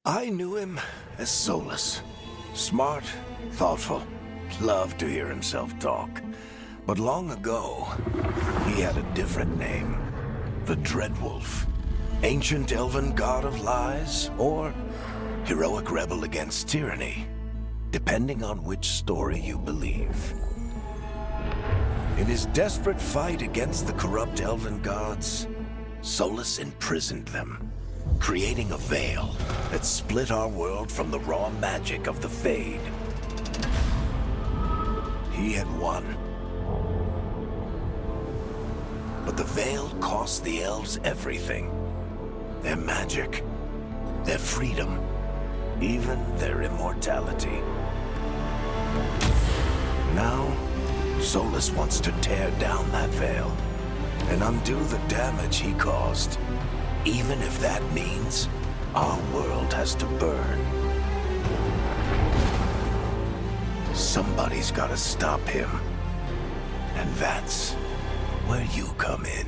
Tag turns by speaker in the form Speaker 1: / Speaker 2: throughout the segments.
Speaker 1: I knew him as Solas. Smart, thoughtful, loved to hear himself talk. But long ago, he had a different name. The Dreadwolf. Ancient elven god of lies, or heroic rebel against tyranny, depending on which story you believe. In his desperate fight against the corrupt elven gods, Solas imprisoned them, creating a veil that split our world from the raw magic of the Fade. He had won. But the veil cost the elves everything. Their magic, their freedom, even their immortality. Now, Solas wants to tear down that veil and undo the damage he caused, even if that means our world has to burn. Somebody's gotta stop him, and that's where you come in.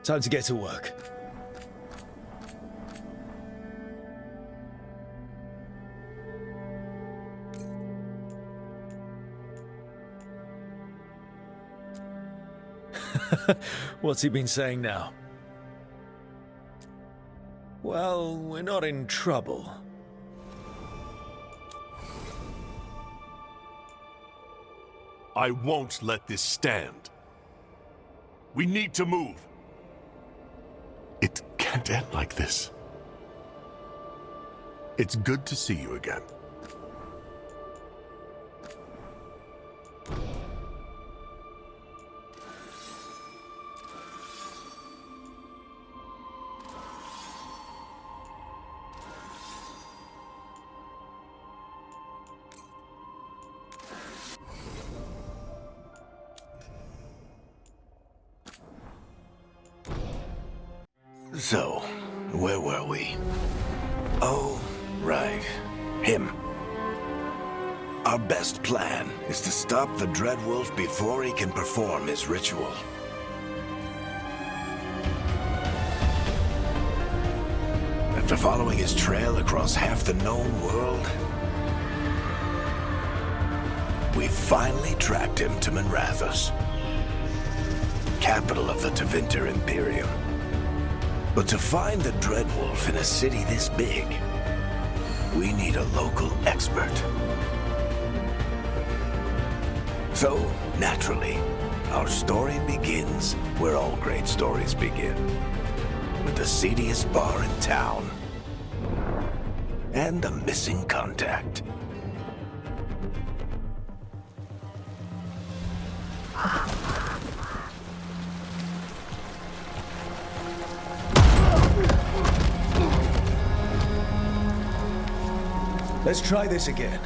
Speaker 2: Time to get to work. What's he been saying now? Well, we're not in trouble.
Speaker 3: I won't let this stand. We need to move. It can't end like this. It's good to see you again.
Speaker 1: So, where were we? Oh, right. Him. Our best plan is to stop the Dreadwolf before he can perform his ritual. After following his trail across half the known world, we finally tracked him to Minrathous, capital of the Tevinter Imperium. But to find the Dreadwolf in a city this big, we need a local expert. So, naturally, our story begins where all great stories begin. With the seediest bar in town. And a missing contact.
Speaker 2: Let's try this again.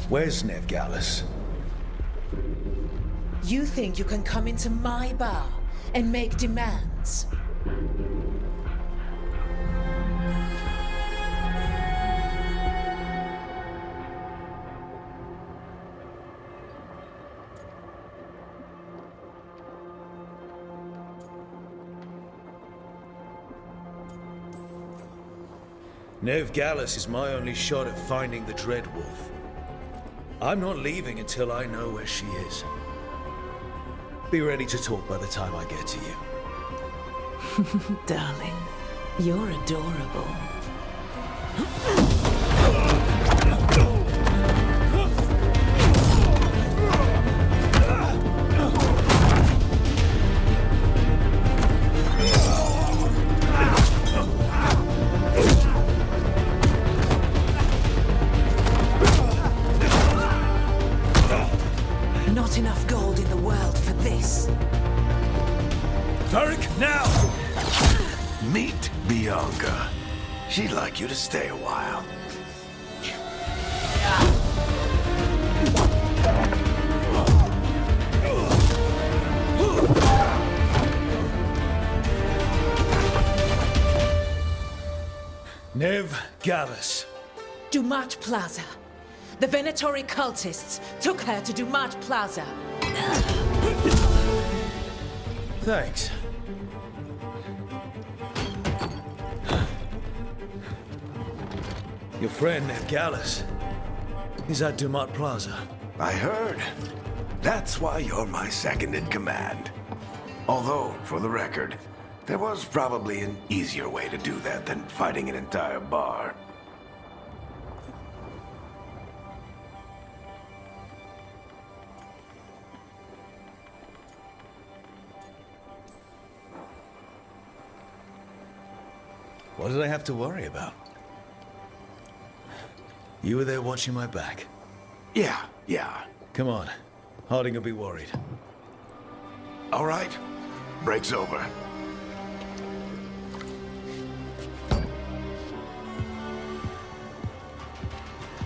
Speaker 2: Where's Neve Chat?
Speaker 4: You think you can come into my bar and make demands?
Speaker 2: Neve Chat is my only shot at finding the Dreadwolf. I'm not leaving until I know where she is. Be ready to talk by the time I get to you.
Speaker 4: Darling, you're adorable. Not enough gold in the world for this.
Speaker 2: Varric, now!
Speaker 1: Meet Bianca. She'd like you to stay a while.
Speaker 2: Neve Chat.
Speaker 4: Dumat Plaza. The Venatori cultists took her to Dumat Plaza.
Speaker 2: Thanks. Your friend Neve Chat is at Dumat Plaza.
Speaker 1: I heard. That's why you're my second in command. Although, for the record, there was probably an easier way to do that than fighting an entire bar.
Speaker 2: What did I have to worry about? You were there watching my back.
Speaker 1: Yeah.
Speaker 2: Come on. Harding will be worried.
Speaker 1: All right. Break's over.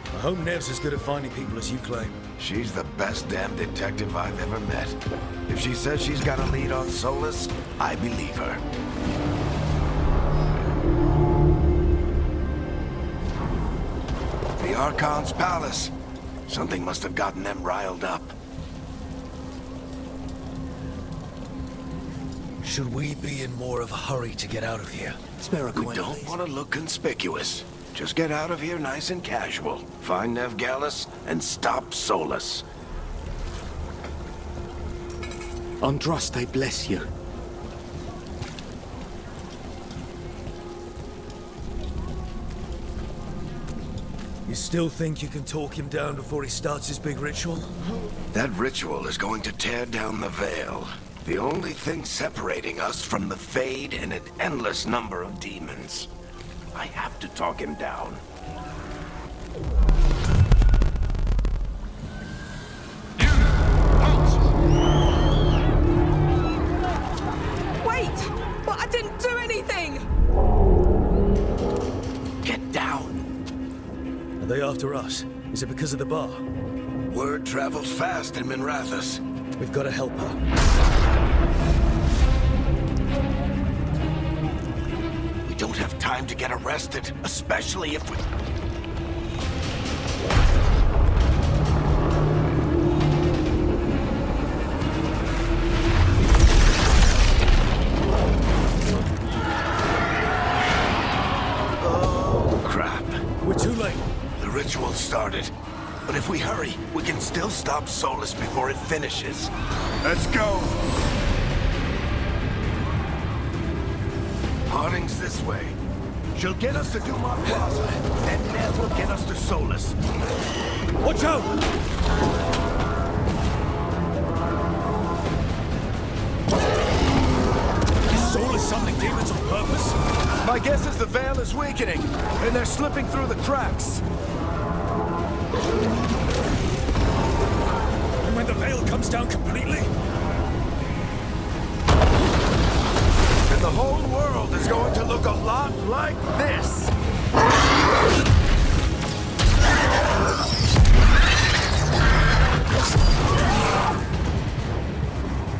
Speaker 2: I hope Neve's as good at finding people as you claim.
Speaker 1: She's the best damn detective I've ever met. If she says she's got a lead on Solas, I believe her. The Archon's palace. Something must have gotten them riled up.
Speaker 2: Should we be in more of a hurry to get out of here?
Speaker 5: Spare a
Speaker 1: We
Speaker 5: coin,
Speaker 1: don't
Speaker 5: please.
Speaker 1: want to look conspicuous. Just get out of here nice and casual. Find Neve and stop Solas.
Speaker 5: Androst, I bless you.
Speaker 2: You still think you can talk him down before he starts his big ritual?
Speaker 1: That ritual is going to tear down the veil. The only thing separating us from the Fade and an endless number of demons. I have to talk him down.
Speaker 4: Wait! But I didn't do anything!
Speaker 1: Get down.
Speaker 2: Are they after us? Is it because of the bar?
Speaker 1: Word travels fast in Minrathous.
Speaker 2: We've got to help her.
Speaker 1: We don't have time to get arrested, especially if we... Oh, crap.
Speaker 2: We're too late.
Speaker 1: The ritual started. But if we hurry, we can still stop Solas before it finishes. Let's go! Harding's this way. She'll get us to Dumont Plaza, and Neve will get us to Solas.
Speaker 2: Watch out! Is Solas summoning demons on purpose?
Speaker 1: My guess is the veil is weakening, and they're slipping through the cracks.
Speaker 2: And when the veil comes down completely?
Speaker 1: And the whole world is going to look a lot like this.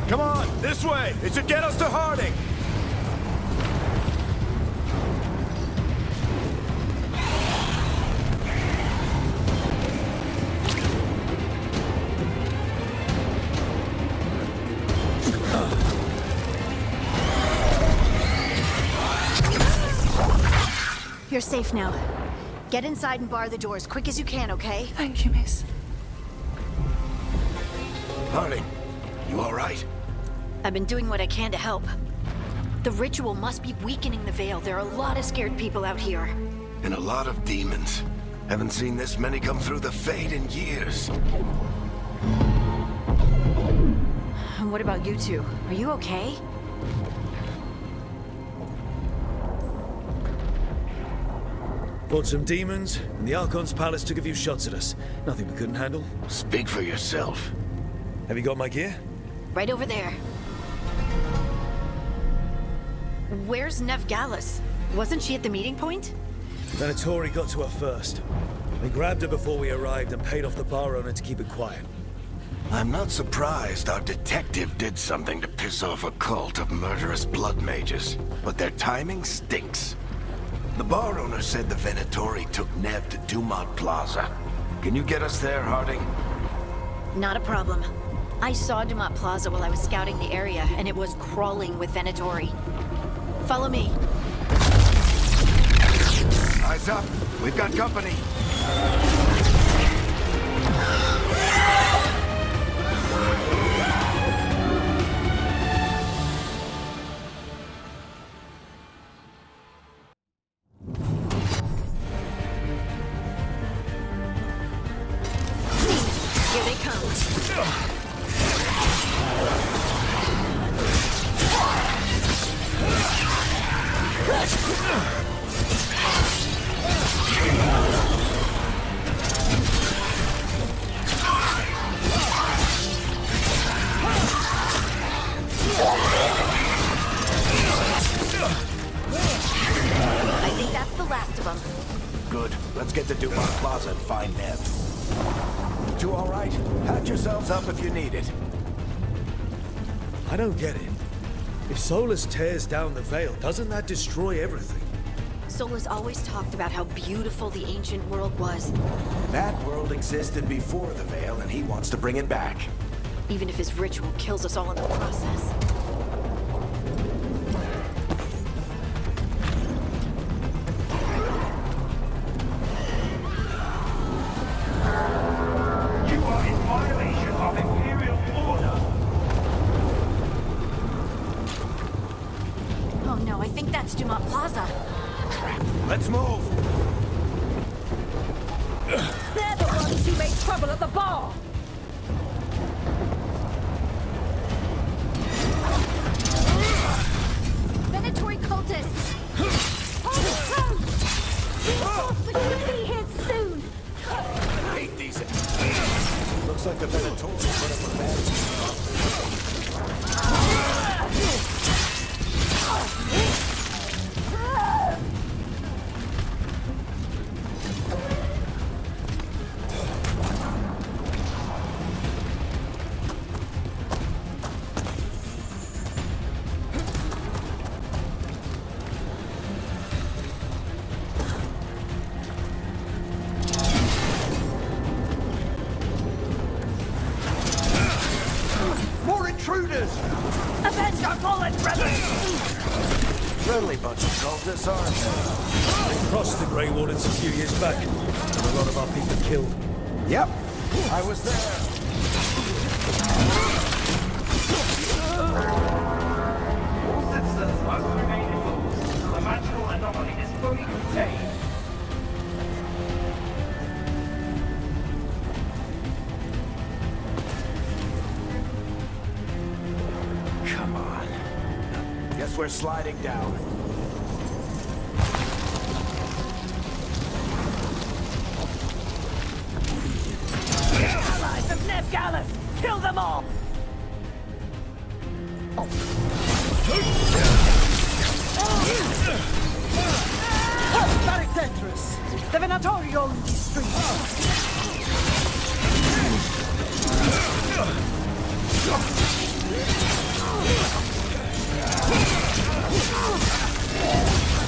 Speaker 1: Come on, this way. It should get us to Harding.
Speaker 6: You're safe now. Get inside and bar the doors quick as you can, okay?
Speaker 4: Thank you, miss.
Speaker 1: Harding, you all right?
Speaker 6: I've been doing what I can to help. The ritual must be weakening the veil. There are a lot of scared people out here.
Speaker 1: And a lot of demons. Haven't seen this many come through the Fade in years.
Speaker 6: And what about you two? Are you okay?
Speaker 2: Fought some demons, and the Archon's palace took a few shots at us. Nothing we couldn't handle.
Speaker 1: Speak for yourself.
Speaker 2: Have you got my gear?
Speaker 6: Right over there. Where's Neve? Wasn't she at the meeting point?
Speaker 2: Venatori got to her first. We grabbed her before we arrived and paid off the bar owner to keep it quiet.
Speaker 1: I'm not surprised our detective did something to piss off a cult of murderous blood mages, but their timing stinks. The bar owner said the Venatori took Neve to Dumont Plaza. Can you get us there, Harding?
Speaker 6: Not a problem. I saw Dumont Plaza while I was scouting the area, and it was crawling with Venatori. Follow me.
Speaker 1: Eyes up. We've got company.
Speaker 6: Here they come. I think that's the last of them.
Speaker 1: Good. Let's get to Dumont Plaza and find Neve. You two all right? Patch yourselves up if you need it.
Speaker 2: I don't get it. If Solas tears down the veil, doesn't that destroy everything?
Speaker 6: Solas always talked about how beautiful the ancient world was,
Speaker 1: That world existed before the veil, and he wants to bring it back.
Speaker 6: even if his ritual kills us all in the process. think that's Dumont Plaza.
Speaker 1: Let's move!
Speaker 4: They're the ones who made trouble at the bar!
Speaker 6: Venatory cultists! Hold it close! Reinforcements should be here soon!
Speaker 1: I hate these. Looks like the Venatorians put up a bad.
Speaker 4: Avenge our fallen brethren!
Speaker 1: Friendly bunch of cultists, aren't they?
Speaker 2: They crossed the Grey Wardens a few years back, and a lot of our people killed.
Speaker 1: Yep, I was there.
Speaker 7: All citizens must remain immoved until the magical anomaly is fully contained.
Speaker 1: Come on. Guess we're sliding down.
Speaker 4: Allies of Neve Chat! Kill them all! Varric the Venatori own these streets!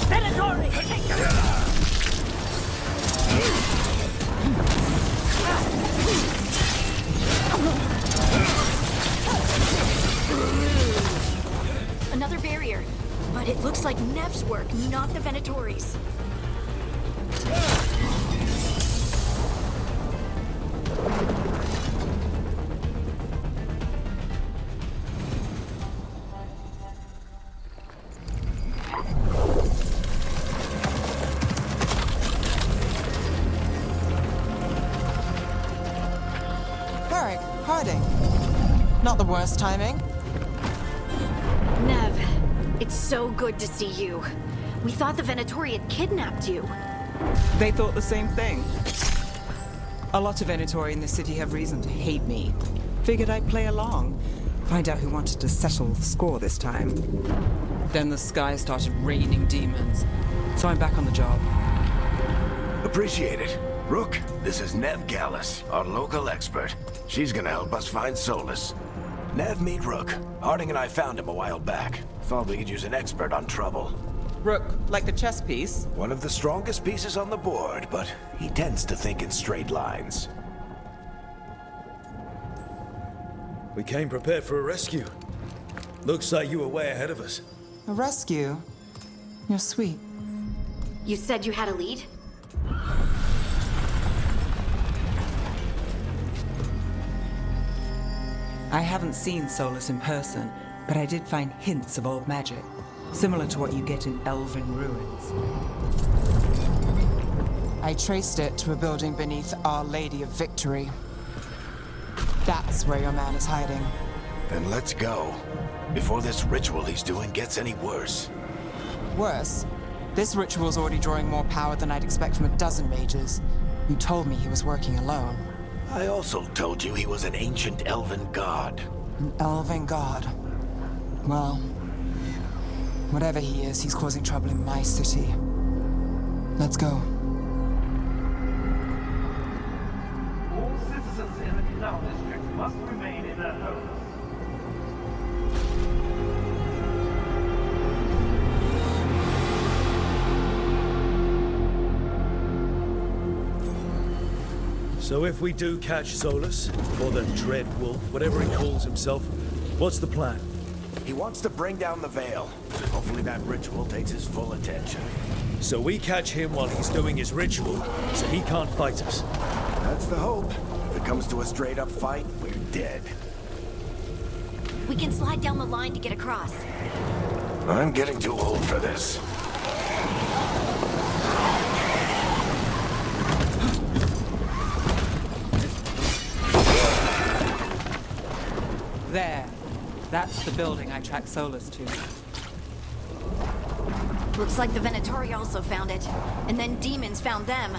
Speaker 4: Venatori! Take
Speaker 6: Another barrier. But it looks like Nev's work, not the Venatori's.
Speaker 8: Varric, harding. Not the worst timing.
Speaker 6: Neve, it's so good to see you. We thought the Venatori had kidnapped you.
Speaker 8: They thought the same thing. A lot of Venatori in this city have reason to hate me. Figured I'd play along. Find out who wanted to settle the score this time. Then the sky started raining demons. So I'm back on the job.
Speaker 1: Appreciate it. Rook, this is Neve Chat, our local expert. She's gonna help us find Solas. Neve, meet Rook. Harding and I found him a while back. Thought we could use an expert on trouble.
Speaker 8: Rook, like the chess piece?
Speaker 1: One of the strongest pieces on the board, but he tends to think in straight lines.
Speaker 2: We came prepared for a rescue. Looks like you were way ahead of us.
Speaker 8: A rescue? You're sweet.
Speaker 6: You said you had a lead?
Speaker 8: I haven't seen Solas in person, but I did find hints of old magic, similar to what you get in elven ruins. I traced it to a building beneath Our Lady of Victory. That's where your man is hiding.
Speaker 1: Then let's go. Before this ritual he's doing gets any worse.
Speaker 8: Worse, this ritual's already drawing more power than I'd expect from a dozen mages. You told me he was working alone.
Speaker 1: I also told you he was an ancient elven god.
Speaker 8: An elven god. Well, whatever he is, he's causing trouble in my city. Let's go.
Speaker 7: All citizens in the Canal District must remain in their homes.
Speaker 2: So if we do catch Solas, or the Dread Wolf, whatever he calls himself, what's the plan?
Speaker 1: He wants to bring down the Veil. Hopefully that ritual takes his full attention.
Speaker 2: So we catch him while he's doing his ritual, so he can't fight us.
Speaker 1: That's the hope. If it comes to a straight-up fight, we're dead.
Speaker 6: We can slide down the line to get across.
Speaker 1: I'm getting too old for this.
Speaker 8: There. That's the building I tracked Solas to.
Speaker 6: Looks like the Venatori also found it. And then demons found them.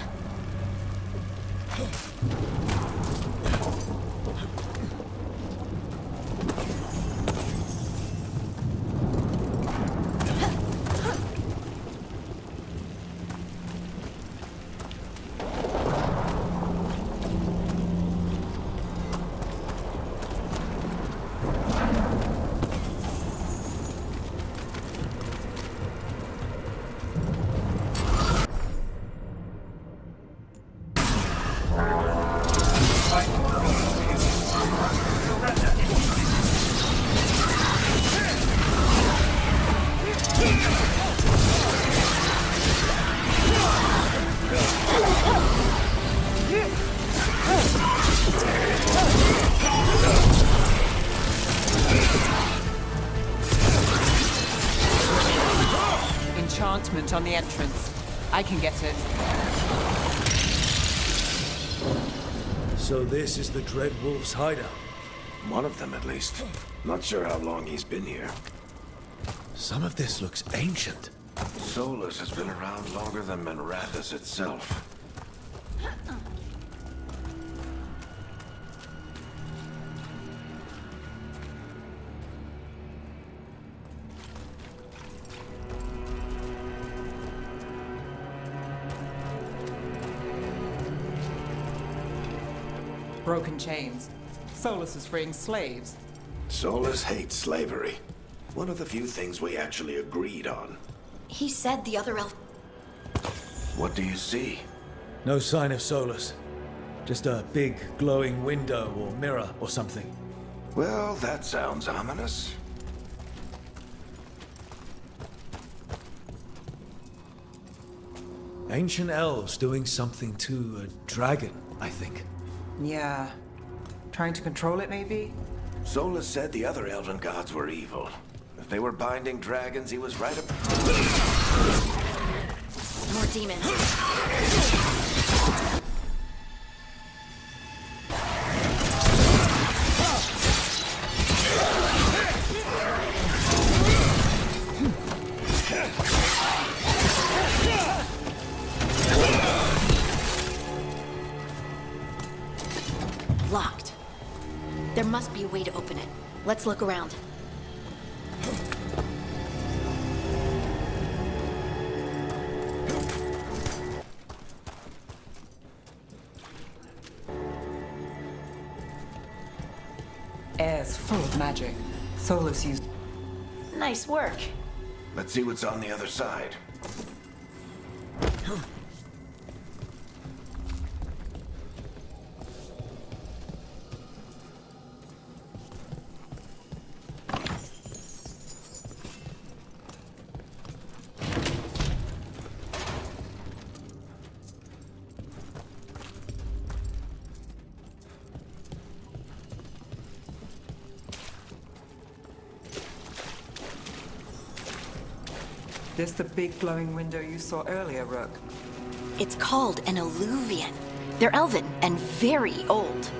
Speaker 8: Enchantment on the entrance. I can get it.
Speaker 2: So this is the Dread Wolf's hideout.
Speaker 1: One of them, at least. Not sure how long he's been here.
Speaker 2: Some of this looks ancient.
Speaker 1: Solas has been around longer than Minrathous itself.
Speaker 8: Broken chains. Solas is freeing slaves.
Speaker 1: Solas hates slavery. One of the few things we actually agreed on.
Speaker 6: He said the other elf...
Speaker 1: What do you see?
Speaker 2: No sign of Solas. Just a big glowing window or mirror or something.
Speaker 1: Well, that sounds ominous.
Speaker 2: Ancient elves doing something to a dragon, I think.
Speaker 8: Yeah. Trying to control it, maybe?
Speaker 1: Solas said the other elven gods were evil. If they were binding dragons, he was right up...
Speaker 6: More demons. Locked. There must be a way to open it. Let's look around.
Speaker 8: Air's full of magic. Solas used...
Speaker 6: Nice work.
Speaker 1: Let's see what's on the other side.
Speaker 8: This the big glowing window you saw earlier, Rook?
Speaker 6: It's called an Eluvian. They're elven and very old.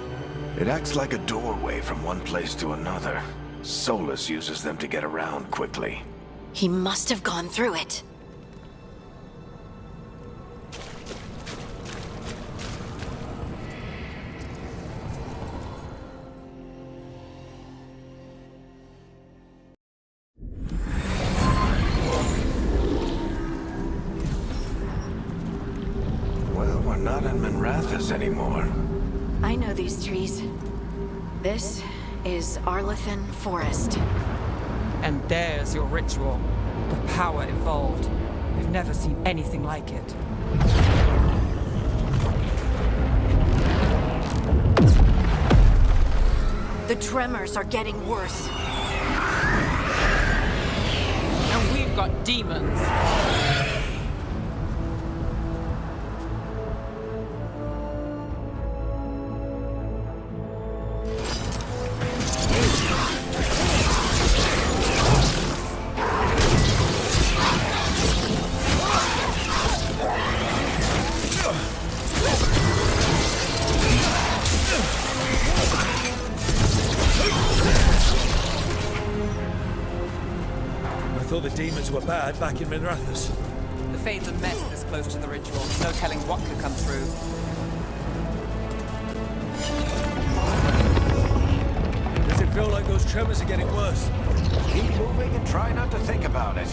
Speaker 1: It acts like a doorway from one place to another. Solas uses them to get around quickly.
Speaker 6: He must have gone through it.
Speaker 1: Well, we're not in Minrathous anymore.
Speaker 6: I know these trees. This is Arlethan Forest.
Speaker 8: And there's your ritual. The power involved. We've never seen anything like it.
Speaker 6: The tremors are getting worse.
Speaker 8: And we've got demons.
Speaker 2: thought the demons were bad back in Minrathous.
Speaker 8: The Fade's a mess this close to the ritual. No telling what could come through.
Speaker 2: Does it feel like those tremors are getting worse?
Speaker 1: Keep moving and try not to think about it.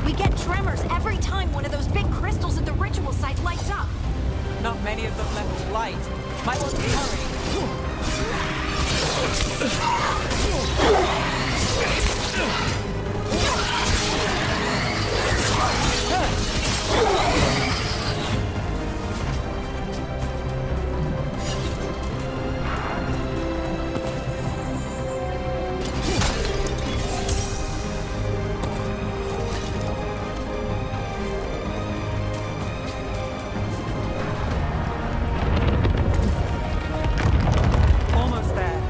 Speaker 6: We get tremors every time one of those big crystals at the ritual site lights up.
Speaker 8: Not many of them left light. Might want to hurry. Almost there.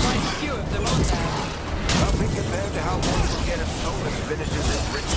Speaker 8: Quite a few of them on there.
Speaker 1: Nothing compared to how long we'll get if Solas finishes his ritual.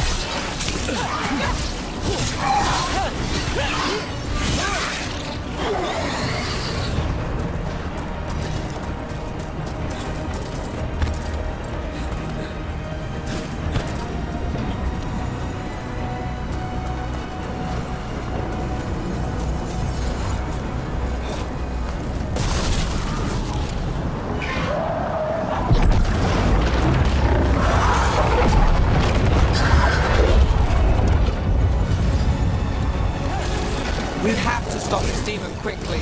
Speaker 8: We have to stop this demon quickly.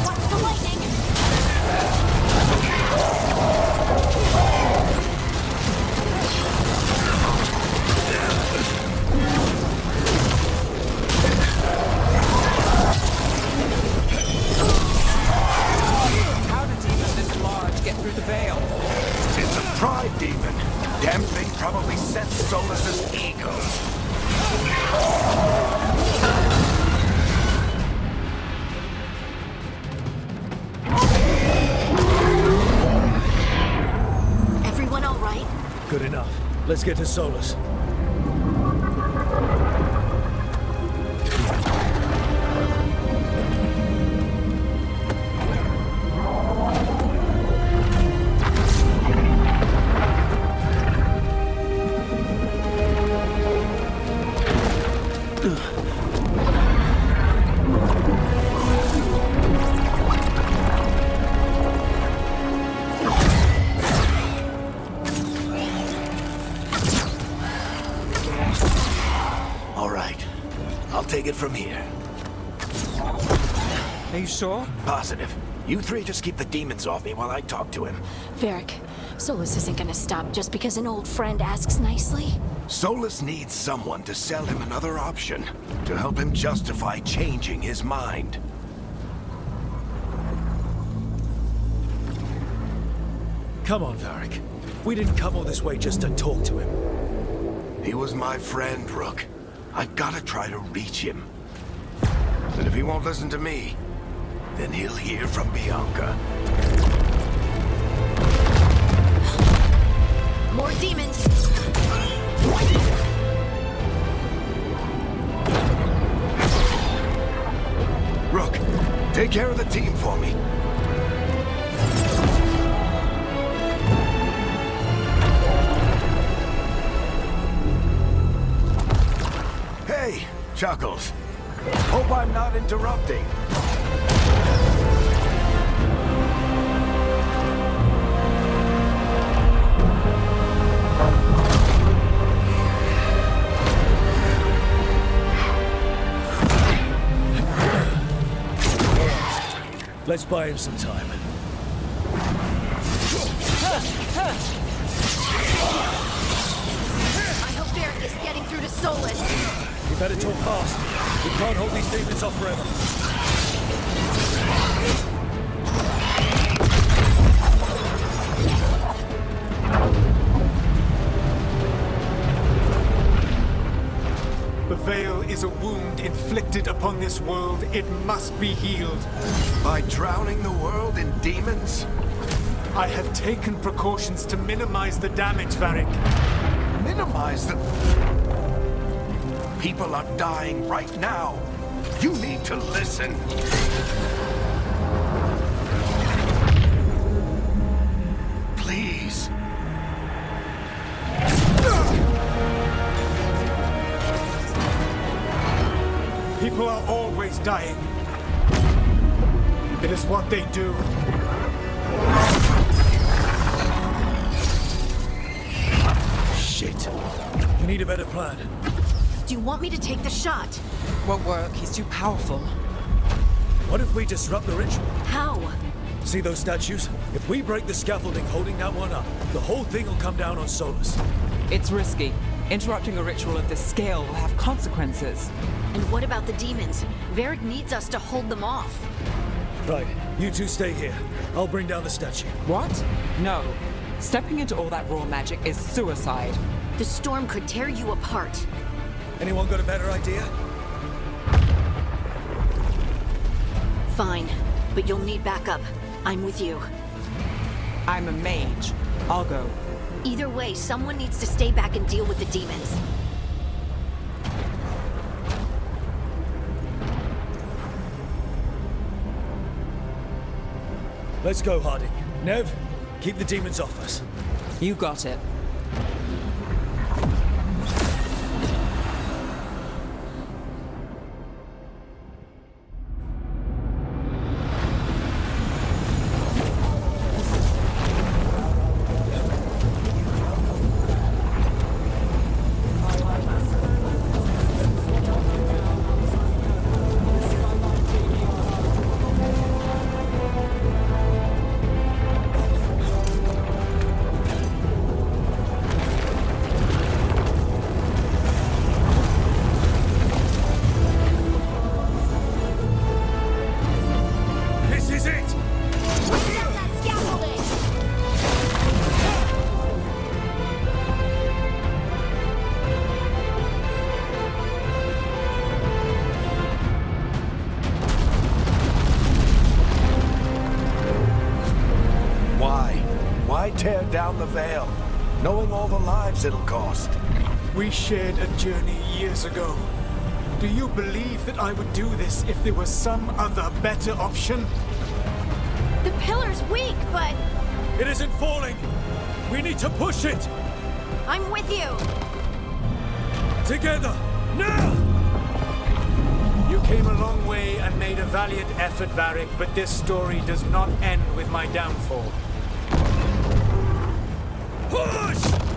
Speaker 6: Watch the lightning!
Speaker 8: How did demons this large get through the veil?
Speaker 1: It's a pride demon. Damn thing probably sets Solas's ego.
Speaker 6: Everyone all right?
Speaker 2: Good enough. Let's get to Solas.
Speaker 1: All right. I'll take it from here.
Speaker 8: Are you sure?
Speaker 1: Positive. You three just keep the demons off me while I talk to him.
Speaker 6: Varric, Solas isn't gonna stop just because an old friend asks nicely.
Speaker 1: Solas needs someone to sell him another option, to help him justify changing his mind.
Speaker 2: Come on, Varric. We didn't come all this way just to talk to him.
Speaker 1: He was my friend, Rook. I've gotta try to reach him. And if he won't listen to me, then he'll hear from Bianca.
Speaker 6: More demons!
Speaker 1: Rook, take care of the team for me. Hey, Chuckles. Hope I'm not interrupting.
Speaker 2: Let's buy him some time.
Speaker 6: I hope Varric is getting through to Solas.
Speaker 2: You better talk fast. We can't hold these demons off forever.
Speaker 9: The Veil is a wound inflicted upon this world. It must be healed.
Speaker 1: By drowning the world in demons?
Speaker 9: I have taken precautions to minimize the damage, Varric.
Speaker 1: Minimize the... People are dying right now. You need to listen. Please.
Speaker 9: People are always dying. It is what they do.
Speaker 2: Shit. We need a better plan.
Speaker 6: Do you want me to take the shot?
Speaker 8: Won't work. He's too powerful.
Speaker 2: What if we disrupt the ritual?
Speaker 6: How?
Speaker 2: See those statues? If we break the scaffolding holding that one up, the whole thing will come down on Solas.
Speaker 8: It's risky. Interrupting a ritual of this scale will have consequences.
Speaker 6: And what about the demons? Varric needs us to hold them off.
Speaker 2: Right, you two stay here. I'll bring down the statue.
Speaker 8: What? No. Stepping into all that raw magic is suicide.
Speaker 6: The storm could tear you apart.
Speaker 2: Anyone got a better idea?
Speaker 6: Fine, but you'll need backup. I'm with you.
Speaker 8: I'm a mage. I'll go.
Speaker 6: Either way, someone needs to stay back and deal with the demons.
Speaker 2: Let's go, Harding. Neve, keep the demons off us.
Speaker 8: You got it.
Speaker 1: Tear down the Veil, knowing all the lives it'll cost.
Speaker 9: We shared a journey years ago. Do you believe that I would do this if there was some other better option?
Speaker 6: The pillar's weak, but...
Speaker 2: It isn't falling! We need to push it!
Speaker 6: I'm with you!
Speaker 2: Together! Now!
Speaker 9: You came a long way and made a valiant effort, Varric, but this story does not end with my downfall.
Speaker 2: Push!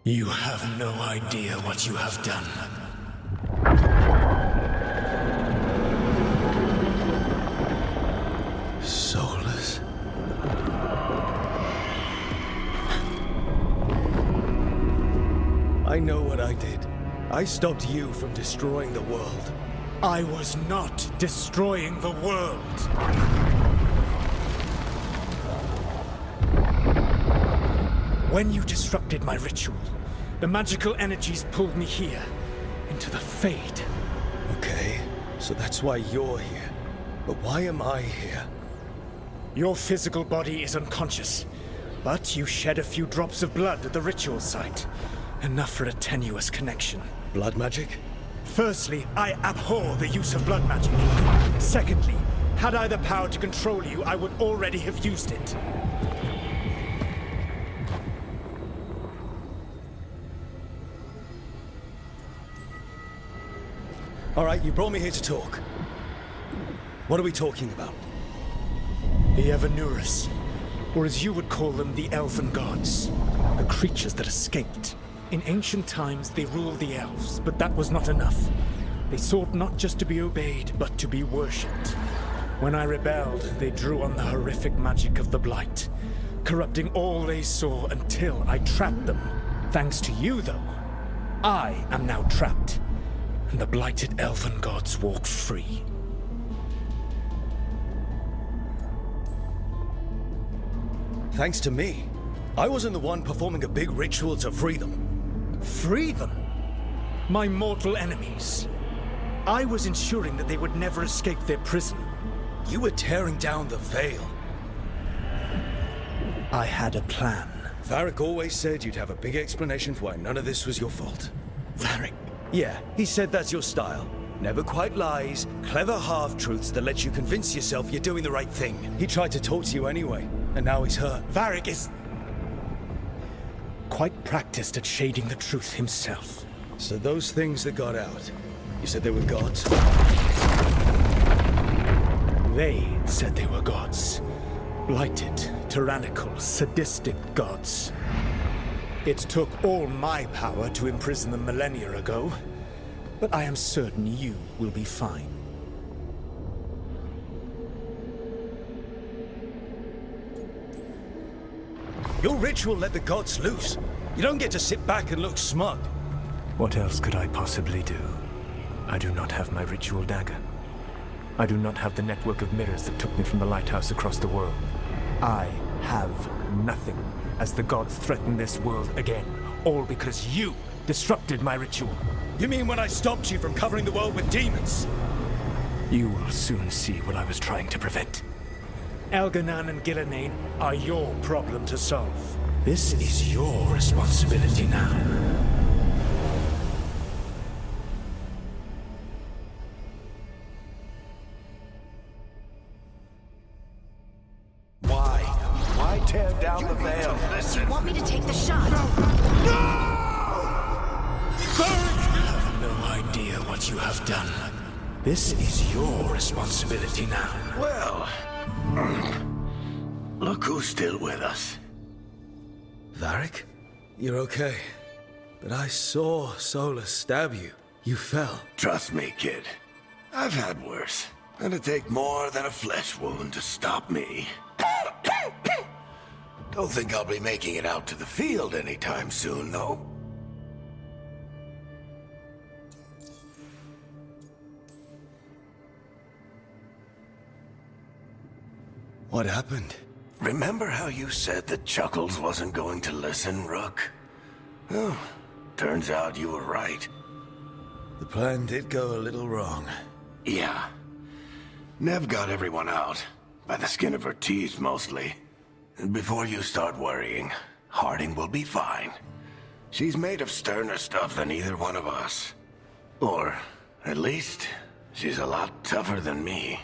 Speaker 9: You have no idea what you have done.
Speaker 2: Solas. I know what I did. I stopped you from destroying the world.
Speaker 9: I was not destroying the world. When you disrupted my ritual, the magical energies pulled me here, into the Fade.
Speaker 2: Okay, so that's why you're here. But why am I here?
Speaker 9: Your physical body is unconscious, but you shed a few drops of blood at the ritual site. Enough for a tenuous connection.
Speaker 2: Blood magic?
Speaker 9: Firstly, I abhor the use of blood magic. Secondly, had I the power to control you, I would already have used it.
Speaker 2: All right, you brought me here to talk. What are we talking about?
Speaker 9: The Evanurus, or as you would call them, the elven gods. The creatures that escaped. In ancient times, they ruled the elves, but that was not enough. They sought not just to be obeyed, but to be worshipped. When I rebelled, they drew on the horrific magic of the Blight, corrupting all they saw until I trapped them. Thanks to you, though, I am now trapped, and the blighted elven gods walk free.
Speaker 2: Thanks to me. I wasn't the one performing a big ritual to free them.
Speaker 9: Free them? My mortal enemies. I was ensuring that they would never escape their prison.
Speaker 2: You were tearing down the Veil.
Speaker 9: I had a plan.
Speaker 2: Varric always said you'd have a big explanation for why none of this was your fault.
Speaker 9: Varric?
Speaker 2: Yeah, he said that's your style. Never quite lies, clever half-truths that let you convince yourself you're doing the right thing. He tried to talk to you anyway, and now he's hurt.
Speaker 9: Varric is quite practiced at shading the truth himself.
Speaker 2: So those things that got out, you said they were gods?
Speaker 9: They said they were gods. Blighted, tyrannical, sadistic gods. It took all my power to imprison them millennia ago, but I am certain you will be fine.
Speaker 2: Your ritual let the gods loose. You don't get to sit back and look smug.
Speaker 9: What else could I possibly do? I do not have my ritual dagger. I do not have the network of mirrors that took me from the lighthouse across the world. I have nothing as the gods threaten this world again, all because you disrupted my ritual.
Speaker 2: You mean when I stopped you from covering the world with demons?
Speaker 9: You will soon see what I was trying to prevent. Elganan and Gillenane are your problem to solve. This is your responsibility now.
Speaker 1: Why tear down the veil?
Speaker 6: Do you want me to take the shot?
Speaker 9: You have no idea what you have done. This is your responsibility now.
Speaker 1: Well, look who's still with us.
Speaker 2: Varric? You're okay. But I saw Solas stab you. You fell.
Speaker 1: Trust me, kid. I've had worse. It'd take more than a flesh wound to stop me. Don't think I'll be making it out to the field anytime soon, though.
Speaker 2: What happened?
Speaker 1: Remember how you said that Chuckles wasn't going to listen, Rook? Oh, turns out you were right.
Speaker 2: The plan did go a little wrong.
Speaker 1: Yeah. Neve got everyone out. By the skin of her teeth, mostly. And before you start worrying, Harding will be fine. She's made of sterner stuff than either one of us. Or, at least, she's a lot tougher than me.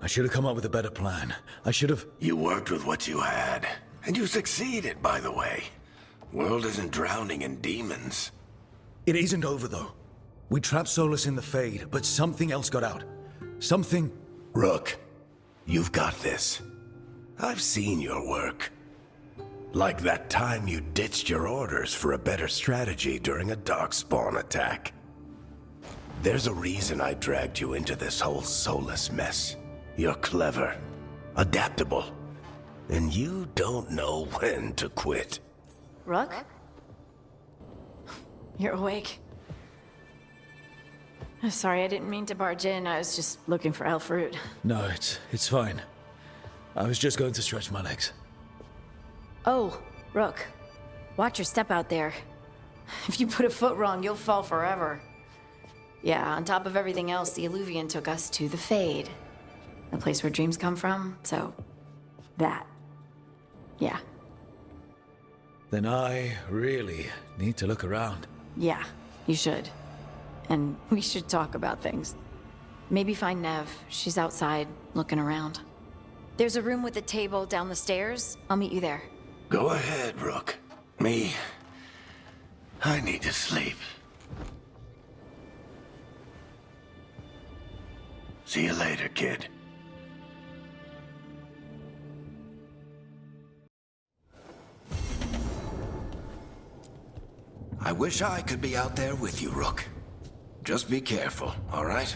Speaker 2: I should have come up with a better plan. I should have...
Speaker 1: You worked with what you had. And you succeeded, by the way. World isn't drowning in demons.
Speaker 2: It isn't over, though. We trapped Solas in the Fade, but something else got out. Something...
Speaker 1: Rook, you've got this. I've seen your work. Like that time you ditched your orders for a better strategy during a darkspawn attack. There's a reason I dragged you into this whole Solas mess. You're clever, adaptable, and you don't know when to quit.
Speaker 6: Rook? You're awake. Sorry, I didn't mean to barge in. I was just looking for elf fruit.
Speaker 2: No, it's fine. I was just going to stretch my legs.
Speaker 6: Oh, Rook. Watch your step out there. If you put a foot wrong, you'll fall forever. Yeah, on top of everything else, the Eluvian took us to the Fade. The place where dreams come from, so... that. Yeah.
Speaker 2: Then I really need to look around.
Speaker 6: Yeah, you should. And we should talk about things. Maybe find Neve. She's outside, looking around. There's a room with a table down the stairs. I'll meet you there.
Speaker 1: Go ahead, Rook. Me, I need to sleep. See you later, kid. I wish I could be out there with you, Rook. Just be careful, all right?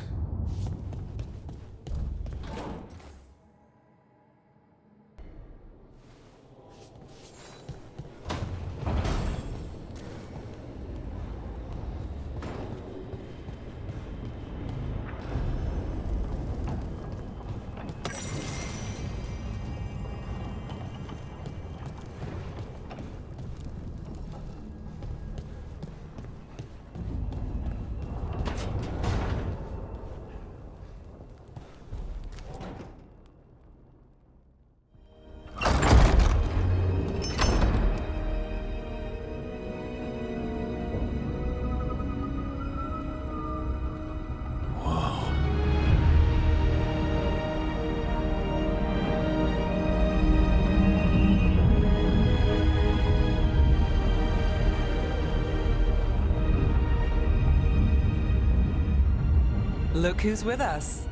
Speaker 8: Look who's with us.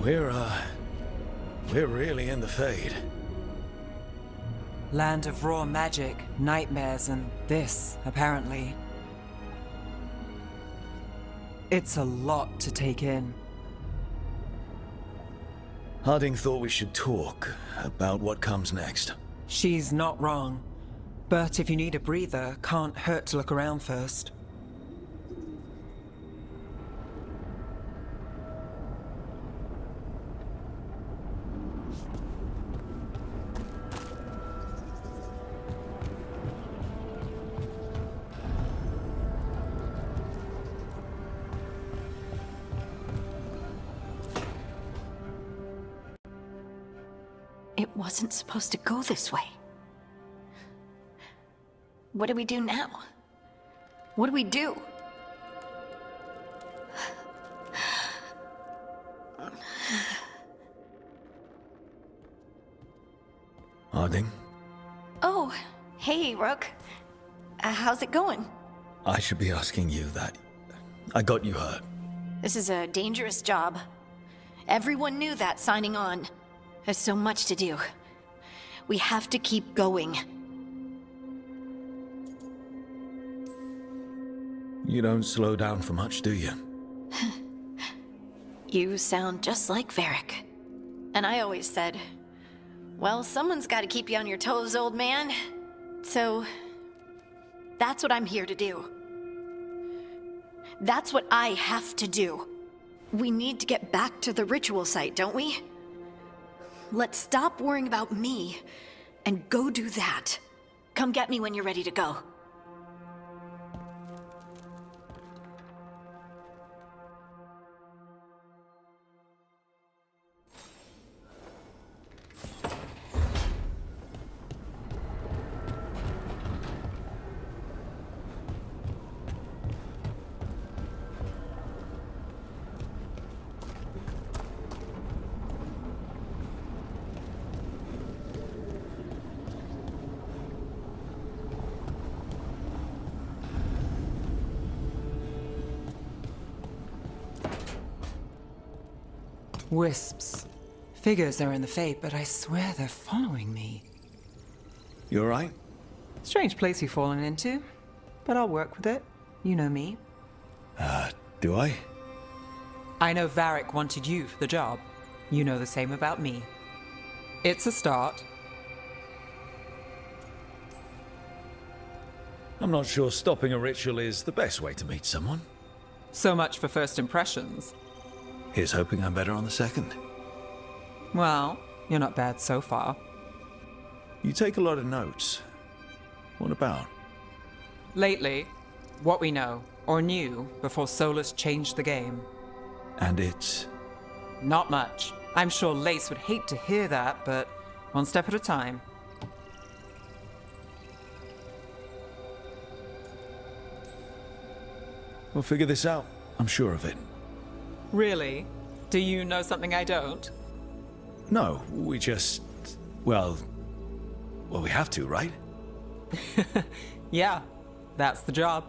Speaker 2: We're really in the Fade.
Speaker 8: Land of raw magic, nightmares, and this, apparently. It's a lot to take in.
Speaker 2: Harding thought we should talk about what comes next.
Speaker 8: She's not wrong. But if you need a breather, can't hurt to look around first.
Speaker 6: It wasn't supposed to go this way. What do we do now? What do we do?
Speaker 2: Harding?
Speaker 6: Oh, hey, Rook. How's it going?
Speaker 2: I should be asking you that. I got you hurt.
Speaker 6: This is a dangerous job. Everyone knew that signing on. There's so much to do. We have to keep going.
Speaker 2: You don't slow down for much, do you?
Speaker 6: You sound just like Varric. And I always said, well, someone's got to keep you on your toes, old man. So, that's what I'm here to do. That's what I have to do. We need to get back to the ritual site, don't we? Let's stop worrying about me and go do that. Come get me when you're ready to go.
Speaker 8: Wisps. Figures are in the Fade, but I swear they're following me.
Speaker 2: You alright?
Speaker 8: Strange place you've fallen into, but I'll work with it. You know me.
Speaker 2: Do I?
Speaker 8: I know Varric wanted you for the job. You know the same about me. It's a start.
Speaker 2: I'm not sure stopping a ritual is the best way to meet someone.
Speaker 8: So much for first impressions.
Speaker 2: Here's hoping I'm better on the second.
Speaker 8: Well, you're not bad so far.
Speaker 2: You take a lot of notes. What about?
Speaker 8: Lately, what we know, or knew, before Solas changed the game.
Speaker 2: And it's...
Speaker 8: Not much. I'm sure Lace would hate to hear that, but one step at a time.
Speaker 2: We'll figure this out. I'm sure of it.
Speaker 8: Really? Do you know something I don't?
Speaker 2: No, we just... Well, we have to, right?
Speaker 8: Yeah, that's the job.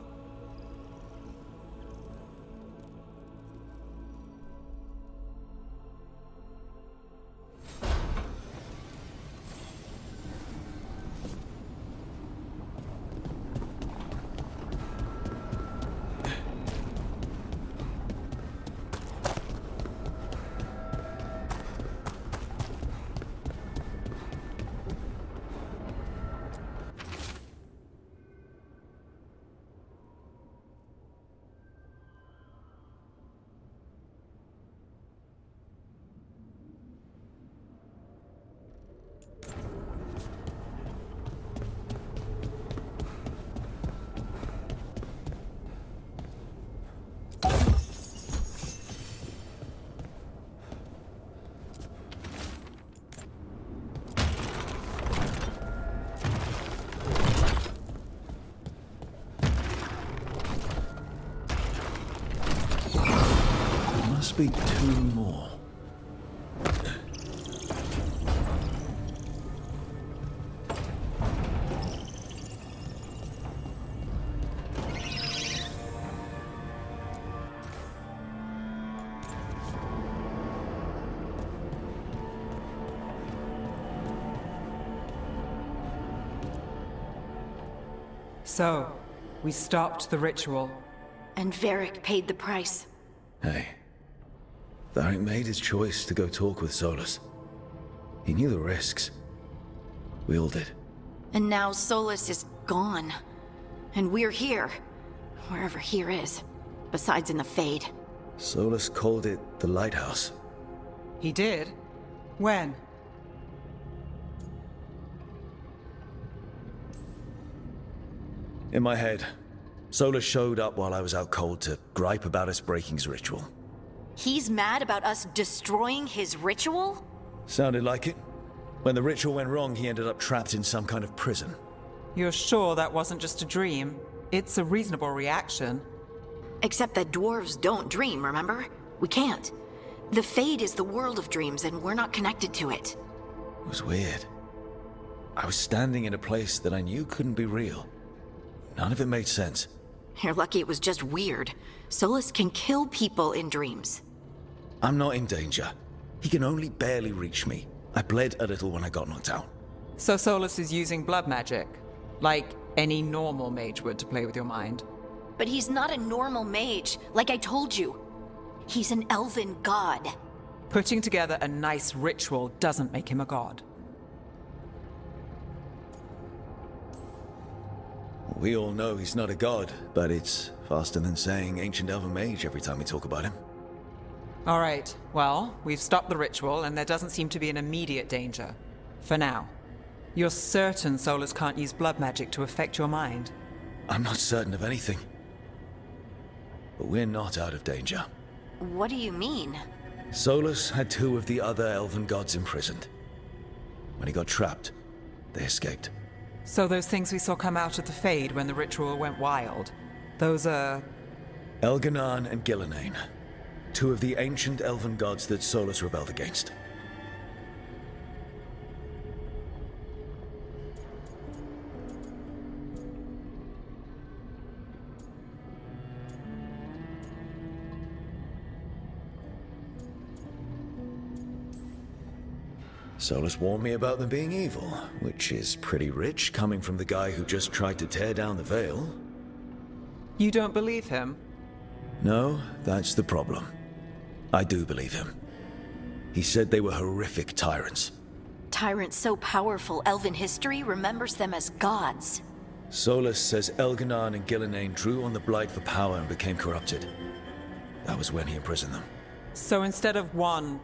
Speaker 2: Must be two more.
Speaker 8: So, we stopped the ritual.
Speaker 6: And Varric paid the price.
Speaker 2: Hey. Varric made his choice to go talk with Solas. He knew the risks. We all did.
Speaker 6: And now Solas is gone. And we're here. Wherever here is. Besides in the Fade.
Speaker 2: Solas called it the Lighthouse.
Speaker 8: He did? When?
Speaker 2: In my head, Solas showed up while I was out cold to gripe about us breaking his ritual.
Speaker 6: He's mad about us destroying his ritual?
Speaker 2: Sounded like it. When the ritual went wrong, he ended up trapped in some kind of prison.
Speaker 8: You're sure that wasn't just a dream? It's a reasonable reaction.
Speaker 6: Except that dwarves don't dream, remember? We can't. The Fade is the world of dreams, and we're not connected to it.
Speaker 2: It was weird. I was standing in a place that I knew couldn't be real. None of it made sense.
Speaker 6: You're lucky it was just weird. Solas can kill people in dreams.
Speaker 2: I'm not in danger. He can only barely reach me. I bled a little when I got knocked out.
Speaker 8: So Solas is using blood magic? Like any normal mage would to play with your mind?
Speaker 6: But he's not a normal mage, like I told you. He's an elven god.
Speaker 8: Putting together a nice ritual doesn't make him a god.
Speaker 2: We all know he's not a god, but it's faster than saying ancient elven mage every time we talk about him.
Speaker 8: All right, well, we've stopped the ritual, and there doesn't seem to be an immediate danger. For now. You're certain Solas can't use blood magic to affect your mind?
Speaker 2: I'm not certain of anything. But we're not out of danger.
Speaker 6: What do you mean?
Speaker 2: Solas had two of the other elven gods imprisoned. When he got trapped, they escaped.
Speaker 8: So those things we saw come out of the Fade when the ritual went wild, those are...
Speaker 2: Elganan and Gillenane. Two of the ancient elven gods that Solas rebelled against. Solas warned me about them being evil, which is pretty rich coming from the guy who just tried to tear down the veil.
Speaker 8: You don't believe him?
Speaker 2: No, that's the problem. I do believe him. He said they were horrific tyrants.
Speaker 6: Tyrants so powerful, elven history remembers them as gods.
Speaker 2: Solas says Elganon and Gillenane drew on the Blight for power and became corrupted. That was when he imprisoned them.
Speaker 8: So instead of one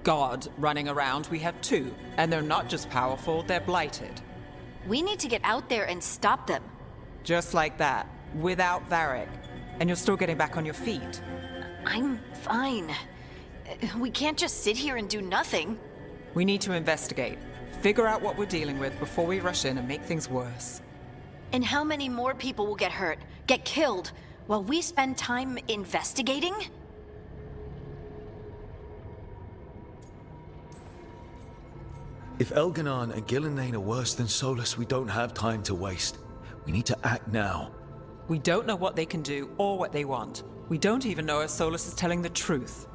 Speaker 8: god running around, we have two. And they're not just powerful, they're blighted.
Speaker 6: We need to get out there and stop them.
Speaker 8: Just like that, without Varric. And you're still getting back on your feet.
Speaker 6: I'm fine. We can't just sit here and do nothing.
Speaker 8: We need to investigate. Figure out what we're dealing with before we rush in and make things worse.
Speaker 6: And how many more people will get hurt, get killed, while we spend time investigating?
Speaker 2: If Elganon and Gillenane are worse than Solas, we don't have time to waste. We need to act now.
Speaker 8: We don't know what they can do or what they want. We don't even know if Solas is telling the truth.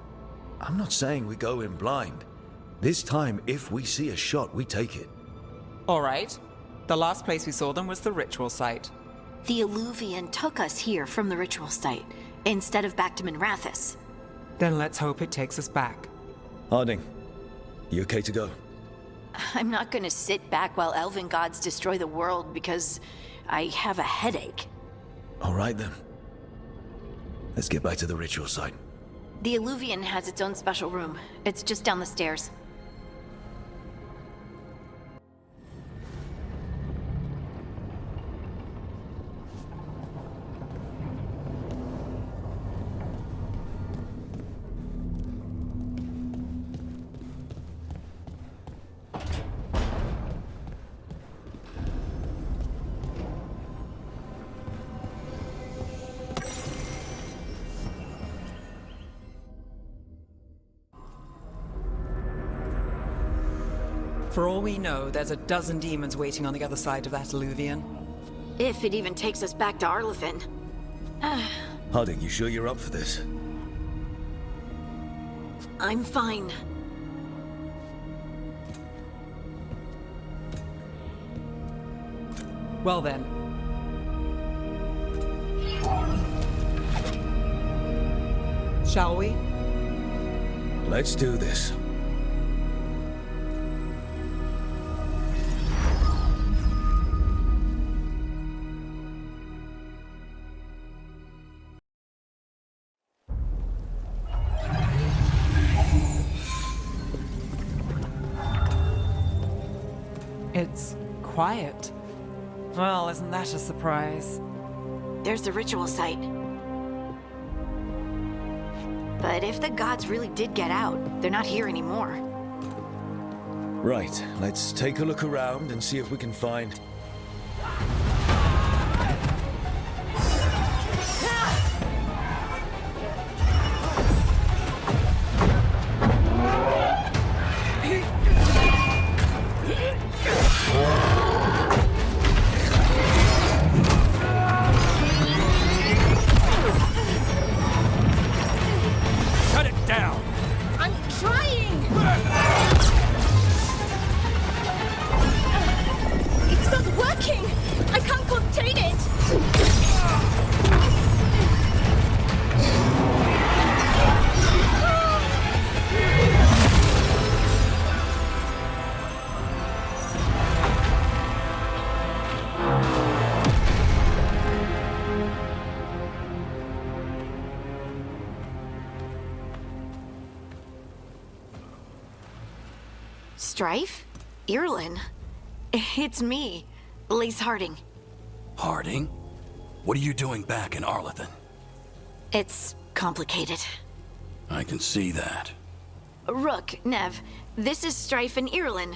Speaker 2: I'm not saying we go in blind. This time, if we see a shot, we take it.
Speaker 8: All right. The last place we saw them was the ritual site.
Speaker 6: The Eluvian took us here from the ritual site, instead of back to Minrathous.
Speaker 8: Then let's hope it takes us back.
Speaker 2: Harding, you okay to go?
Speaker 6: I'm not gonna sit back while elven gods destroy the world because I have a headache.
Speaker 2: All right then. Let's get back to the ritual site.
Speaker 6: The Eluvian has its own special room. It's just down the stairs.
Speaker 8: For all we know, there's a dozen demons waiting on the other side of that Eluvian.
Speaker 6: If it even takes us back to Arlothin.
Speaker 2: Harding, you sure you're up for this?
Speaker 6: I'm fine.
Speaker 8: Well then. Shall we?
Speaker 2: Let's do this.
Speaker 8: It's quiet. Well, isn't that a surprise?
Speaker 6: There's the ritual site. But if the gods really did get out, they're not here anymore.
Speaker 2: Right, let's take a look around and see if we can find...
Speaker 6: Strife? Irlin? It's me, Lace Harding.
Speaker 10: Harding? What are you doing back in Arlothin?
Speaker 6: It's complicated.
Speaker 10: I can see that.
Speaker 6: Rook, Neve, this is Strife and Irlin.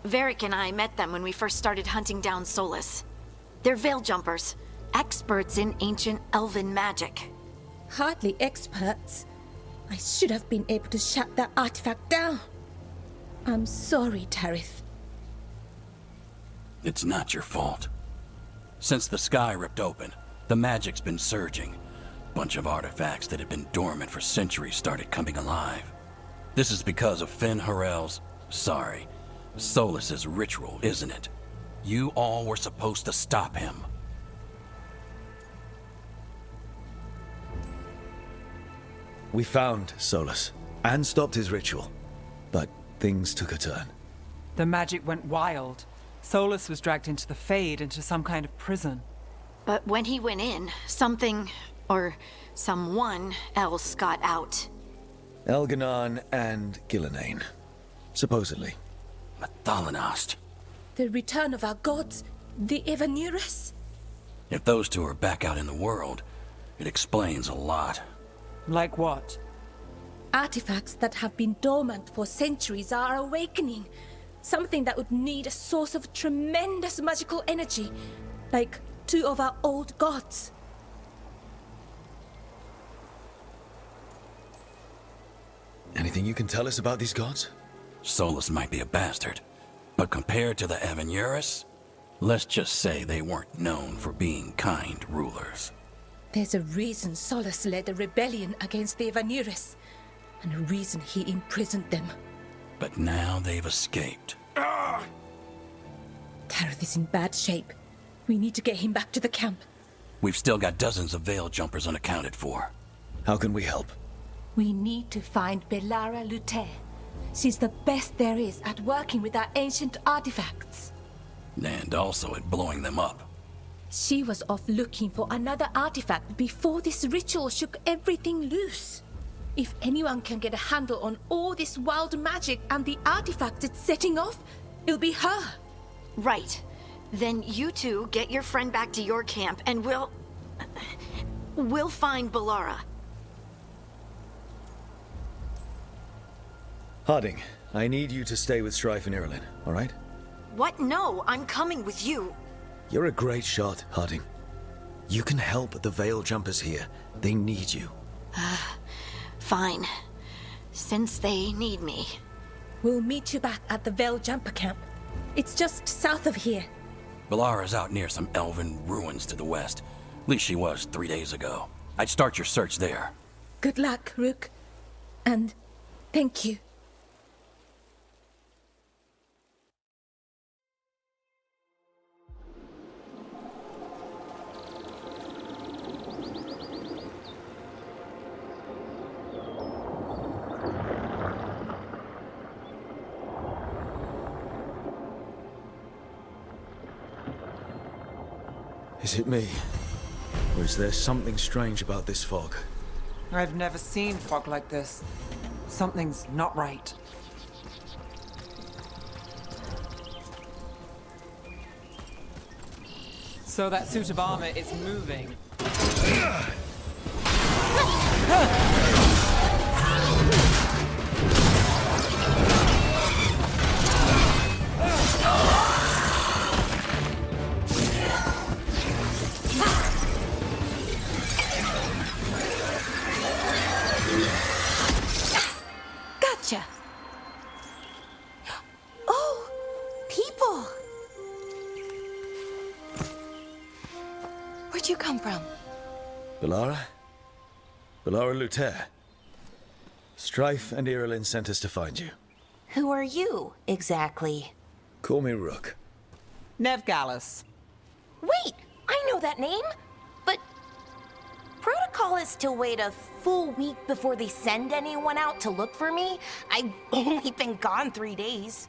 Speaker 6: Varric and I met them when we first started hunting down Solas. They're veil jumpers, experts in ancient elven magic.
Speaker 4: Hardly experts. I should have been able to shut that artifact down. I'm sorry, Tarith.
Speaker 10: It's not your fault. Since the sky ripped open, the magic's been surging. Bunch of artifacts that had been dormant for centuries started coming alive. This is because of Fen'Harel's Sorry. Solas's ritual, isn't it? You all were supposed to stop him.
Speaker 2: We found Solas and stopped his ritual, but things took a turn.
Speaker 8: The magic went wild. Solas was dragged into the Fade, into some kind of prison.
Speaker 6: But when he went in, something, or someone else got out.
Speaker 2: Elganon and Gillenane, supposedly.
Speaker 10: Mathalanost.
Speaker 4: The return of our gods, the Evanurus.
Speaker 10: If those two are back out in the world, it explains a lot.
Speaker 8: Like what?
Speaker 4: Artifacts that have been dormant for centuries are awakening. Something that would need a source of tremendous magical energy, like two of our old gods.
Speaker 2: Anything you can tell us about these gods?
Speaker 10: Solas might be a bastard, but compared to the Evanurus, let's just say they weren't known for being kind rulers.
Speaker 4: There's a reason Solas led a rebellion against the Evanurus, and a reason he imprisoned them.
Speaker 10: But now they've escaped.
Speaker 4: Tareth is in bad shape. We need to get him back to the camp.
Speaker 10: We've still got dozens of veil jumpers unaccounted for.
Speaker 2: How can we help?
Speaker 4: We need to find Bellara Luther. She's the best there is at working with our ancient artifacts.
Speaker 10: And also at blowing them up.
Speaker 4: She was off looking for another artifact before this ritual shook everything loose. If anyone can get a handle on all this wild magic and the artifacts it's setting off, it'll be her.
Speaker 6: Right. Then you two get your friend back to your camp and we'll find Bellara.
Speaker 2: Harding, I need you to stay with Strife and Irilyn, all right?
Speaker 6: What? No, I'm coming with you.
Speaker 2: You're a great shot, Harding. You can help the veil jumpers here. They need you.
Speaker 6: Fine. Since they need me.
Speaker 4: We'll meet you back at the Veil Jumper camp. It's just south of here.
Speaker 10: Bellara's out near some elven ruins to the west. At least she was 3 days ago. I'd start your search there.
Speaker 4: Good luck, Rook. And thank you.
Speaker 2: Is it me? Or is there something strange about this fog?
Speaker 8: I've never seen fog like this. Something's not right. So that suit of armor is moving.
Speaker 4: Gotcha. Oh, people. Where'd you come from?
Speaker 2: Bellara? Bellara Luther. Strife and Irilyn sent us to find you.
Speaker 11: Who are you, exactly?
Speaker 2: Call me Rook.
Speaker 8: Neve Chat.
Speaker 11: Wait, I know that name! But protocol is to wait a full week before they send anyone out to look for me. I've only been gone 3 days.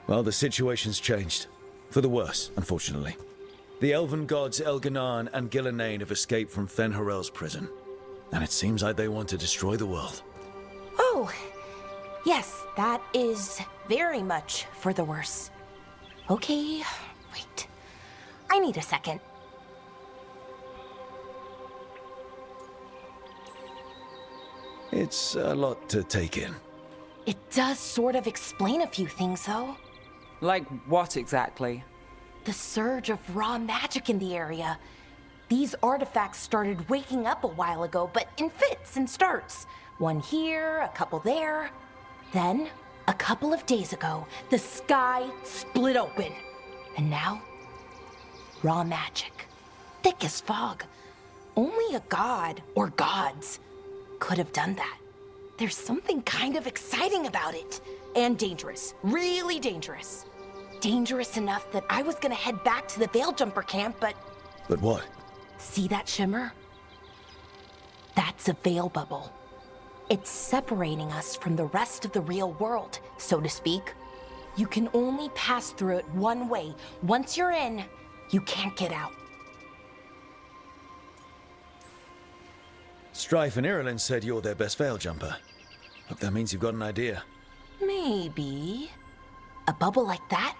Speaker 2: Well, the situation's changed. For the worse, unfortunately. The elven gods Elganon and Gillenane have escaped from Fen'Harel's prison. And it seems like they want to destroy the world.
Speaker 11: Oh, yes, that is very much for the worse. Okay, wait. I need a second.
Speaker 2: It's a lot to take in.
Speaker 11: It does sort of explain a few things, though.
Speaker 8: Like what exactly?
Speaker 11: The surge of raw magic in the area. These artifacts started waking up a while ago, but in fits and starts. One here, a couple there. Then, a couple of days ago, the sky split open. And now, raw magic. Thick as fog. Only a god, or gods, could have done that. There's something kind of exciting about it. and dangerous. Really dangerous. Dangerous enough that I was gonna head back to the Veil Jumper camp, but...
Speaker 2: But what?
Speaker 11: See that shimmer? That's a veil bubble. It's separating us from the rest of the real world, so to speak. You can only pass through it one way. Once you're in, you can't get out.
Speaker 2: Strife and Irilyn said you're their best veil jumper. Look, that means you've got an idea.
Speaker 11: Maybe. A bubble like that?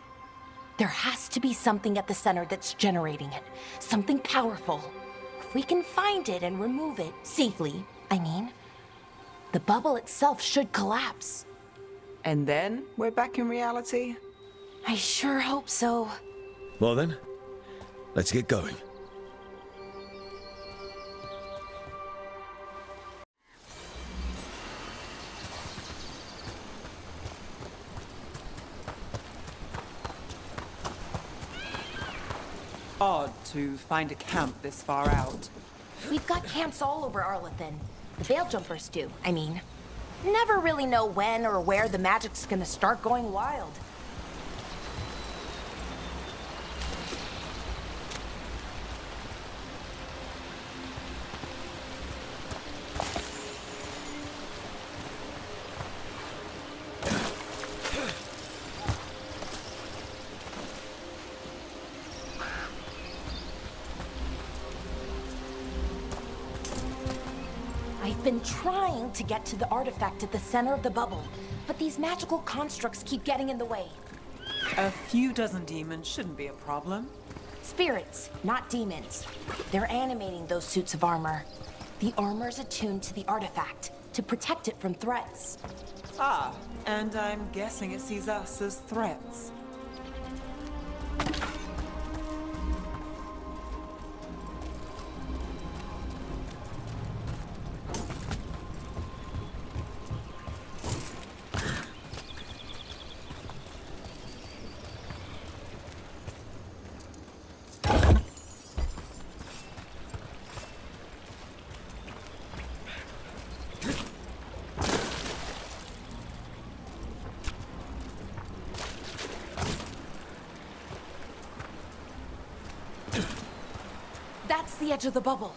Speaker 11: There has to be something at the center that's generating it. Something powerful. If we can find it and remove it, safely, I mean, the bubble itself should collapse.
Speaker 8: And then we're back in reality?
Speaker 11: I sure hope so.
Speaker 2: Well then, let's get going.
Speaker 8: Odd to find a camp this far out.
Speaker 11: We've got camps all over Arlathan. The Veil Jumpers do, I mean. Never really know when or where the magic's gonna start going wild. I've been trying to get to the artifact at the center of the bubble, but these magical constructs keep getting in the way.
Speaker 8: A few dozen demons shouldn't be a problem.
Speaker 11: Spirits, not demons. They're animating those suits of armor. The armor's attuned to the artifact to protect it from threats.
Speaker 8: Ah, and I'm guessing it sees us as threats.
Speaker 11: That's the edge of the bubble.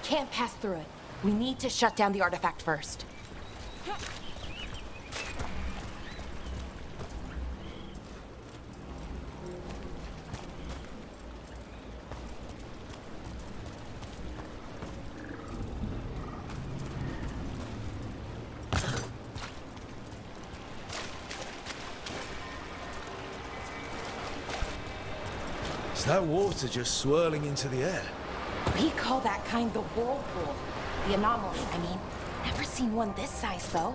Speaker 11: Can't pass through it. We need to shut down the artifact first.
Speaker 2: Is that water just swirling into the air?
Speaker 11: We call that kind the whirlpool. The anomaly, I mean. Never seen one this size, though.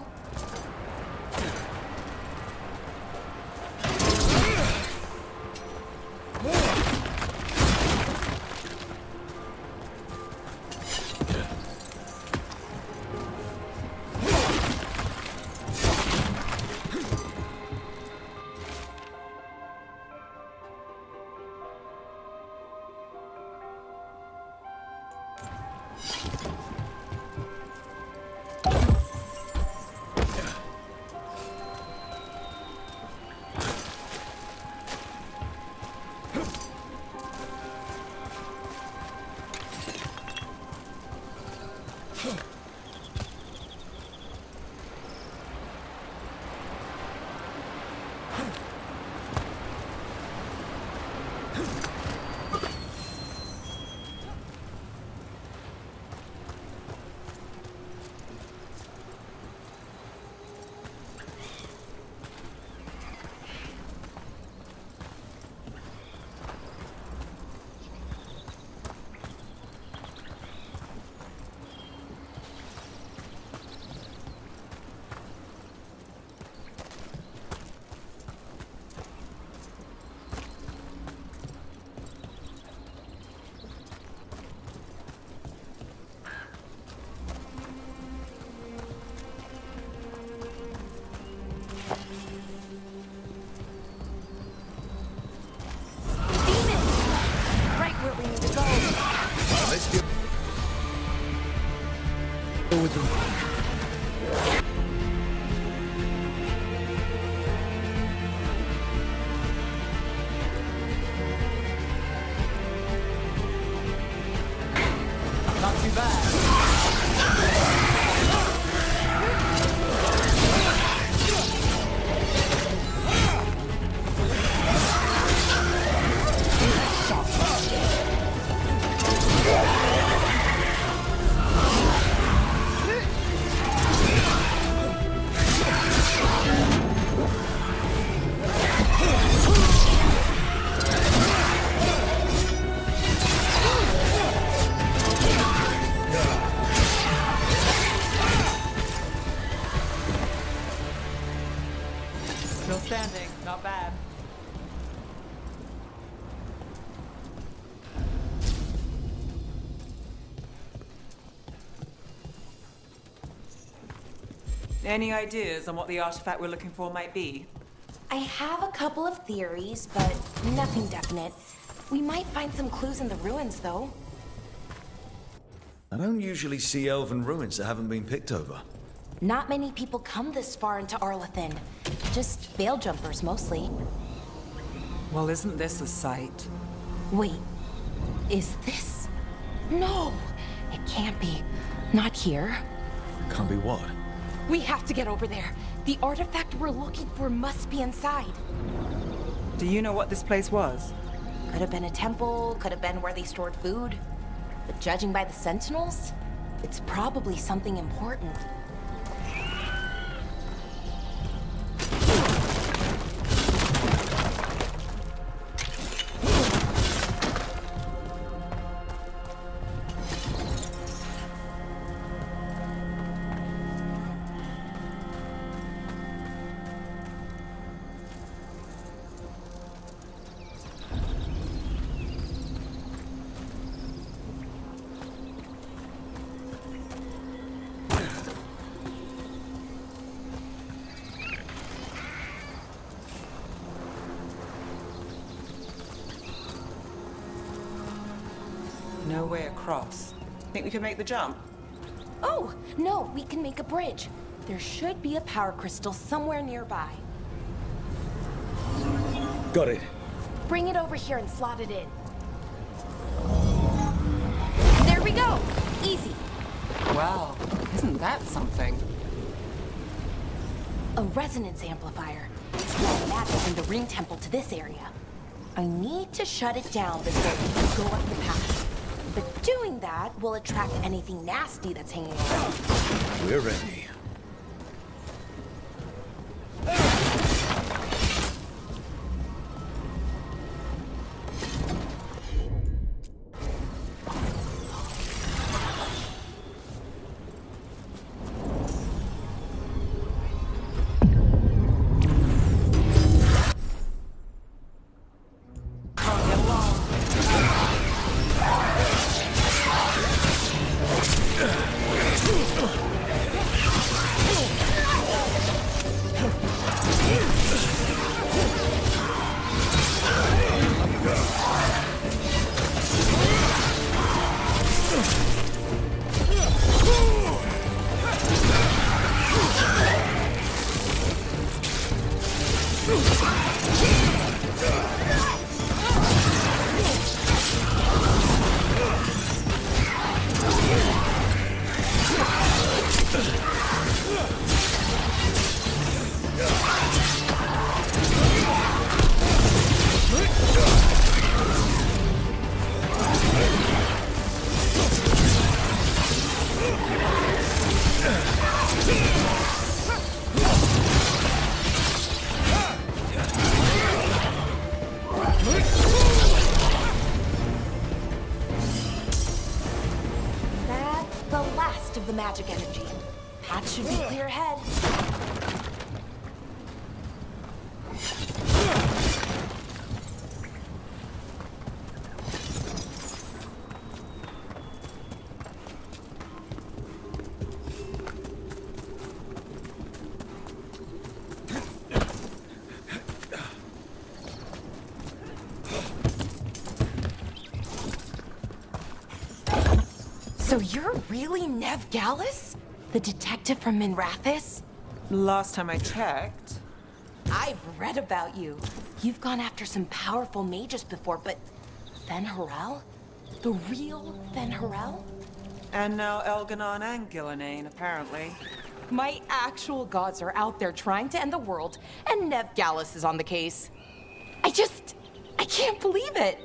Speaker 8: standing. Not bad. Any ideas on what the artifact we're looking for might be?
Speaker 11: I have a couple of theories, but nothing definite. We might find some clues in the ruins, though.
Speaker 2: I don't usually see elven ruins that haven't been picked over.
Speaker 11: Not many people come this far into Arlathan. Just veil jumpers, mostly.
Speaker 8: Well, isn't this a sight?
Speaker 11: Wait, is this? No, it can't be. Not here.
Speaker 2: Can't be what?
Speaker 11: We have to get over there. The artifact we're looking for must be inside.
Speaker 8: Do you know what this place was?
Speaker 11: Could have been a temple, could have been where they stored food. But judging by the sentinels, it's probably something important.
Speaker 8: No way across. Think we can make the jump?
Speaker 11: Oh, no, we can make a bridge. There should be a power crystal somewhere nearby.
Speaker 2: Got it.
Speaker 11: Bring it over here and slot it in. There we go! Easy.
Speaker 8: Wow, isn't that something?
Speaker 11: A resonance amplifier. Small magic from the ring temple to this area. I need to shut it down before we can go up the path. But doing that will attract anything nasty that's hanging around.
Speaker 2: We're ready.
Speaker 11: The magic energy. Path should be clear ahead. So you're really Neve Gallus? The detective from Minrathis?
Speaker 8: Last time I checked.
Speaker 11: I've read about you. You've gone after some powerful mages before, but Fen'Harel? The real Fen'Harel?
Speaker 8: And now Elganon and Gillenane, apparently.
Speaker 11: My actual gods are out there trying to end the world, and Neve Gallus is on the case. I can't believe it.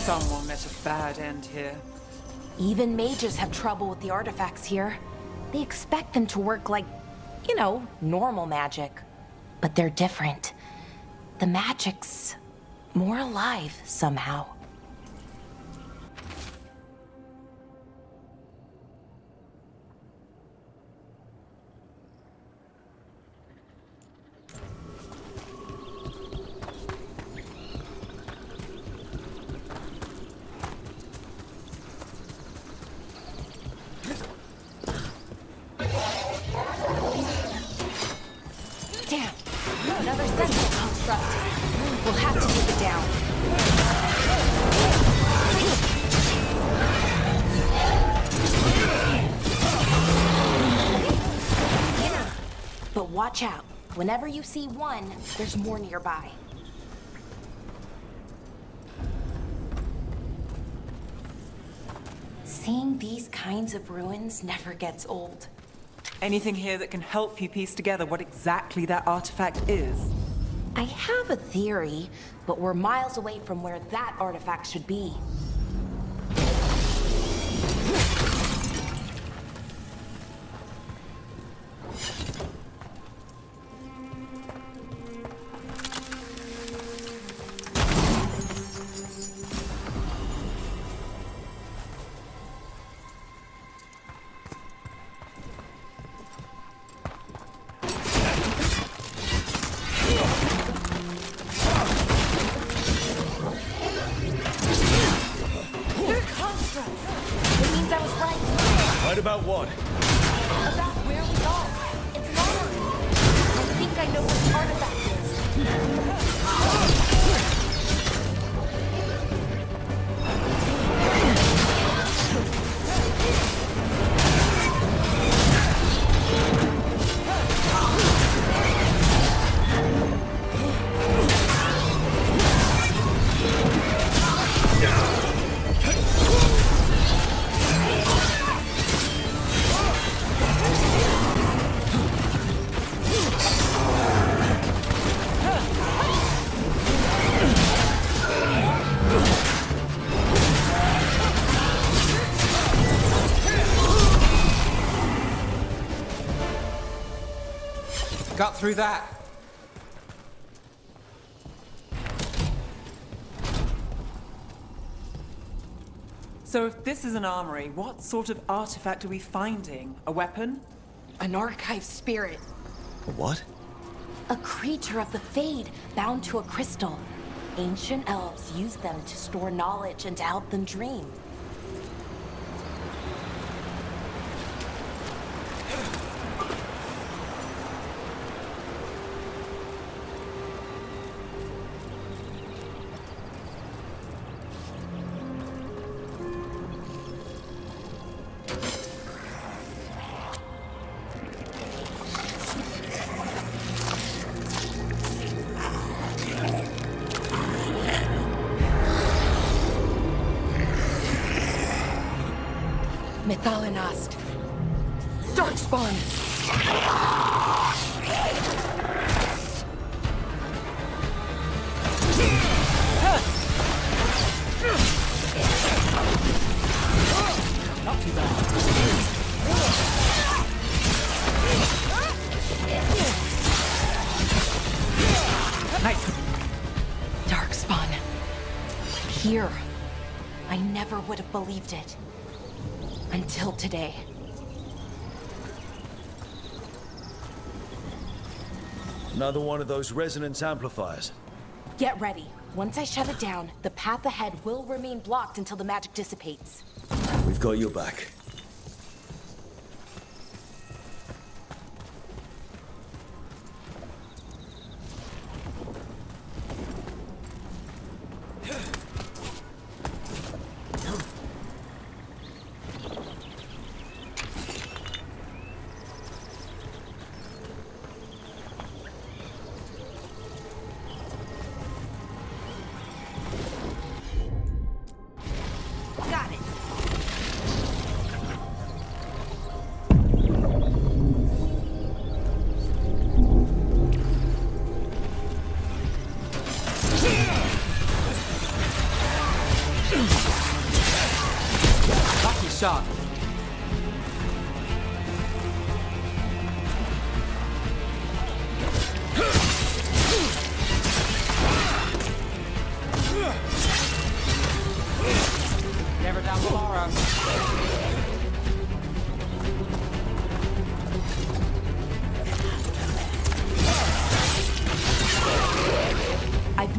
Speaker 8: Someone met a bad end here.
Speaker 11: Even mages have trouble with the artifacts here. They expect them to work like, you know, normal magic. But they're different. The magic's more alive somehow. Damn! Another sentinel construct. We'll have to take it down. Yeah. But watch out. Whenever you see one, there's more nearby. Seeing these kinds of ruins never gets old.
Speaker 8: Anything here that can help you piece together what exactly that artifact is?
Speaker 11: I have a theory, but we're miles away from where that artifact should be.
Speaker 2: Right about what?
Speaker 11: About where we are. It's long. I think I know what the artifact
Speaker 8: Got through that. So if this is an armory, what sort of artifact are we finding? A weapon?
Speaker 11: An archive spirit.
Speaker 2: A what?
Speaker 11: A creature of the Fade, bound to a crystal. Ancient elves use them to store knowledge and to help them dream. Mythalinast. Darkspawn.
Speaker 5: Not too bad.
Speaker 8: Nice.
Speaker 11: Darkspawn. Here. I never would have believed it. Until today.
Speaker 2: Another one of those resonance amplifiers.
Speaker 11: Get ready. Once I shut it down, the path ahead will remain blocked until the magic dissipates.
Speaker 2: We've got your back.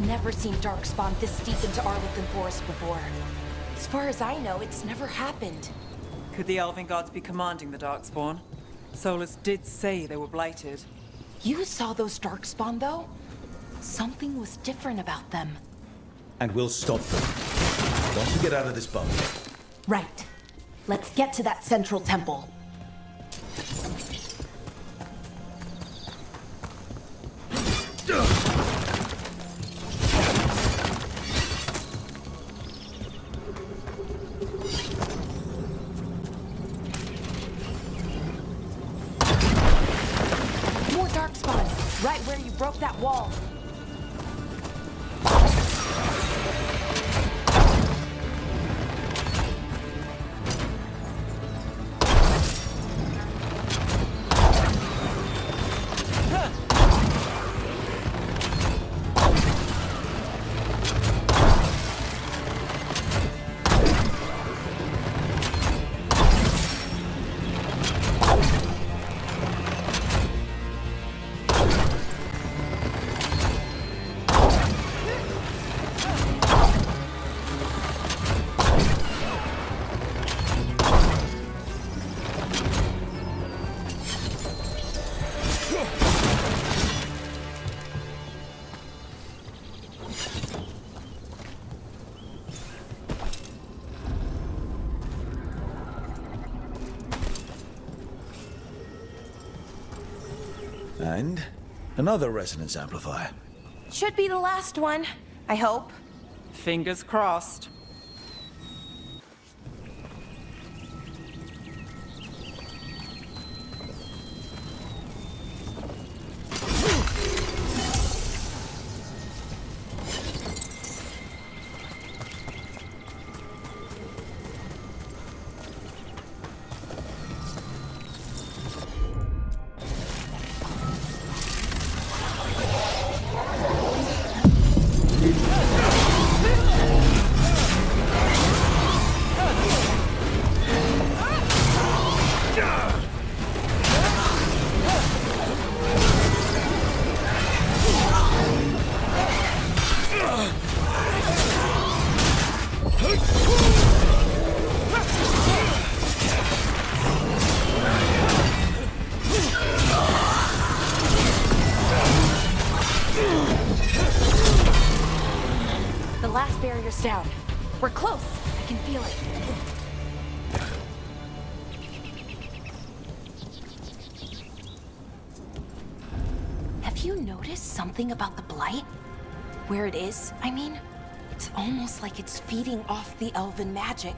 Speaker 11: never seen Darkspawn this deep into Arlington Forest before. As far as I know, it's never happened.
Speaker 8: Could the elven gods be commanding the Darkspawn? Solas did say they were blighted.
Speaker 11: You saw those Darkspawn, though? Something was different about them.
Speaker 2: And we'll stop them. Once we get out of this bubble.
Speaker 11: Right. Let's get to that central temple. More Darkspawn, right where you broke that wall.
Speaker 2: And another resonance amplifier.
Speaker 11: Should be the last one, I hope.
Speaker 8: Fingers crossed.
Speaker 11: The last barrier's down. We're close. I can feel it. Have you noticed something about the Blight? Where it is, I mean? It's almost like it's feeding off the elven magic.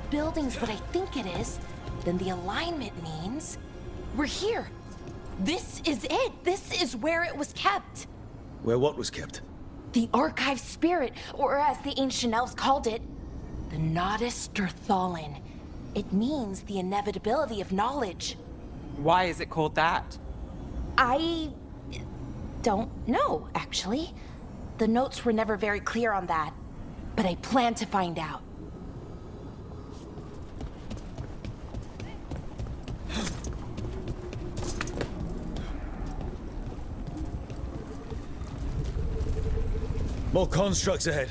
Speaker 11: Building's what I think it is, then the alignment means we're here. This is it. This is where it was kept.
Speaker 2: Where what was kept?
Speaker 11: The archive spirit, or as the ancient elves called it, the Nodus Derthalin. It means the inevitability of knowledge.
Speaker 8: Why is it called that?
Speaker 11: I don't know, actually. The notes were never very clear on that, but I plan to find out.
Speaker 2: More constructs ahead.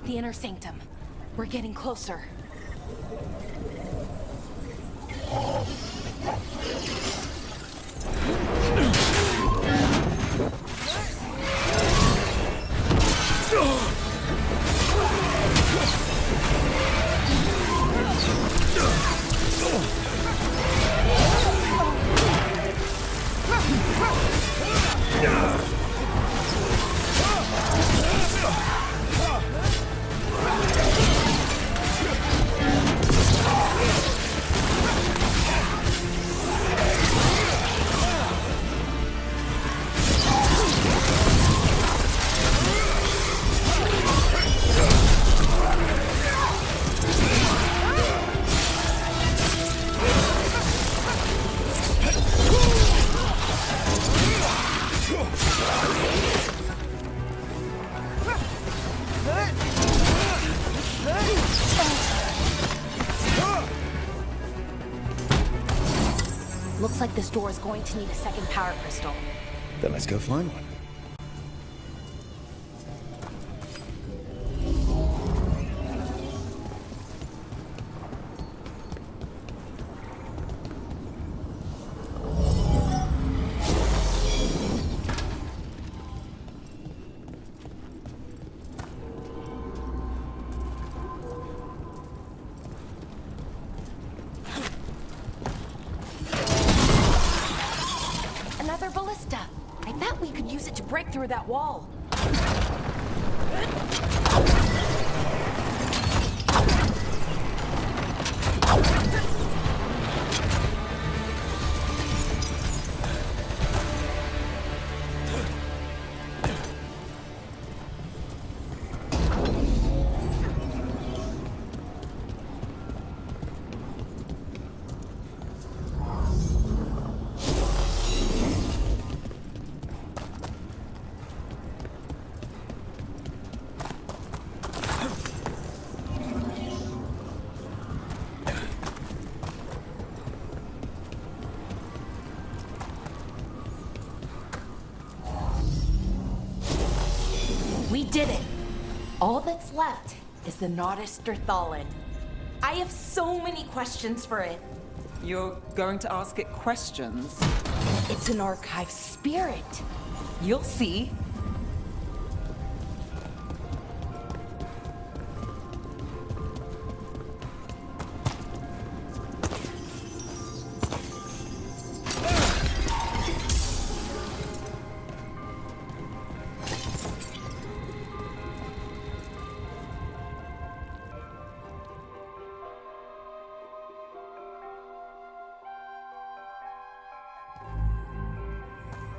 Speaker 11: The inner sanctum. We're getting closer. Looks like this door is going to need a second power crystal.
Speaker 2: Then let's go find one.
Speaker 11: Another ballista. I bet we could use it to break through that wall. We did it! All that's left is the Nodus Thallen. I have so many questions for it.
Speaker 8: You're going to ask it questions?
Speaker 11: It's an archive spirit. You'll see.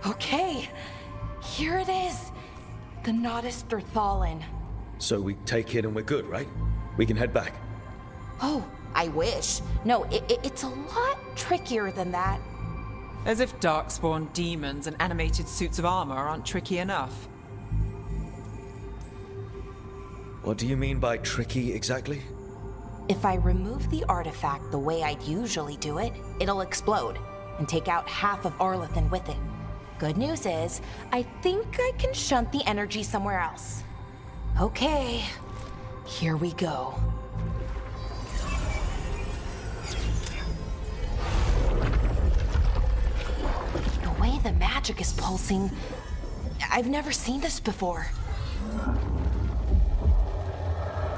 Speaker 11: Okay, here it is. The Nodus Thallen.
Speaker 2: So we take it and we're good, right? We can head back.
Speaker 11: Oh, I wish. No, it's a lot trickier than that.
Speaker 8: As if darkspawn demons and animated suits of armor aren't tricky enough.
Speaker 2: What do you mean by tricky exactly?
Speaker 11: If I remove the artifact the way I'd usually do it, it'll explode and take out half of Arlethan with it. Good news is, I think I can shunt the energy somewhere else. Okay, here we go. The way the magic is pulsing, I've never seen this before.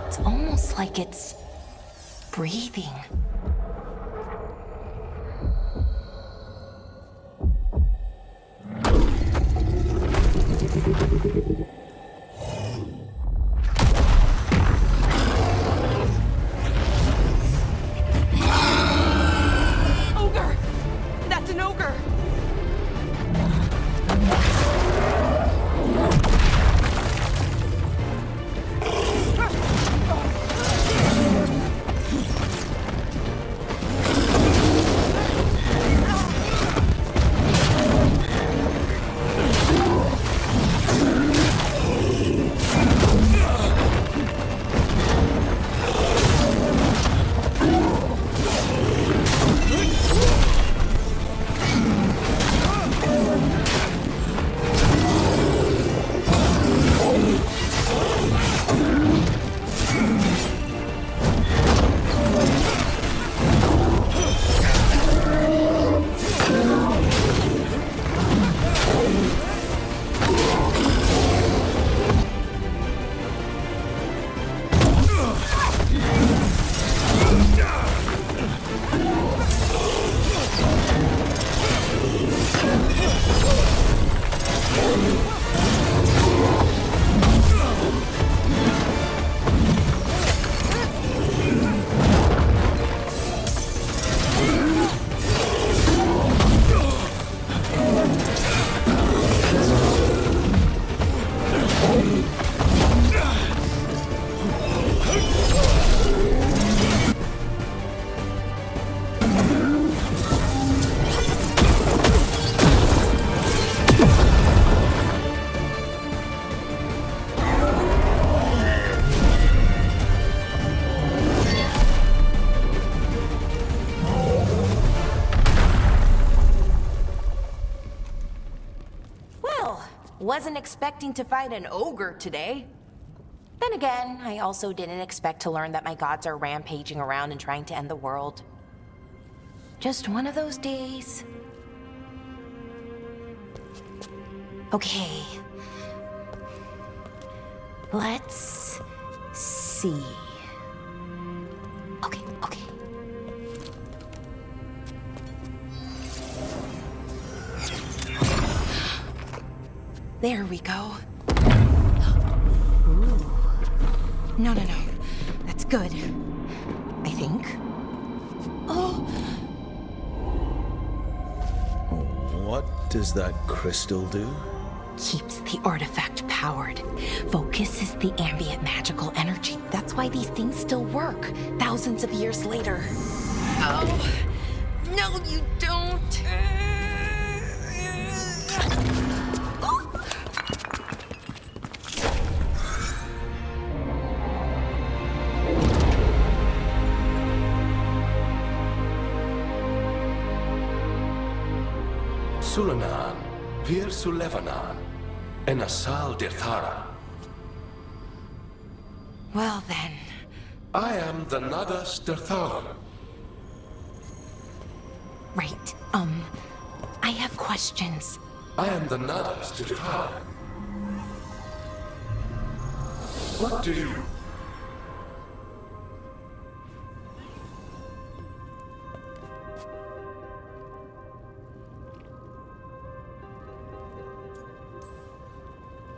Speaker 11: It's almost like it's breathing.
Speaker 8: Ogre! That's an ogre!
Speaker 11: wasn't expecting to fight an ogre today. Then again, I also didn't expect to learn that my gods are rampaging around and trying to end the world. Just one of those days. Okay. Let's see. Okay. There we go. Ooh. No. That's good. I think. Oh!
Speaker 2: What does that crystal do?
Speaker 11: Keeps the artifact powered. Focuses the ambient magical energy. That's why these things still work, thousands of years later. Oh! No, you don't!
Speaker 12: Sulanan, Vir Sulevanan, and Asal Dirthara.
Speaker 11: Well then.
Speaker 12: I am the Nadas Dirthalan.
Speaker 11: Right, I have questions.
Speaker 12: I am the Nadas Dirthalan. What do you...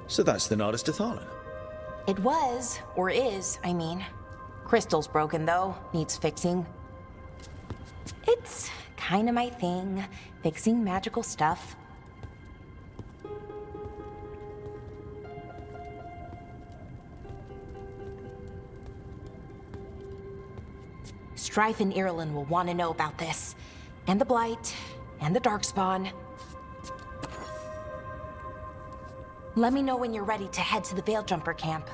Speaker 2: So that's the Nardis Dathalan.
Speaker 11: It was, or is, I mean. Crystal's broken though, needs fixing. It's kinda my thing, fixing magical stuff. Strife and Irulan will want to know about this. And the Blight, and the Darkspawn. Let me know when you're ready to head to the Veil-Jumper camp.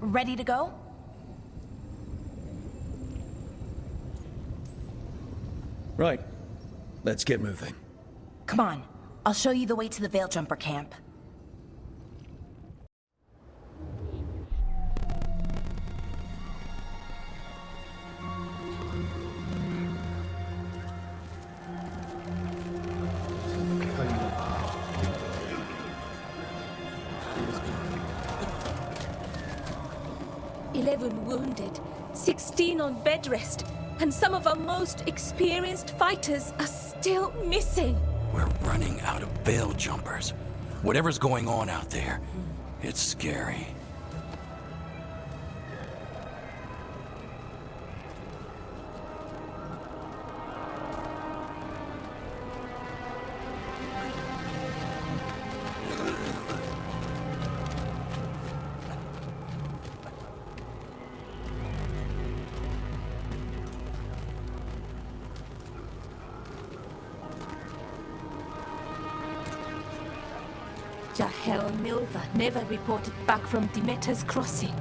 Speaker 11: Ready to go?
Speaker 2: Right. Let's get moving.
Speaker 11: Come on. I'll show you the way to the Veil-Jumper camp.
Speaker 4: Wounded, 16 on bed rest, and some of our most experienced fighters are still missing.
Speaker 10: We're running out of veil jumpers. Whatever's going on out there, it's scary.
Speaker 4: Jahel and Milva never reported back from Demeter's crossing.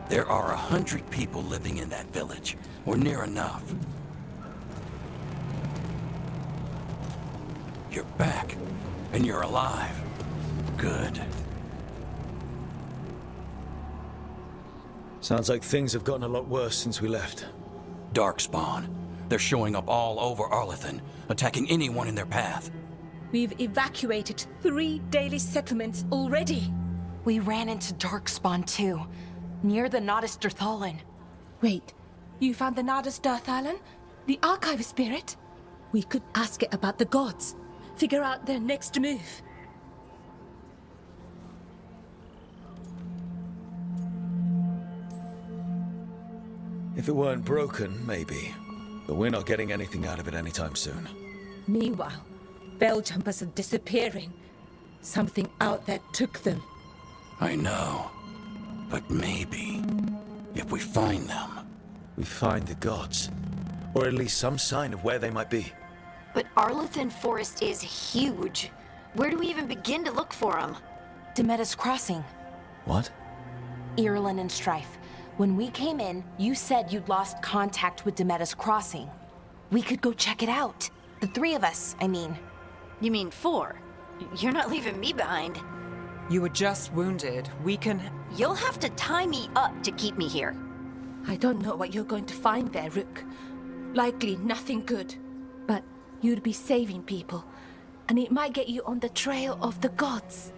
Speaker 10: There are 100 people living in that village, or near enough. You're back, and you're alive. Good.
Speaker 2: Sounds like things have gotten a lot worse since we left.
Speaker 10: Darkspawn. They're showing up all over Arlathan, attacking anyone in their path.
Speaker 4: We've evacuated 3 daily settlements already.
Speaker 11: We ran into Darkspawn too, near the Nardis Dirthalan.
Speaker 4: Wait, you found the Nardis Dirthalan? The archive spirit? We could ask it about the gods. Figure out their next move.
Speaker 2: If it weren't broken, maybe. But we're not getting anything out of it anytime soon.
Speaker 4: Meanwhile, Veil Jumpers are disappearing. Something out there took them.
Speaker 10: I know. But maybe, if we find them...
Speaker 2: We find the gods. Or at least some sign of where they might be.
Speaker 13: But Arlathan Forest is huge. Where do we even begin to look for them?
Speaker 11: Demeda's Crossing.
Speaker 2: What?
Speaker 11: Irulan and Strife. When we came in, you said you'd lost contact with Demeda's Crossing. We could go check it out. The three of us, I mean.
Speaker 13: You mean 4? You're not leaving me behind.
Speaker 8: You were just wounded. We can...
Speaker 13: You'll have to tie me up to keep me here.
Speaker 4: I don't know what you're going to find there, Rook. Likely nothing good. But you'd be saving people, and it might get you on the trail of the gods.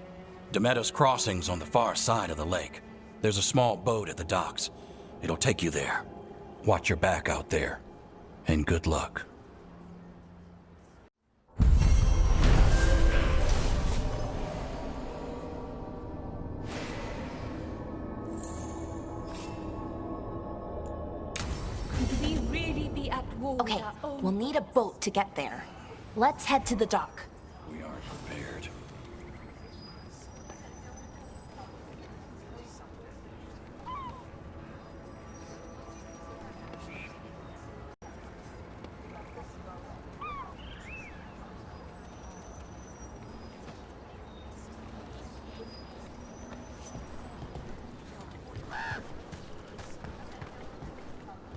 Speaker 10: Demeda's Crossing's on the far side of the lake. There's a small boat at the docks. It'll take you there. Watch your back out there. And good luck.
Speaker 4: Could we really be at war with
Speaker 11: Okay,
Speaker 4: our own...
Speaker 11: we'll need a boat to get there. Let's head to the dock.
Speaker 10: We aren't prepared.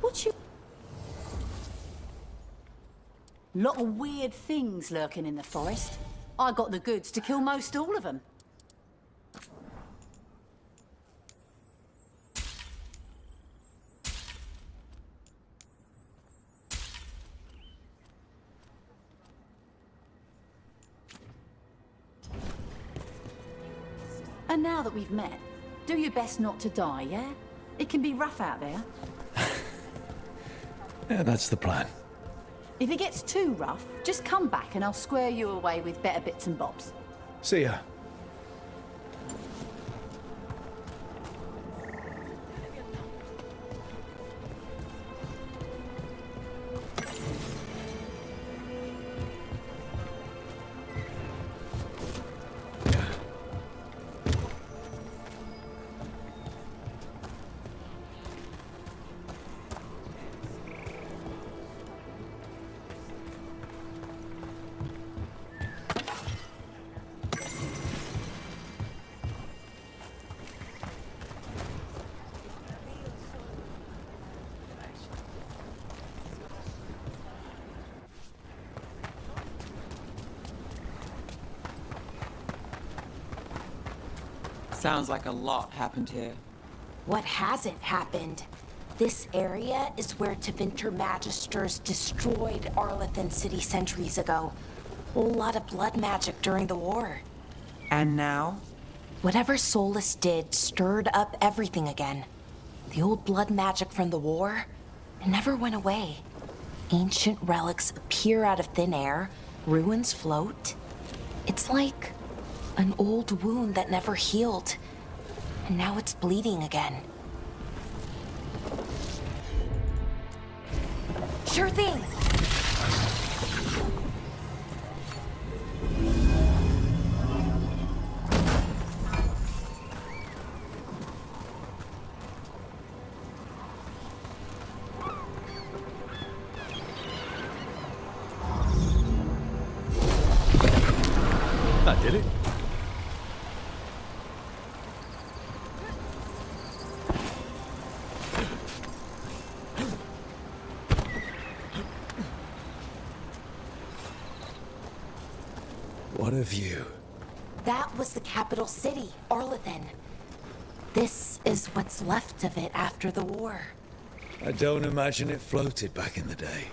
Speaker 5: What you... Lot of weird things lurking in the forest. I got the goods to kill most all of them. And now that we've met, do your best not to die, yeah? It can be rough out there.
Speaker 2: Yeah, that's the plan.
Speaker 5: If it gets too rough, just come back and I'll square you away with better bits and bobs.
Speaker 2: See ya.
Speaker 8: Sounds like a lot happened here.
Speaker 11: What hasn't happened? This area is where Tevinter Magisters destroyed Arlathan City centuries ago. Whole lot of blood magic during the war.
Speaker 8: And now?
Speaker 11: Whatever Solas did stirred up everything again. The old blood magic from the war, it never went away. Ancient relics appear out of thin air, ruins float. It's like an old wound that never healed, and now it's bleeding again. Sure thing!
Speaker 2: That did it. What a view.
Speaker 11: That was the capital city, Arlathan. This is what's left of it after the war.
Speaker 2: I don't imagine it floated back in the day.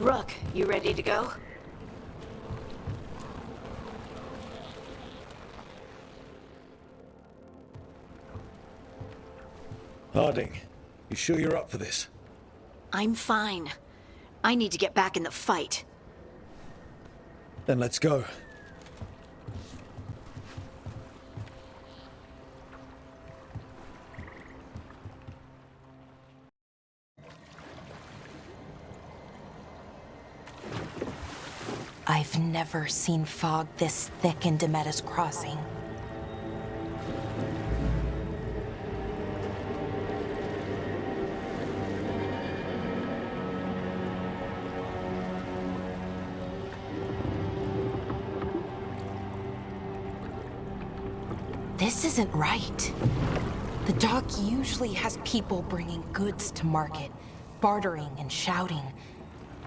Speaker 13: Rook, you ready to go?
Speaker 2: Harding, you sure you're up for this?
Speaker 13: I'm fine. I need to get back in the fight.
Speaker 2: Then let's go.
Speaker 11: I've never seen fog this thick in Demetta's Crossing. This isn't right. The dock usually has people bringing goods to market, bartering and shouting.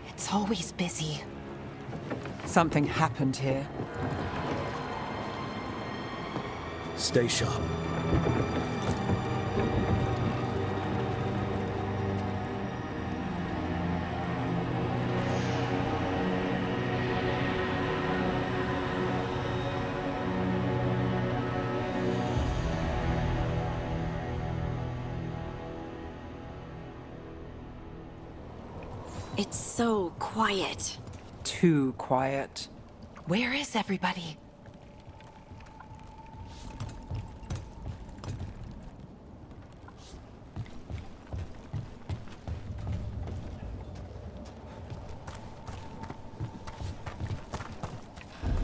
Speaker 11: It's always busy.
Speaker 8: Something happened here.
Speaker 2: Stay sharp.
Speaker 13: It's so quiet.
Speaker 8: Too quiet.
Speaker 11: Where is everybody?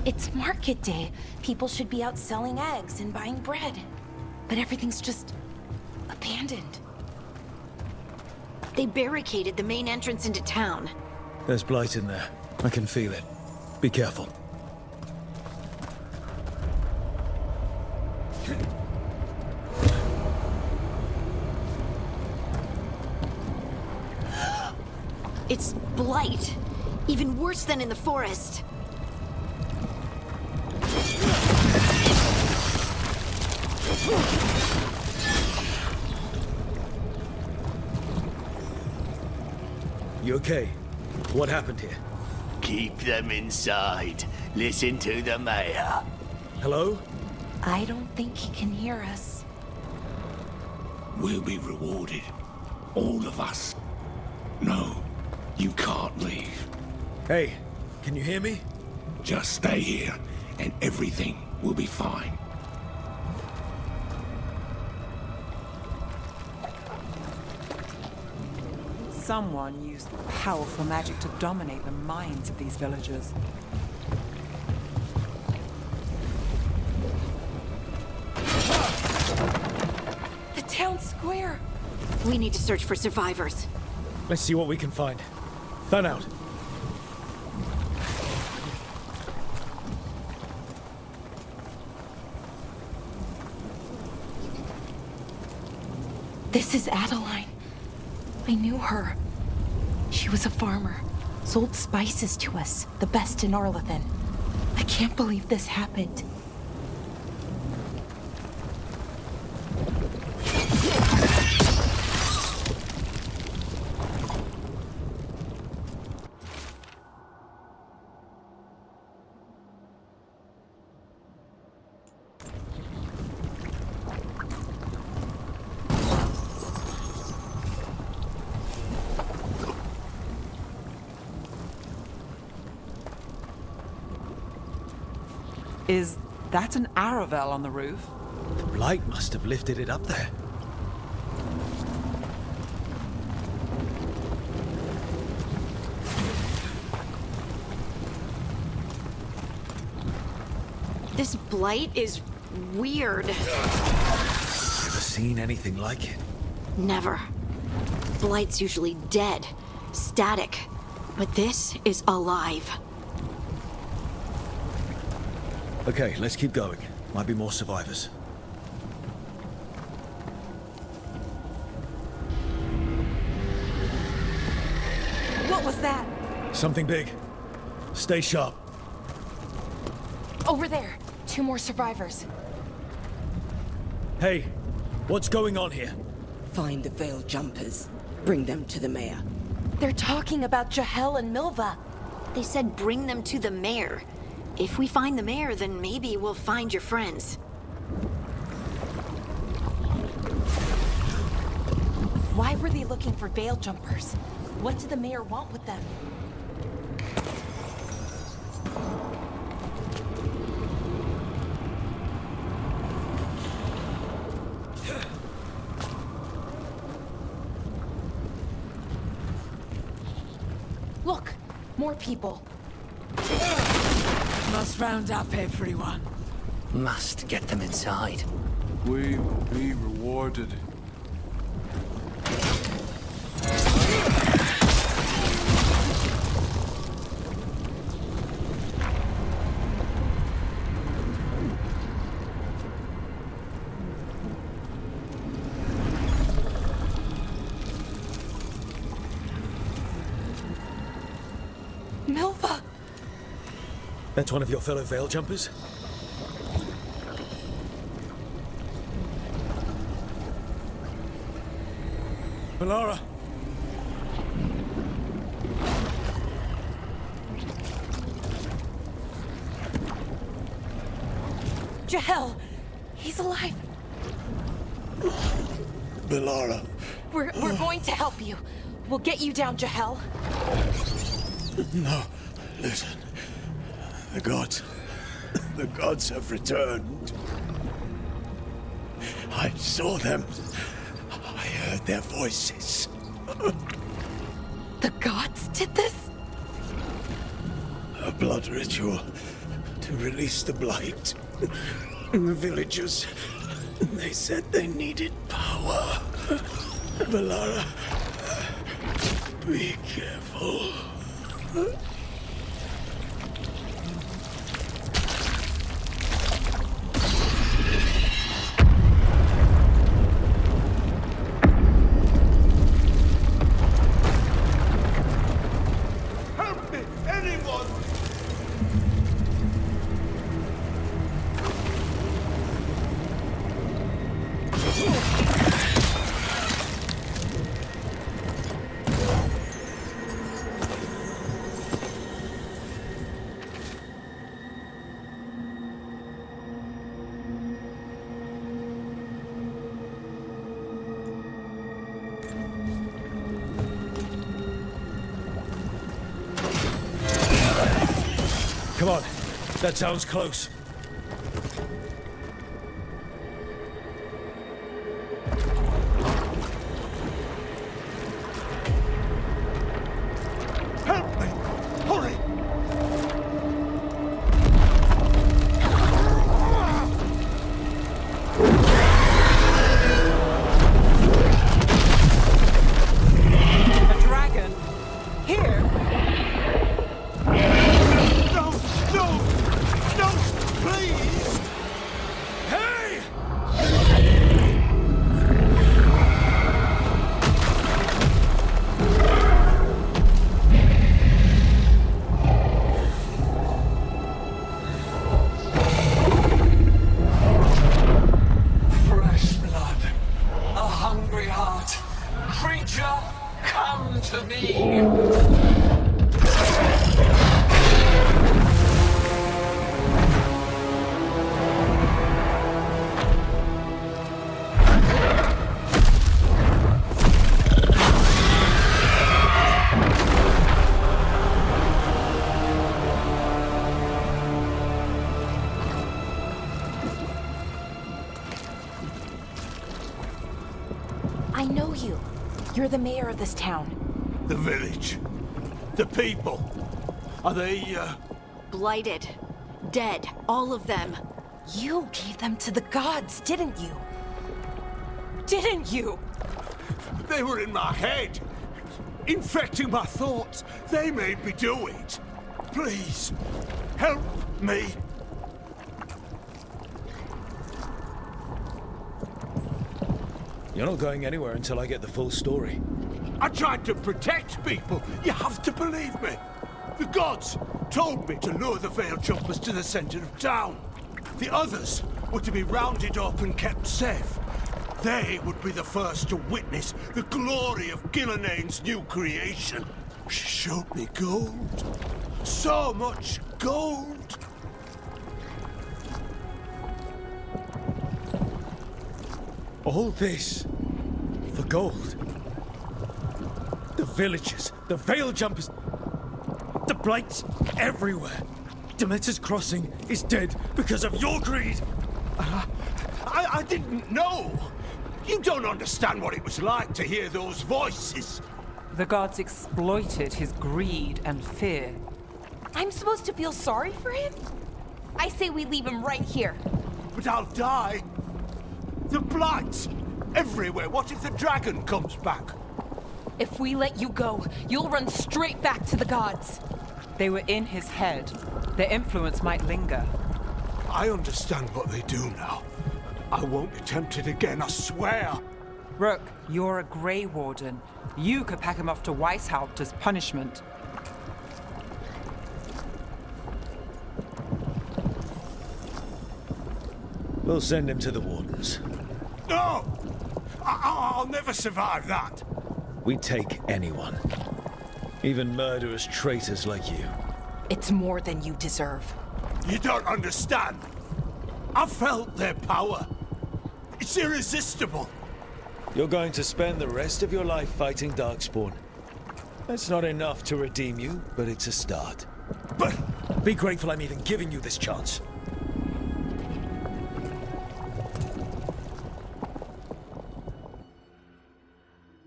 Speaker 11: It's market day. People should be out selling eggs and buying bread. But everything's just abandoned.
Speaker 13: They barricaded the main entrance into town.
Speaker 2: There's blight in there. I can feel it. Be careful.
Speaker 13: It's blight. Even worse than in the forest.
Speaker 2: You okay? What happened here?
Speaker 1: Keep them inside. Listen to the mayor.
Speaker 2: Hello?
Speaker 11: I don't think he can hear us.
Speaker 1: We'll be rewarded. All of us. No, you can't leave.
Speaker 2: Hey, can you hear me?
Speaker 1: Just stay here, and everything will be fine.
Speaker 8: Someone used powerful magic to dominate the minds of these villagers.
Speaker 11: The town square!
Speaker 13: We need to search for survivors.
Speaker 2: Let's see what we can find. Fan out.
Speaker 11: This is Adeline. I knew her. She was a farmer, sold spices to us, the best in Arlathan. I can't believe this happened.
Speaker 8: Is that an Aravel on the roof?
Speaker 2: The blight must have lifted it up there.
Speaker 13: This blight is weird.
Speaker 2: Ever seen anything like it?
Speaker 13: Never. Blight's usually dead, static. But this is alive.
Speaker 2: Okay, let's keep going. Might be more survivors.
Speaker 11: What was that?
Speaker 2: Something big. Stay sharp.
Speaker 11: Over there. 2 more survivors.
Speaker 2: Hey, what's going on here?
Speaker 14: Find the veiled jumpers. Bring them to the mayor.
Speaker 11: They're talking about Jahel and Milva.
Speaker 13: They said bring them to the mayor. If we find the mayor, then maybe we'll find your friends.
Speaker 11: Why were they looking for veil jumpers? What did the mayor want with them? Look, more people.
Speaker 14: Must round up everyone.
Speaker 15: Must get them inside.
Speaker 12: We will be rewarded.
Speaker 11: Milva!
Speaker 2: That's one of your fellow veil jumpers? Bellara!
Speaker 11: Jahel! He's alive!
Speaker 1: Bellara.
Speaker 11: We're going to help you. We'll get you down, Jahel.
Speaker 1: No, listen. The gods have returned. I saw them. I heard their voices.
Speaker 11: The gods did this?
Speaker 1: A blood ritual to release the blight. The villagers, they said they needed power. Bellara, be careful.
Speaker 3: Help me, anyone!
Speaker 2: Come on, that sounds close.
Speaker 3: Help me! Hurry!
Speaker 8: A dragon? Here?
Speaker 3: No, please!
Speaker 2: Hey!
Speaker 12: Fresh blood, a hungry heart. Creature, come to me!
Speaker 11: I know you. You're the mayor of this town.
Speaker 3: The village. The people. Are they,
Speaker 13: Blighted. Dead. All of them.
Speaker 11: You gave them to the gods, didn't you? Didn't you?
Speaker 3: They were in my head. Infecting my thoughts. They made me do it. Please, help me.
Speaker 2: You're not going anywhere until I get the full story.
Speaker 3: I tried to protect people. You have to believe me. The gods told me to lure the veil jumpers to the center of town. The others were to be rounded up and kept safe. They would be the first to witness the glory of Gilnenane's new creation. She showed me gold. So much gold!
Speaker 2: All this for gold. The villagers, the veil jumpers, the blights everywhere. Demeter's Crossing is dead because of your greed.
Speaker 3: I didn't know. You don't understand what it was like to hear those voices.
Speaker 8: The gods exploited his greed and fear.
Speaker 11: I'm supposed to feel sorry for him? I say we leave him right here.
Speaker 3: But I'll die. The blights everywhere. What if the dragon comes back?
Speaker 11: If we let you go, you'll run straight back to the gods.
Speaker 8: They were in his head. Their influence might linger.
Speaker 3: I understand what they do now. I won't be tempted again, I swear.
Speaker 8: Rook, you're a Grey Warden. You could pack him off to Weishaupt as punishment.
Speaker 2: We'll send him to the Wardens.
Speaker 3: No! I'll never survive that.
Speaker 2: We take anyone. Even murderous traitors like you.
Speaker 11: It's more than you deserve.
Speaker 3: You don't understand. I felt their power. It's irresistible.
Speaker 2: You're going to spend the rest of your life fighting Darkspawn. That's not enough to redeem you, but it's a start.
Speaker 3: But...
Speaker 2: Be grateful I'm even giving you this chance.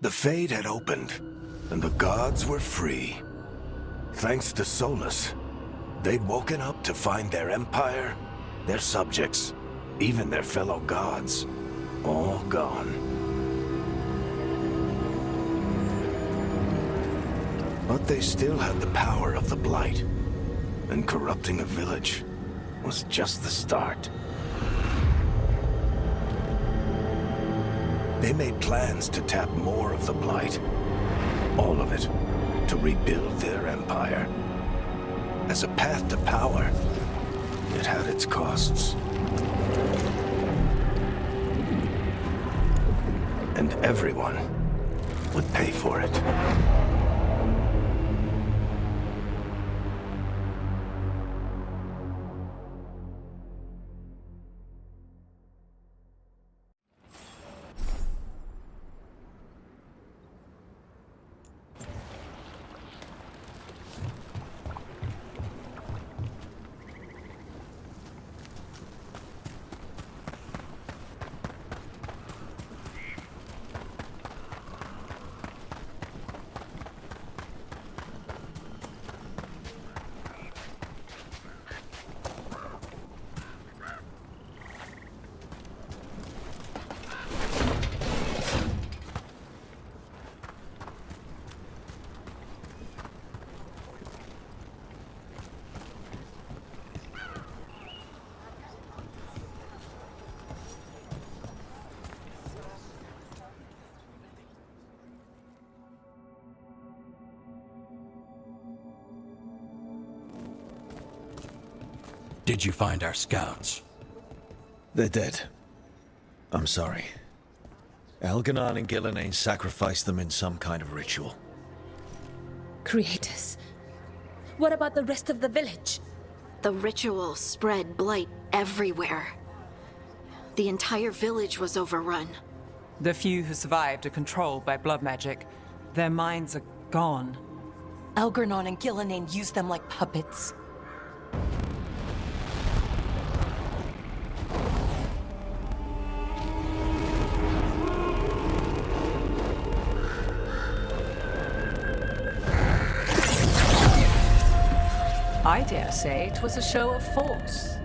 Speaker 1: The Fade had opened, and the gods were free. Thanks to Solas, they'd woken up to find their empire, their subjects, even their fellow gods, all gone. But they still had the power of the Blight, and corrupting a village was just the start. They made plans to tap more of the Blight, all of it, to rebuild their empire. As a path to power, it had its costs. And everyone would pay for it.
Speaker 10: Did you find our scouts?
Speaker 2: They're dead. I'm sorry. Elganon and Gillenane sacrificed them in some kind of ritual.
Speaker 4: Creators. What about the rest of the village?
Speaker 13: The ritual spread blight everywhere. The entire village was overrun.
Speaker 8: The few who survived are controlled by blood magic. Their minds are gone.
Speaker 11: Elgarnon and Gillenane used them like puppets.
Speaker 14: I dare say it was a show of force.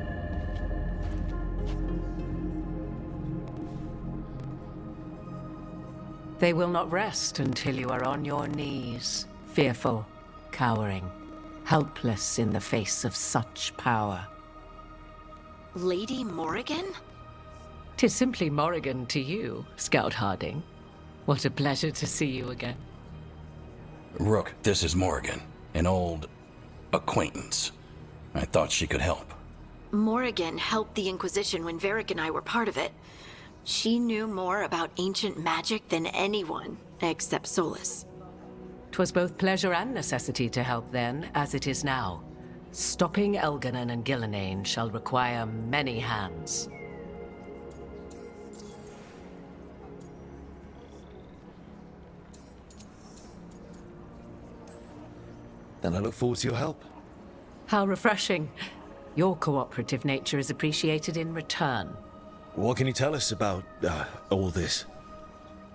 Speaker 14: They will not rest until you are on your knees, fearful, cowering, helpless in the face of such power.
Speaker 13: Lady Morrigan?
Speaker 14: 'Tis simply Morrigan to you, Scout Harding. What a pleasure to see you again.
Speaker 10: Rook, this is Morrigan, an old acquaintance. I thought she could help.
Speaker 13: Morrigan helped the Inquisition when Varric and I were part of it. She knew more about ancient magic than anyone, except Solas.
Speaker 14: 'Twas both pleasure and necessity to help then, as it is now. Stopping Elganon and Gillenane shall require many hands.
Speaker 2: Then I look forward to your help.
Speaker 14: How refreshing. Your cooperative nature is appreciated in return.
Speaker 2: What can you tell us about, all this?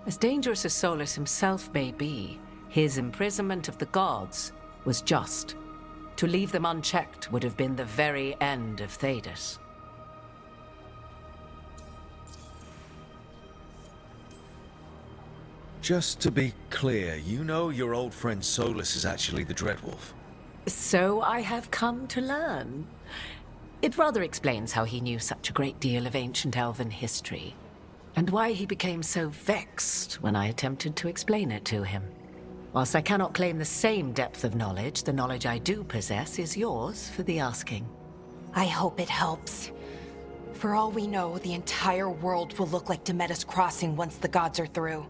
Speaker 14: As dangerous as Solas himself may be, his imprisonment of the gods was just. To leave them unchecked would have been the very end of Thedas.
Speaker 2: Just to be clear, you know your old friend Solas is actually the Dreadwolf.
Speaker 14: So I have come to learn. It rather explains how he knew such a great deal of ancient elven history, and why he became so vexed when I attempted to explain it to him. Whilst I cannot claim the same depth of knowledge, the knowledge I do possess is yours for the asking.
Speaker 11: I hope it helps. For all we know, the entire world will look like Demetus Crossing once the gods are through.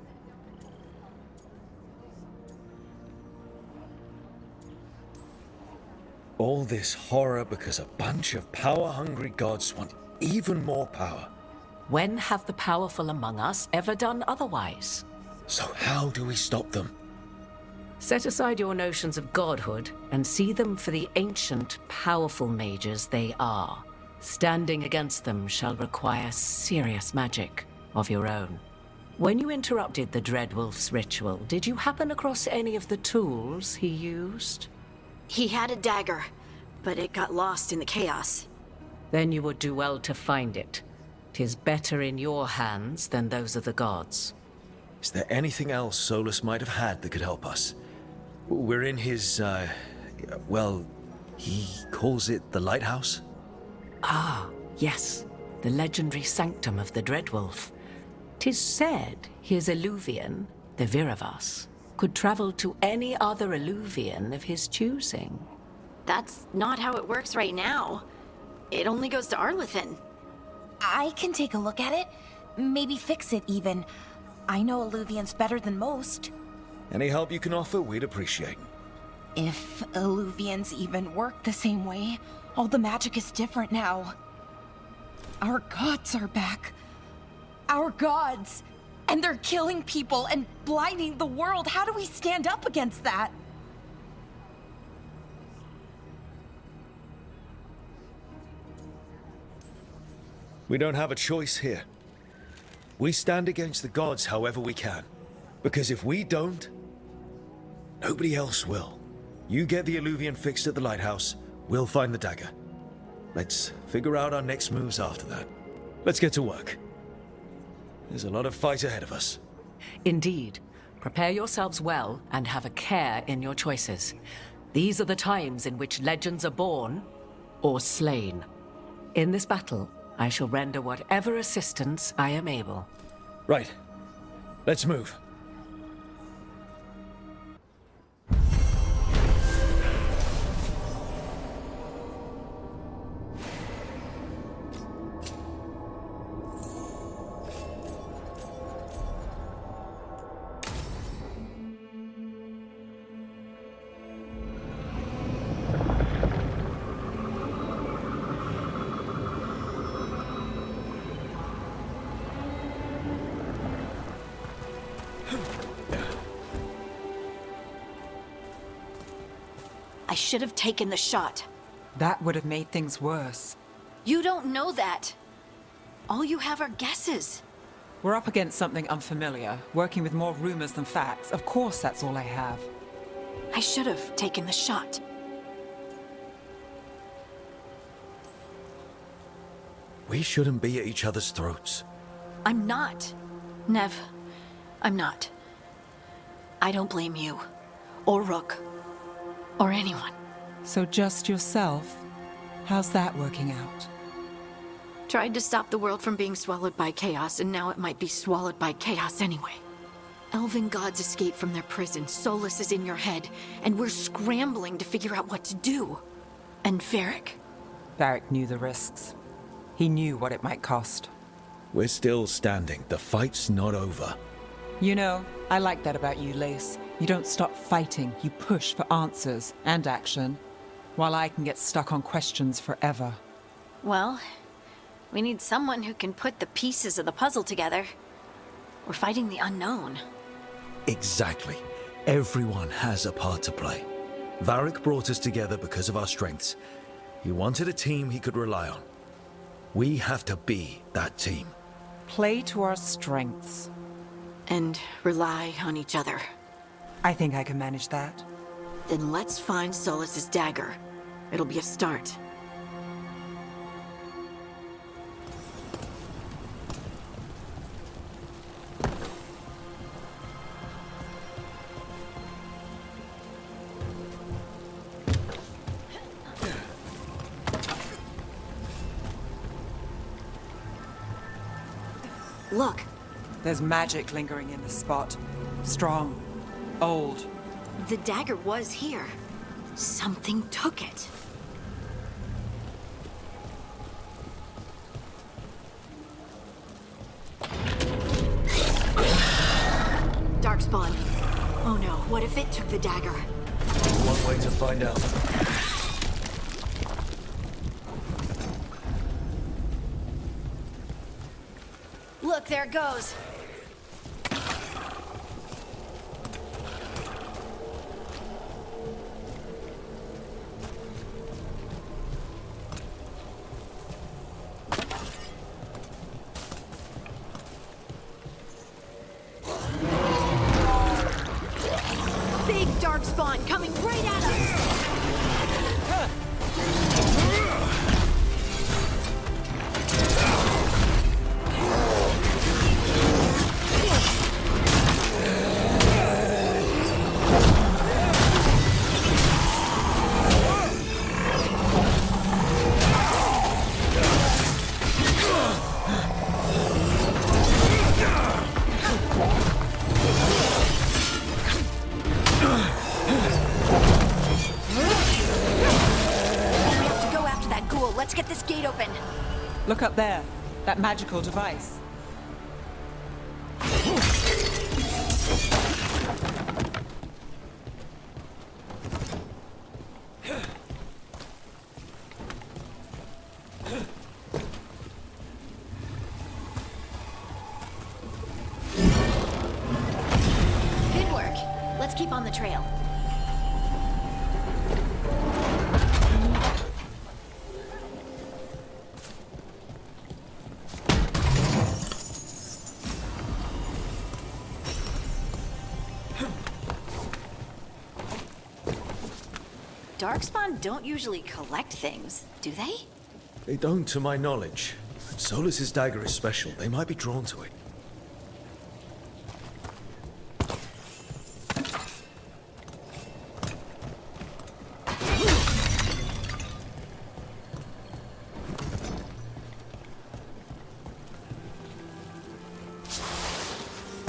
Speaker 2: All this horror because a bunch of power-hungry gods want even more power.
Speaker 14: When have the powerful among us ever done otherwise?
Speaker 2: So how do we stop them?
Speaker 14: Set aside your notions of godhood and see them for the ancient, powerful mages they are. Standing against them shall require serious magic of your own. When you interrupted the Dreadwolf's ritual, did you happen across any of the tools he used?
Speaker 13: He had a dagger, but it got lost in the chaos.
Speaker 14: Then you would do well to find it. 'Tis better in your hands than those of the gods.
Speaker 2: Is there anything else Solas might have had that could help us? We're in his, well, he calls it the lighthouse?
Speaker 14: Ah, yes. The legendary sanctum of the Dreadwolf. 'Tis said his Eluvian, the Viravas, could travel to any other Eluvian of his choosing.
Speaker 13: That's not how it works right now. It only goes to Arlethan.
Speaker 11: I can take a look at it. Maybe fix it, even. I know Eluvians better than most.
Speaker 2: Any help you can offer, we'd appreciate.
Speaker 11: If Eluvians even work the same way, all the magic is different now. Our gods are back. Our gods! And they're killing people and blinding the world. How do we stand up against that?
Speaker 2: We don't have a choice here. We stand against the gods however we can. Because if we don't, nobody else will. You get the Eluvian fixed at the lighthouse, we'll find the dagger. Let's figure out our next moves after that. Let's get to work. There's a lot of fight ahead of us.
Speaker 14: Indeed. Prepare yourselves well and have a care in your choices. These are the times in which legends are born or slain. In this battle, I shall render whatever assistance I am able.
Speaker 2: Right. Let's move.
Speaker 13: I should have taken the shot.
Speaker 8: That would have made things worse.
Speaker 13: You don't know that. All you have are guesses.
Speaker 8: We're up against something unfamiliar, working with more rumors than facts. Of course that's all I have.
Speaker 13: I should have taken the shot.
Speaker 2: We shouldn't be at each other's throats.
Speaker 13: I'm not. Neve, I'm not. I don't blame you. Or Rook. Or anyone.
Speaker 8: So just yourself? How's that working out?
Speaker 13: Tried to stop the world from being swallowed by chaos, and now it might be swallowed by chaos anyway. Elven gods escaped from their prison, Solas is in your head, and we're scrambling to figure out what to do. And Varric?
Speaker 8: Varric knew the risks. He knew what it might cost.
Speaker 2: We're still standing. The fight's not over.
Speaker 8: You know, I like that about you, Lace. You don't stop fighting. You push for answers and action, while I can get stuck on questions forever.
Speaker 13: Well, we need someone who can put the pieces of the puzzle together. We're fighting the unknown.
Speaker 2: Exactly. Everyone has a part to play. Varric brought us together because of our strengths. He wanted a team he could rely on. We have to be that team.
Speaker 8: Play to our strengths.
Speaker 13: And rely on each other.
Speaker 8: I think I can manage that.
Speaker 13: Then let's find Solas's dagger. It'll be a start. Look.
Speaker 8: There's magic lingering in this spot. Strong. Old.
Speaker 13: The dagger was here. Something took it. Darkspawn. Oh no, what if it took the dagger?
Speaker 2: One way to find out.
Speaker 13: Look, there it goes. Big darkspawn coming right at us. Let's get this gate open.
Speaker 8: Look up there. That magical device.
Speaker 13: Good work. Let's keep on the trail. Darkspawn don't usually collect things, do they?
Speaker 2: They don't, to my knowledge. Solas's dagger is special. They might be drawn to it.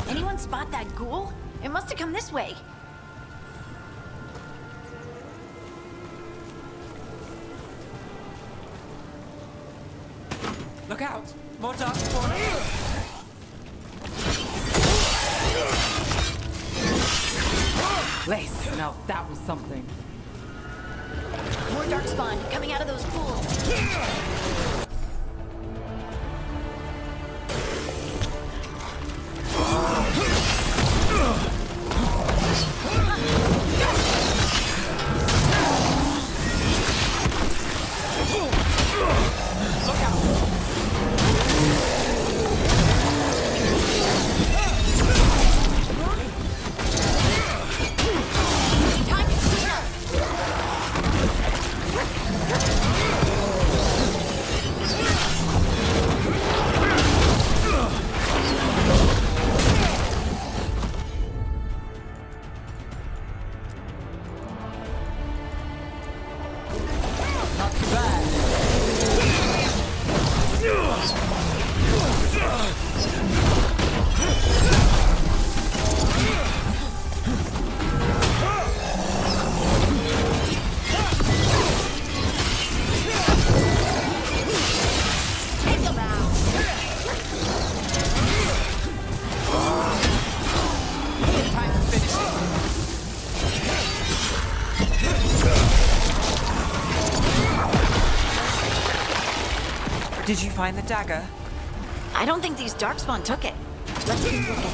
Speaker 13: Anyone spot that ghoul? It must have come this way.
Speaker 8: Look out! More darkspawn! Lace, now that was something.
Speaker 13: More darkspawn coming out of those pools.
Speaker 8: Did you find the dagger?
Speaker 13: I don't think these Darkspawn took it. Let's keep looking.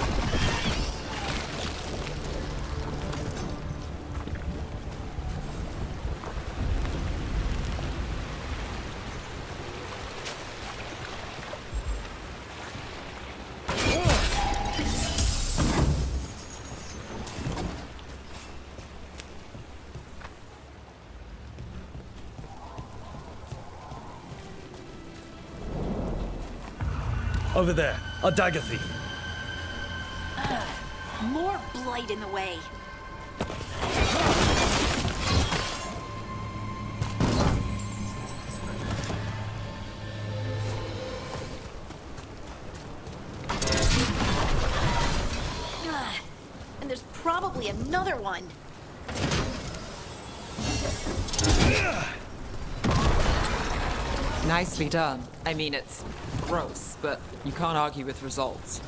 Speaker 2: Over there, a dagger thief.
Speaker 13: More blight in the way. And there's probably another one.
Speaker 8: Nicely done. I mean, it's gross, but you can't argue with results.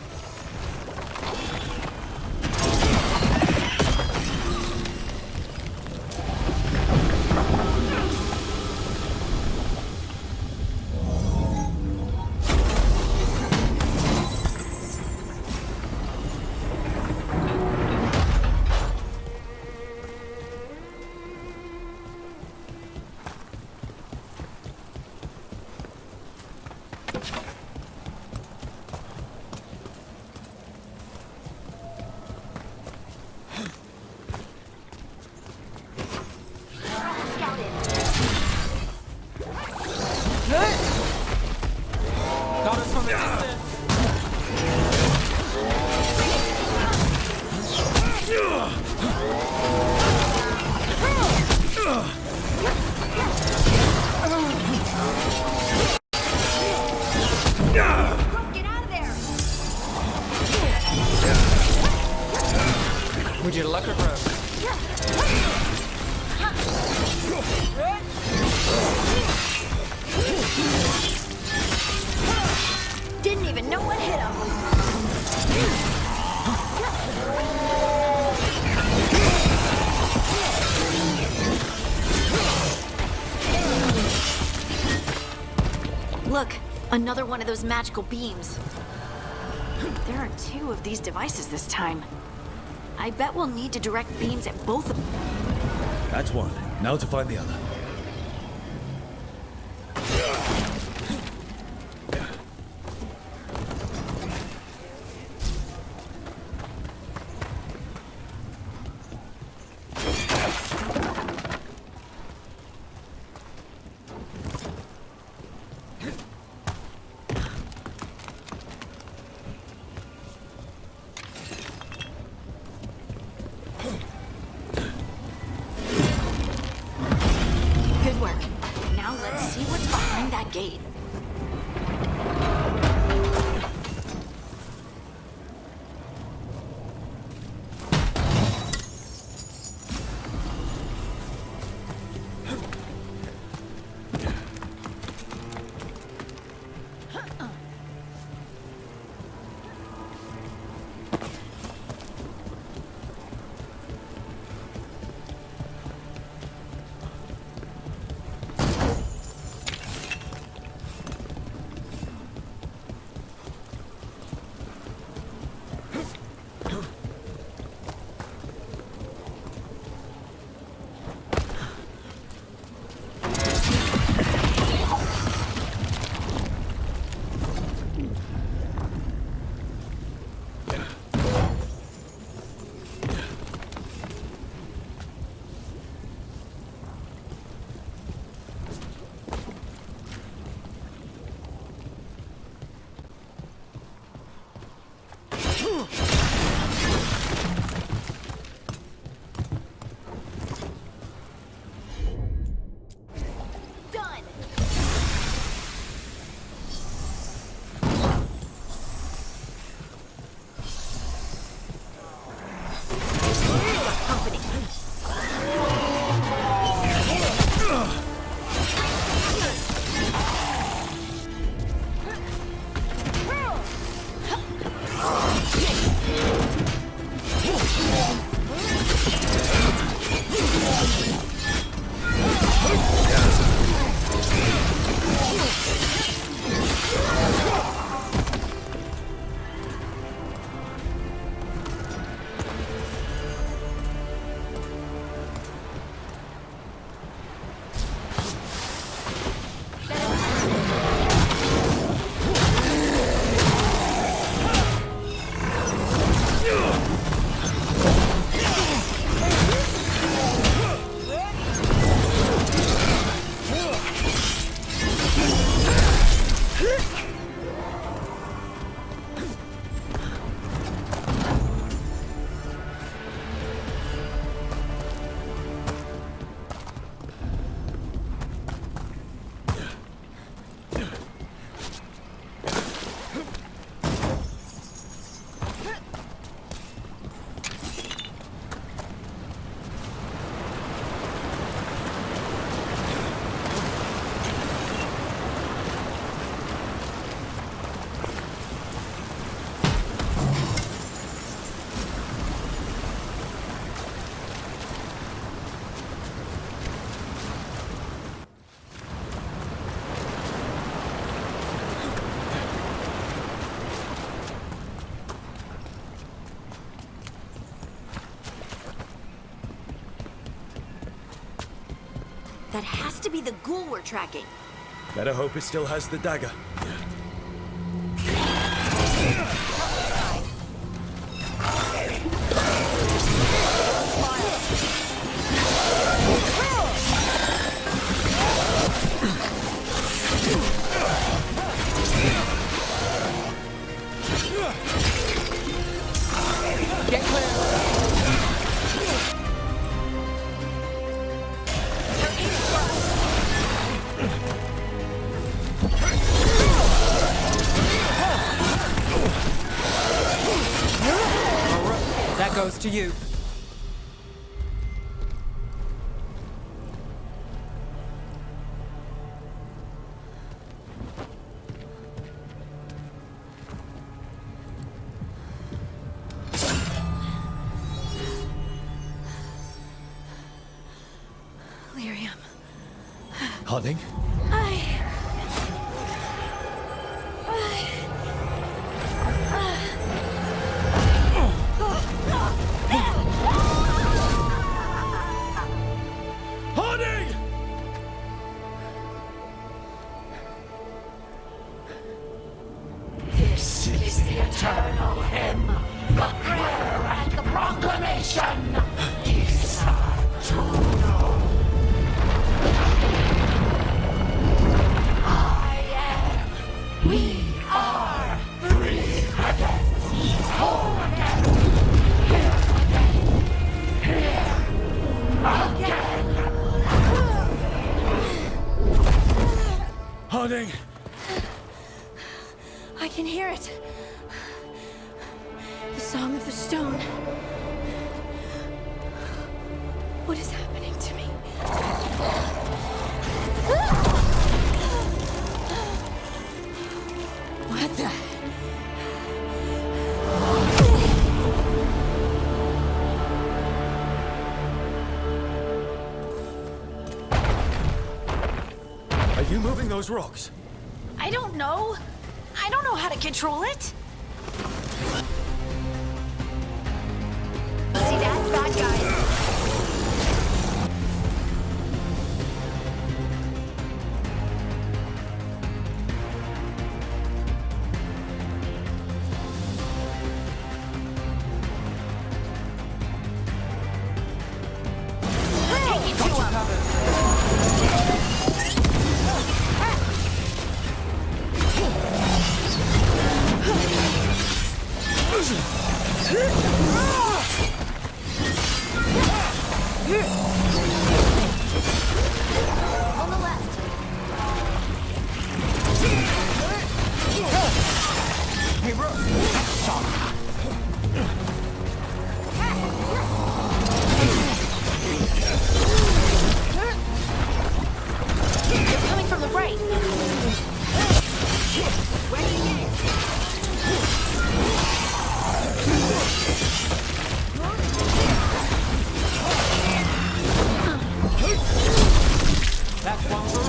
Speaker 8: Would you luck or Rook?
Speaker 13: Didn't even know what hit him. Look, another one of those magical beams. There are 2 of these devices this time. I bet we'll need to direct beams at both of them.
Speaker 2: That's one. Now to find the other.
Speaker 13: Gate. That has to be the ghoul we're tracking.
Speaker 2: Better hope it still has the dagger.
Speaker 12: Get clear. That goes to you.
Speaker 13: Lyrium.
Speaker 2: Harding?
Speaker 12: This is the eternal hymn, the prayer and the proclamation. We are free again. Whole again. Here again.
Speaker 2: Harding!
Speaker 13: I can hear it. The Song of the Stone. What is happening to me? What the?
Speaker 2: Are you moving those rocks?
Speaker 13: I don't know. I don't know how to control it. See that, bad guys?
Speaker 12: On the left. Hey, Rook.
Speaker 13: They're coming from the right.
Speaker 12: That's one for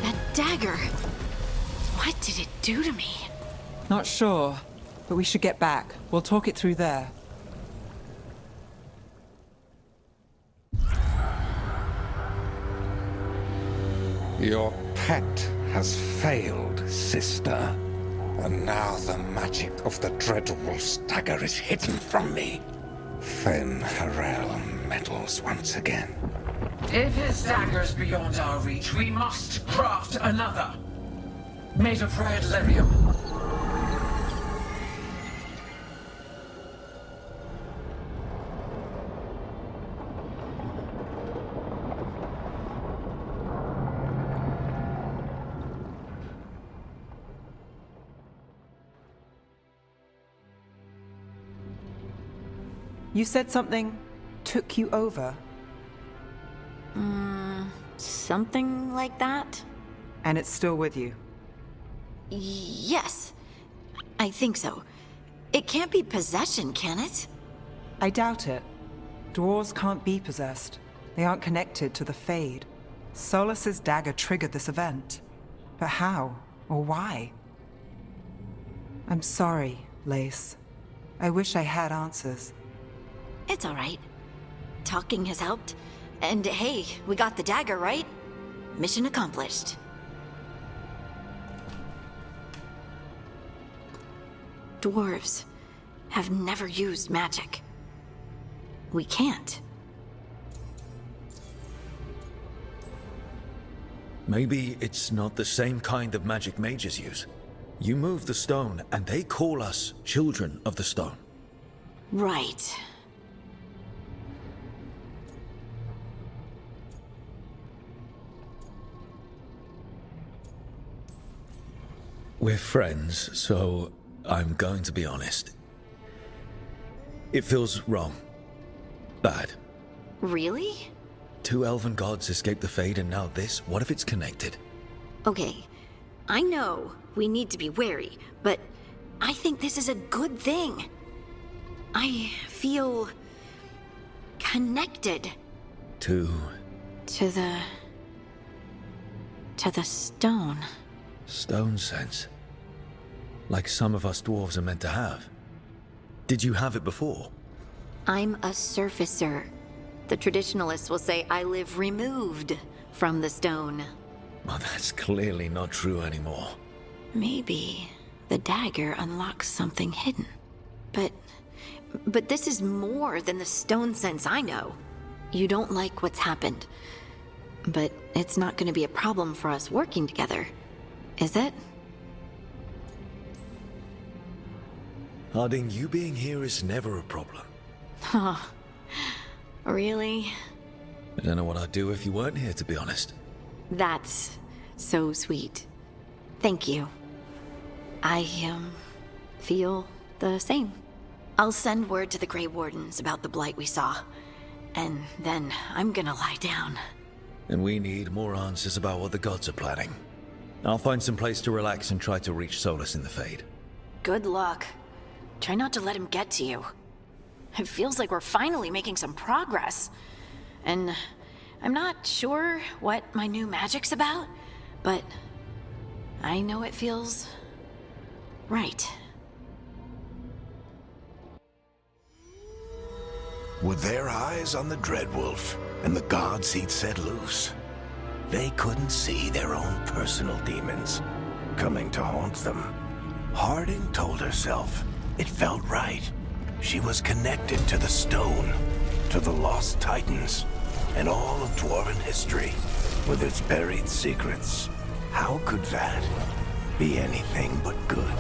Speaker 13: That dagger. What did it do to me?
Speaker 8: Not sure, but we should get back. We'll talk it through there.
Speaker 16: Your pet has failed, sister. And now the magic of the Dreadwolf's dagger is hidden from me. Fen'Harel meddles once again.
Speaker 12: If his dagger's beyond our reach, we must craft another. Made of red lyrium.
Speaker 8: You said something took you over.
Speaker 13: Something like that?
Speaker 8: And it's still with you?
Speaker 13: Yes. I think so. It can't be possession, can it?
Speaker 8: I doubt it. Dwarves can't be possessed. They aren't connected to the Fade. Solas's dagger triggered this event. But how? Or why? I'm sorry, Lace. I wish I had answers.
Speaker 13: It's all right. Talking has helped. And hey, we got the dagger, right? Mission accomplished. Dwarves have never used magic. We can't.
Speaker 2: Maybe it's not the same kind of magic mages use. You move the stone, and they call us children of the stone.
Speaker 13: Right.
Speaker 2: We're friends, so I'm going to be honest. It feels wrong. Bad.
Speaker 13: Really?
Speaker 2: 2 elven gods escaped the Fade, and now this? What if it's connected?
Speaker 13: Okay, I know we need to be wary, but I think this is a good thing. I feel connected.
Speaker 2: To
Speaker 13: the stone.
Speaker 2: Stone sense. Like some of us dwarves are meant to have. Did you have it before?
Speaker 13: I'm a surfacer. The traditionalists will say I live removed from the stone.
Speaker 2: Well, that's clearly not true anymore.
Speaker 13: Maybe the dagger unlocks something hidden. But this is more than the stone sense I know. You don't like what's happened. But it's not going to be a problem for us working together, is it?
Speaker 2: Harding, you being here is never a problem.
Speaker 13: Huh. Really?
Speaker 2: I don't know what I'd do if you weren't here, to be honest.
Speaker 13: That's so sweet. Thank you. I, feel the same. I'll send word to the Grey Wardens about the blight we saw. And then I'm gonna lie down.
Speaker 2: And we need more answers about what the gods are planning. I'll find some place to relax and try to reach Solas in the Fade.
Speaker 13: Good luck. Try not to let him get to you. It feels like we're finally making some progress. And I'm not sure what my new magic's about, but I know it feels right.
Speaker 1: With their eyes on the Dreadwolf and the gods he'd set loose, they couldn't see their own personal demons coming to haunt them. Harding told herself it felt right. She was connected to the stone, to the lost titans, and all of Dwarven history, with its buried secrets. How could that be anything but good?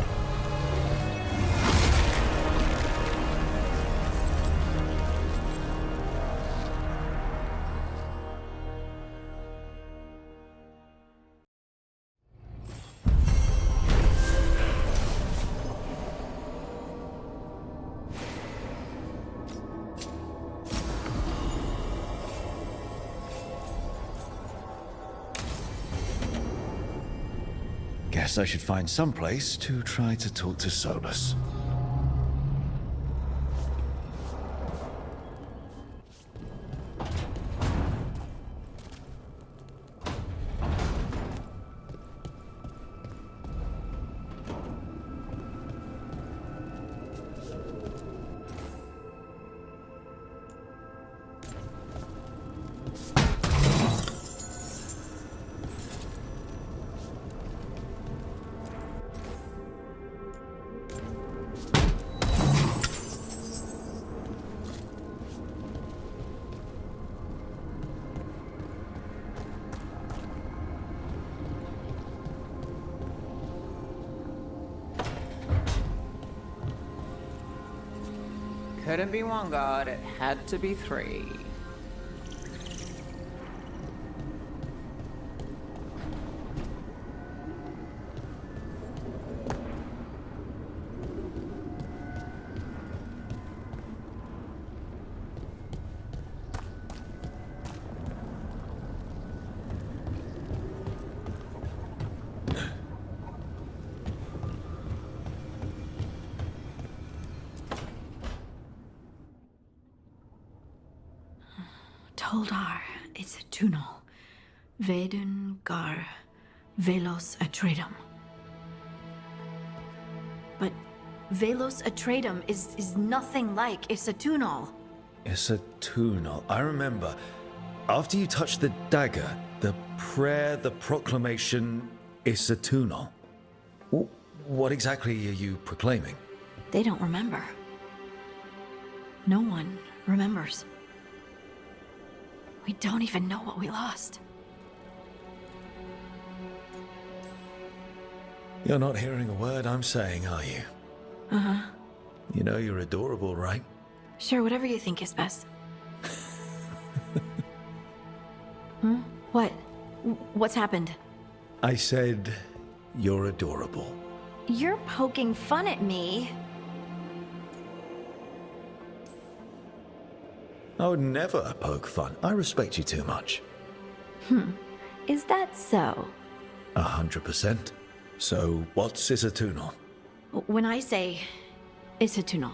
Speaker 2: Guess I should find some place to try to talk to Solas.
Speaker 8: Couldn't be one god, it had to be 3.
Speaker 13: Toldar, it's a tunal. Vedun gar velos atredum. But velos atredum is nothing like Isatunal.
Speaker 2: Isatunal. I remember. After you touched the dagger, the prayer, the proclamation, Isatunal. What exactly are you proclaiming?
Speaker 13: They don't remember. No one remembers. We don't even know what we lost.
Speaker 2: You're not hearing a word I'm saying, are you?
Speaker 13: Uh-huh.
Speaker 2: You know you're adorable, right?
Speaker 13: Sure, whatever you think is best. What? What's happened?
Speaker 2: I said you're adorable.
Speaker 13: You're poking fun at me.
Speaker 2: I would never poke fun. I respect you too much.
Speaker 13: Is that so?
Speaker 2: 100%. So, what's Isatunal?
Speaker 13: When I say Isatunal,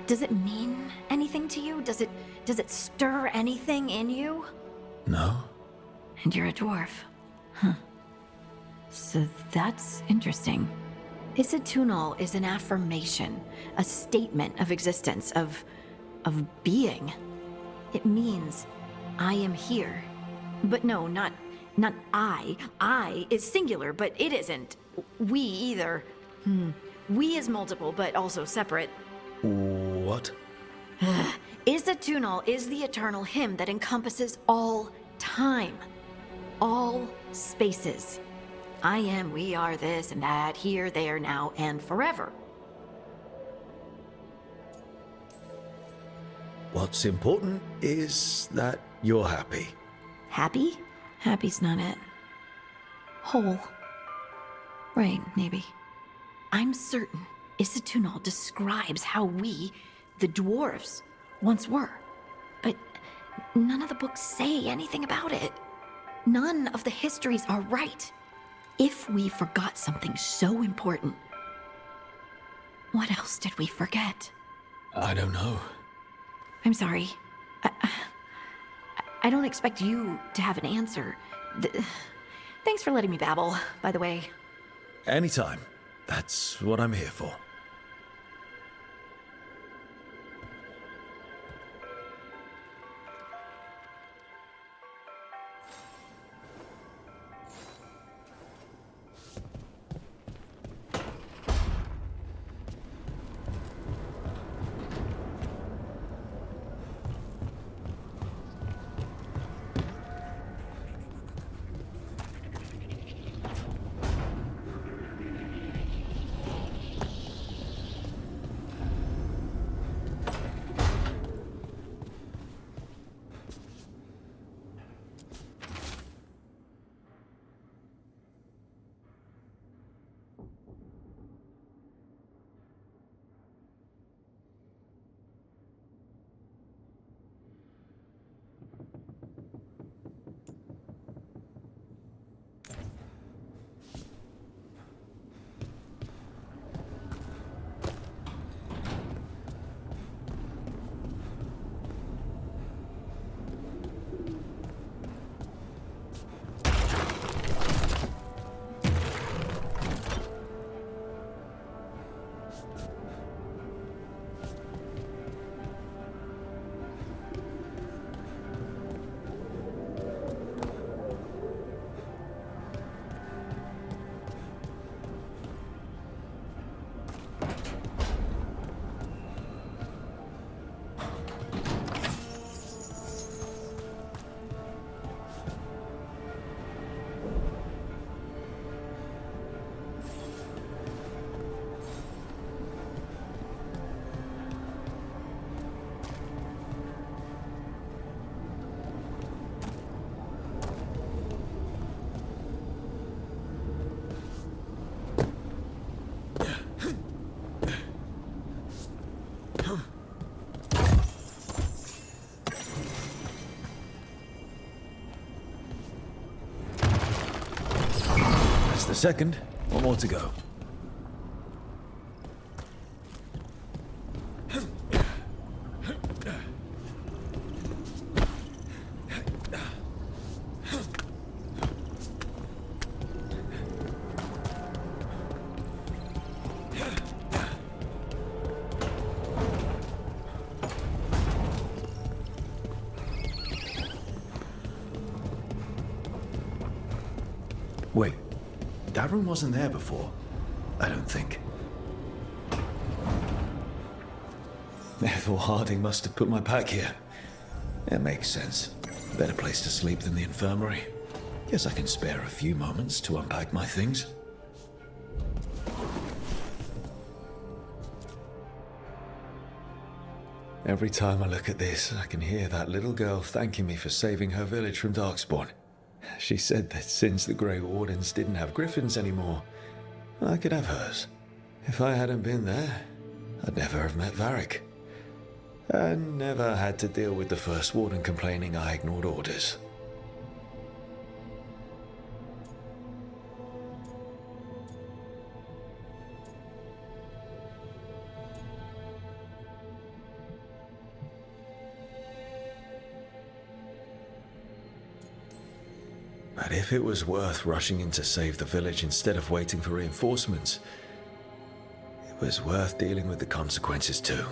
Speaker 13: does it mean anything to you? Does it stir anything in you?
Speaker 2: No.
Speaker 13: And you're a dwarf. Huh. So that's interesting. Isatunal is an affirmation, a statement of existence, of being. It means I am here. But no, not I. I is singular, but it isn't. We either. We is multiple, but also separate.
Speaker 2: What?
Speaker 13: Isatunal is the eternal hymn that encompasses all time. All spaces. I am, we are, this and that, here, there, now, and forever.
Speaker 2: What's important is that you're happy.
Speaker 13: Happy? Happy's not it. Whole. Right, maybe. I'm certain Isatunal describes how we, the dwarves, once were. But none of the books say anything about it. None of the histories are right. If we forgot something so important, what else did we forget?
Speaker 2: I don't know.
Speaker 13: I'm sorry. I don't expect you to have an answer. Thanks for letting me babble, by the way.
Speaker 2: Anytime. That's what I'm here for. The second, one more to go. Wait, that room wasn't there before. I don't think. Ethel Harding must have put my pack here. It makes sense. Better place to sleep than the infirmary. Guess I can spare a few moments to unpack my things. Every time I look at this, I can hear that little girl thanking me for saving her village from Darkspawn. She said that since the Grey Wardens didn't have griffins anymore, I could have hers. If I hadn't been there, I'd never have met Varric. And never had to deal with the first Warden complaining I ignored orders. But if it was worth rushing in to save the village instead of waiting for reinforcements, it was worth dealing with the consequences too.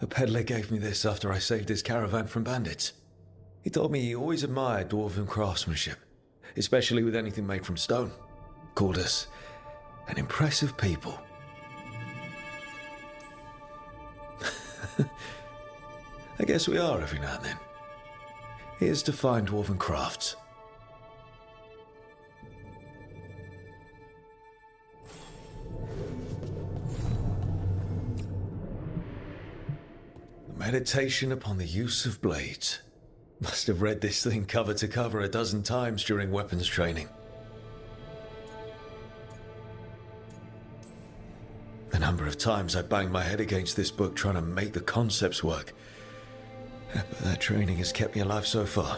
Speaker 2: A peddler gave me this after I saved his caravan from bandits. He told me he always admired dwarven craftsmanship, especially with anything made from stone. Called us an impressive people. I guess we are every now and then. Here's to fine dwarven crafts. Meditation upon the use of blades. Must have read this thing cover to cover a dozen times during weapons training. The number of times I banged my head against this book trying to make the concepts work. But that training has kept me alive so far.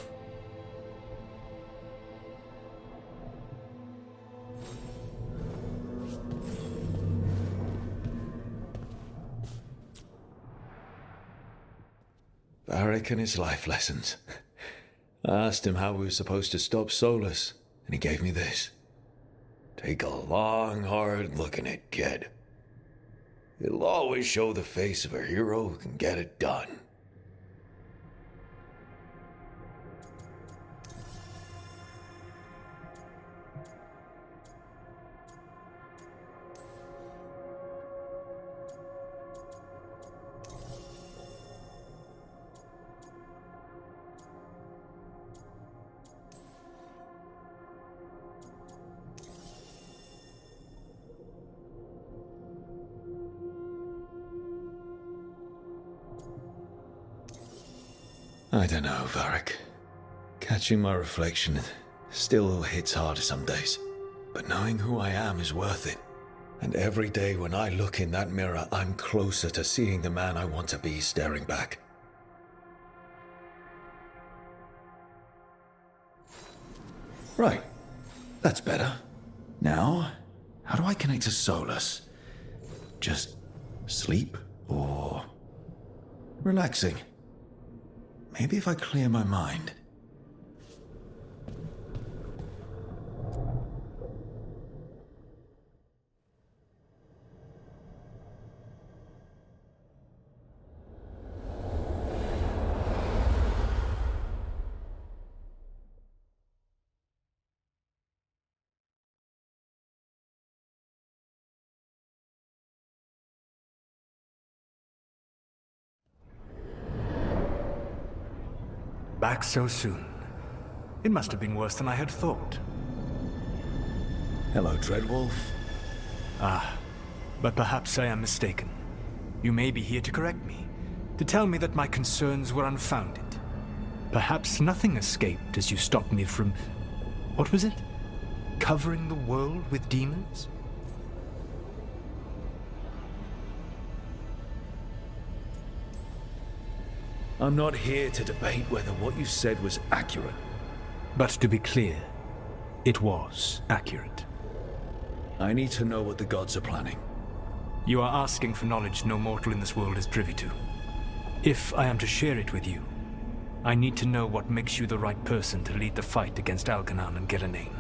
Speaker 2: Varric and his life lessons. I asked him how we were supposed to stop Solas, and he gave me this. Take a long, hard look at it, kid. It'll always show the face of a hero who can get it done. I don't know, Varric. Catching my reflection still hits harder some days. But knowing who I am is worth it. And every day when I look in that mirror, I'm closer to seeing the man I want to be staring back. Right. That's better. Now, how do I connect to Solas? Just sleep or relaxing? Maybe if I clear my mind.
Speaker 9: Back so soon. It must have been worse than I had thought.
Speaker 2: Hello, Dreadwolf.
Speaker 9: Ah, but perhaps I am mistaken. You may be here to correct me, to tell me that my concerns were unfounded. Perhaps nothing escaped as you stopped me from... what was it? Covering the world with demons?
Speaker 2: I'm not here to debate whether what you said was accurate.
Speaker 9: But to be clear, it was accurate.
Speaker 2: I need to know what the gods are planning.
Speaker 9: You are asking for knowledge no mortal in this world is privy to. If I am to share it with you, I need to know what makes you the right person to lead the fight against Algernon and Gillenane.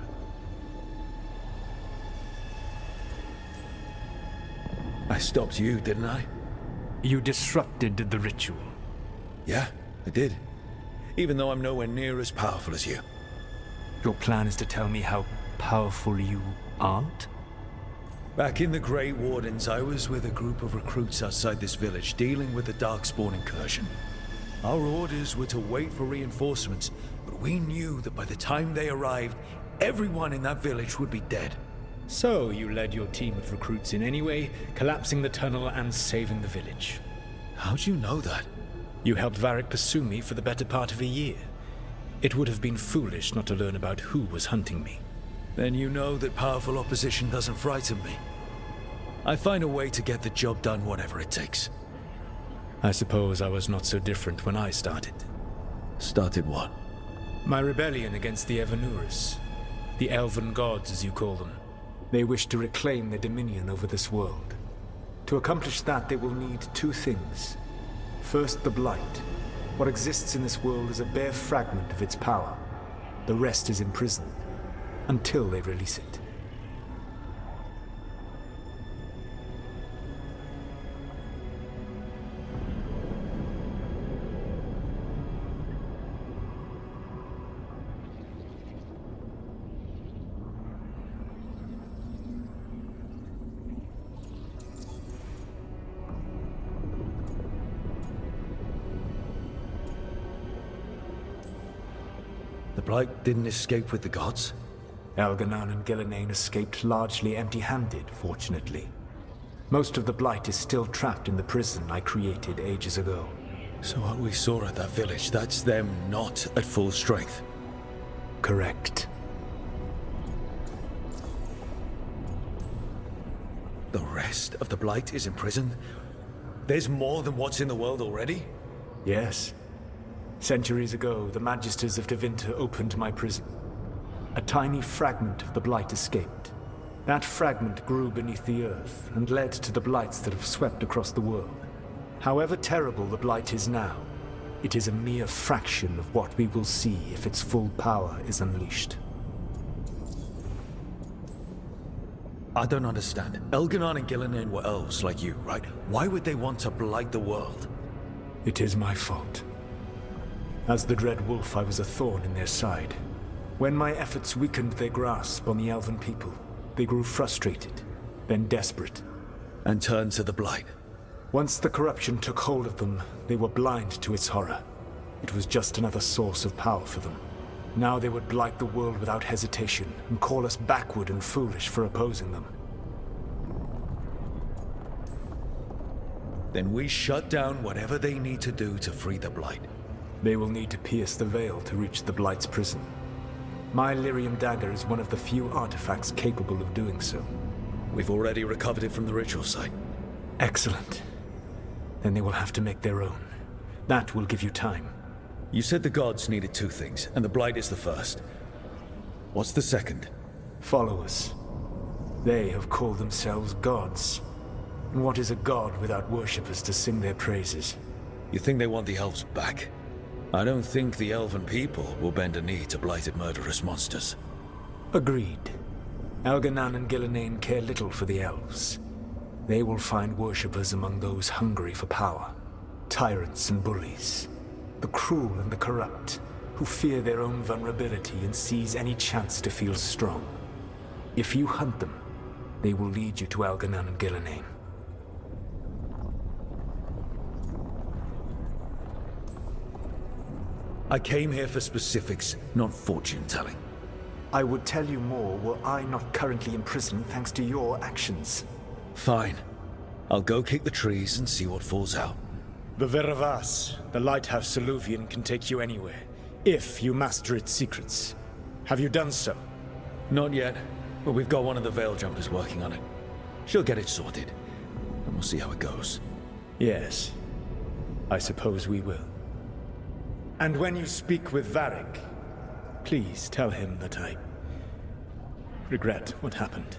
Speaker 2: I stopped you, didn't I?
Speaker 9: You disrupted the ritual.
Speaker 2: Yeah, I did. Even though I'm nowhere near as powerful as you.
Speaker 9: Your plan is to tell me how powerful you aren't?
Speaker 2: Back in the Grey Wardens, I was with a group of recruits outside this village dealing with the Darkspawn incursion. Our orders were to wait for reinforcements, but we knew that by the time they arrived, everyone in that village would be dead.
Speaker 9: So you led your team of recruits in anyway, collapsing the tunnel and saving the village.
Speaker 2: How'd you know that?
Speaker 9: You helped Varric pursue me for the better part of a year. It would have been foolish not to learn about who was hunting me.
Speaker 2: Then you know that powerful opposition doesn't frighten me. I find a way to get the job done whatever it takes.
Speaker 9: I suppose I was not so different when I started.
Speaker 2: Started what?
Speaker 9: My rebellion against the Evanurus. The elven gods, as you call them. They wish to reclaim their dominion over this world. To accomplish that, they will need two things. First, the Blight. What exists in this world is a bare fragment of its power. The rest is imprisoned, until they release it.
Speaker 2: The Blight didn't escape with the gods?
Speaker 9: Elganan and Gillenane escaped largely empty-handed, fortunately. Most of the Blight is still trapped in the prison I created ages ago.
Speaker 2: So what we saw at that village, that's them not at full strength?
Speaker 9: Correct.
Speaker 2: The rest of the Blight is imprisoned? There's more than what's in the world already?
Speaker 9: Yes. Centuries ago, the Magisters of Tevinter opened my prison. A tiny fragment of the Blight escaped. That fragment grew beneath the earth and led to the Blights that have swept across the world. However terrible the Blight is now, it is a mere fraction of what we will see if its full power is unleashed.
Speaker 2: I don't understand. Elganan and Gillenane were elves like you, right? Why would they want to blight the world?
Speaker 9: It is my fault. As the Dread Wolf, I was a thorn in their side. When my efforts weakened their grasp on the elven people, they grew frustrated, then desperate.
Speaker 2: And turned to the Blight.
Speaker 9: Once the corruption took hold of them, they were blind to its horror. It was just another source of power for them. Now they would blight the world without hesitation, and call us backward and foolish for opposing them.
Speaker 2: Then we shut down whatever they need to do to free the Blight.
Speaker 9: They will need to pierce the veil to reach the Blight's prison. My Lyrium dagger is one of the few artifacts capable of doing so.
Speaker 2: We've already recovered it from the ritual site.
Speaker 9: Excellent. Then they will have to make their own. That will give you time.
Speaker 2: You said the gods needed two things, and the Blight is the first. What's the second?
Speaker 9: Followers. They have called themselves gods. And what is a god without worshippers to sing their praises?
Speaker 2: You think they want the elves back? I don't think the elven people will bend a knee to blighted murderous monsters.
Speaker 9: Agreed. Elganan and Gillenane care little for the elves. They will find worshippers among those hungry for power. Tyrants and bullies. The cruel and the corrupt, who fear their own vulnerability and seize any chance to feel strong. If you hunt them, they will lead you to Elganan and Gillenane.
Speaker 2: I came here for specifics, not fortune-telling.
Speaker 9: I would tell you more were I not currently in prison thanks to your actions.
Speaker 2: Fine. I'll go kick the trees and see what falls out.
Speaker 9: The Veravas, the lighthouse Eluvian, can take you anywhere, if you master its secrets. Have you done so?
Speaker 2: Not yet, but we've got one of the Veil Jumpers working on it. She'll get it sorted, and we'll see how it goes.
Speaker 9: Yes. I suppose we will. And when you speak with Varric, please tell him that I regret what happened.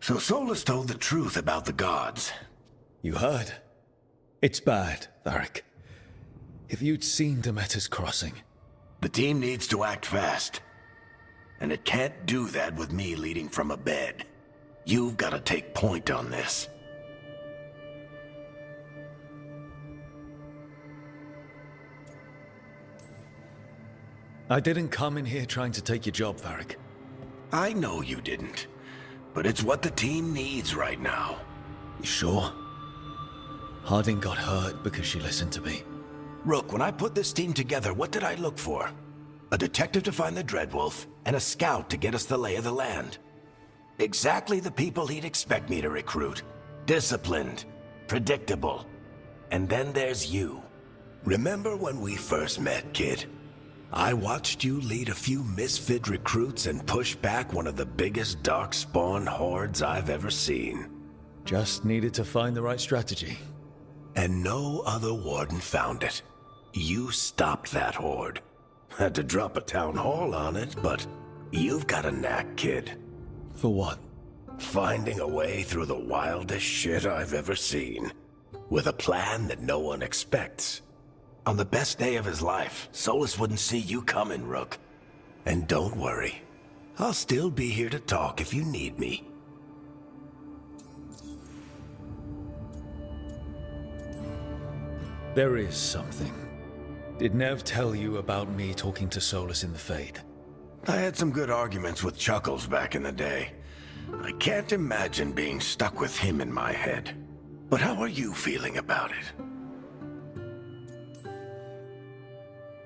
Speaker 1: So Solas told the truth about the gods.
Speaker 2: You heard? It's bad, Varric. If you'd seen Demeter's crossing...
Speaker 1: The team needs to act fast. And it can't do that with me leading from a bed. You've got to take point on this.
Speaker 2: I didn't come in here trying to take your job, Varric.
Speaker 1: I know you didn't. But it's what the team needs right now.
Speaker 2: You sure? Harding got hurt because she listened to me.
Speaker 1: Rook, when I put this team together, what did I look for? A detective to find the Dreadwolf, and a scout to get us the lay of the land. Exactly the people he'd expect me to recruit. Disciplined, predictable. And then there's you. Remember when we first met, kid? I watched you lead a few misfit recruits and push back one of the biggest darkspawn hordes I've ever seen.
Speaker 2: Just needed to find the right strategy.
Speaker 1: And no other warden found it. You stopped that horde. Had to drop a town hall on it, but you've got a knack, kid.
Speaker 2: For what?
Speaker 1: Finding a way through the wildest shit I've ever seen. With a plan that no one expects. On the best day of his life, Solas wouldn't see you coming, Rook. And don't worry. I'll still be here to talk if you need me.
Speaker 2: There is something. Did Neve tell you about me talking to Solas in the Fade?
Speaker 1: I had some good arguments with Chuckles back in the day. I can't imagine being stuck with him in my head. But how are you feeling about it?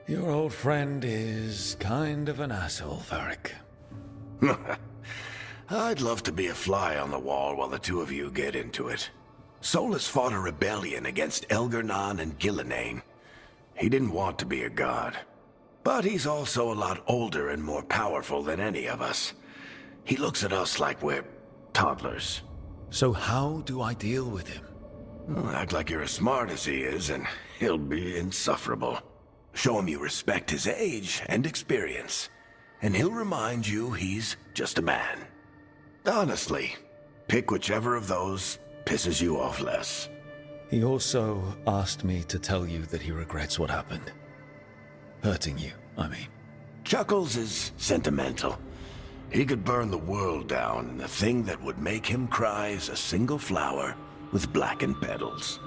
Speaker 2: Your old friend is kind of an asshole, Varric.
Speaker 1: I'd love to be a fly on the wall while the two of you get into it. Solas fought a rebellion against Elgar'nan and Gillenane. He didn't want to be a god. But he's also a lot older and more powerful than any of us. He looks at us like we're toddlers.
Speaker 2: So how do I deal with him?
Speaker 1: Well, act like you're as smart as he is, and he'll be insufferable. Show him you respect his age and experience, and he'll remind you he's just a man. Honestly, pick whichever of those pisses you off less.
Speaker 2: He also asked me to tell you that he regrets what happened. Hurting you, I mean.
Speaker 1: Chuckles is sentimental. He could burn the world down, and the thing that would make him cry is a single flower with blackened petals.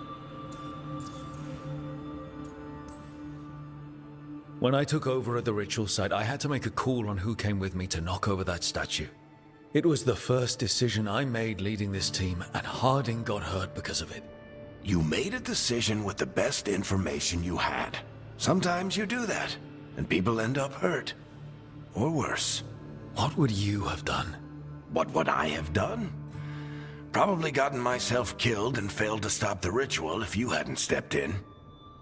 Speaker 2: When I took over at the ritual site, I had to make a call on who came with me to knock over that statue. It was the first decision I made leading this team, and Harding got hurt because of it.
Speaker 1: You made a decision with the best information you had. Sometimes you do that, and people end up hurt. Or worse.
Speaker 2: What would you have done?
Speaker 1: What would I have done? Probably gotten myself killed and failed to stop the ritual if you hadn't stepped in.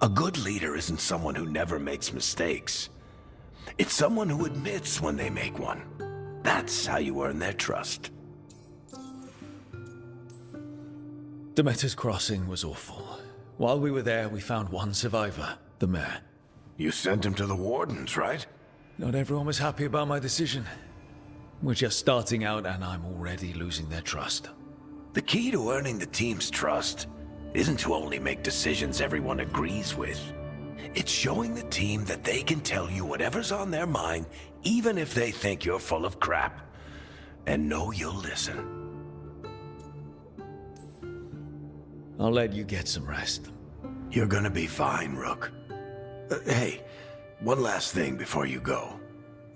Speaker 1: A good leader isn't someone who never makes mistakes. It's someone who admits when they make one. That's how you earn their trust.
Speaker 2: Demeter's crossing was awful. While we were there, we found one survivor, the mayor.
Speaker 1: You sent him to the Wardens, right?
Speaker 2: Not everyone was happy about my decision. We're just starting out, and I'm already losing their trust.
Speaker 1: The key to earning the team's trust isn't to only make decisions everyone agrees with. It's showing the team that they can tell you whatever's on their mind, even if they think you're full of crap. And know you'll listen.
Speaker 2: I'll let you get some rest.
Speaker 1: You're gonna be fine, Rook. Hey, one last thing before you go.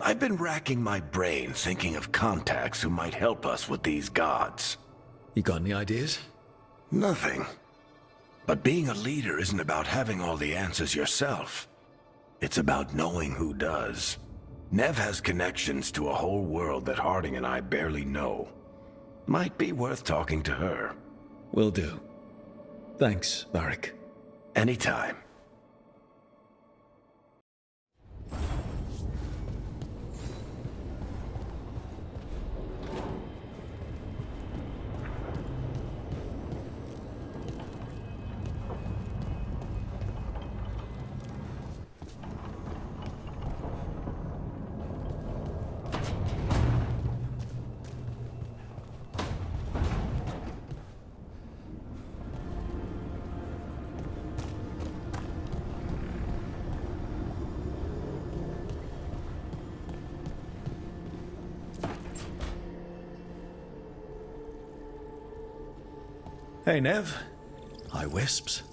Speaker 1: I've been racking my brain thinking of contacts who might help us with these gods.
Speaker 2: You got any ideas?
Speaker 1: Nothing. But being a leader isn't about having all the answers yourself. It's about knowing who does. Neve has connections to a whole world that Harding and I barely know. Might be worth talking to her.
Speaker 2: Will do. Thanks, Varric.
Speaker 1: Anytime.
Speaker 2: Hey, Neve. Hi, Wisps.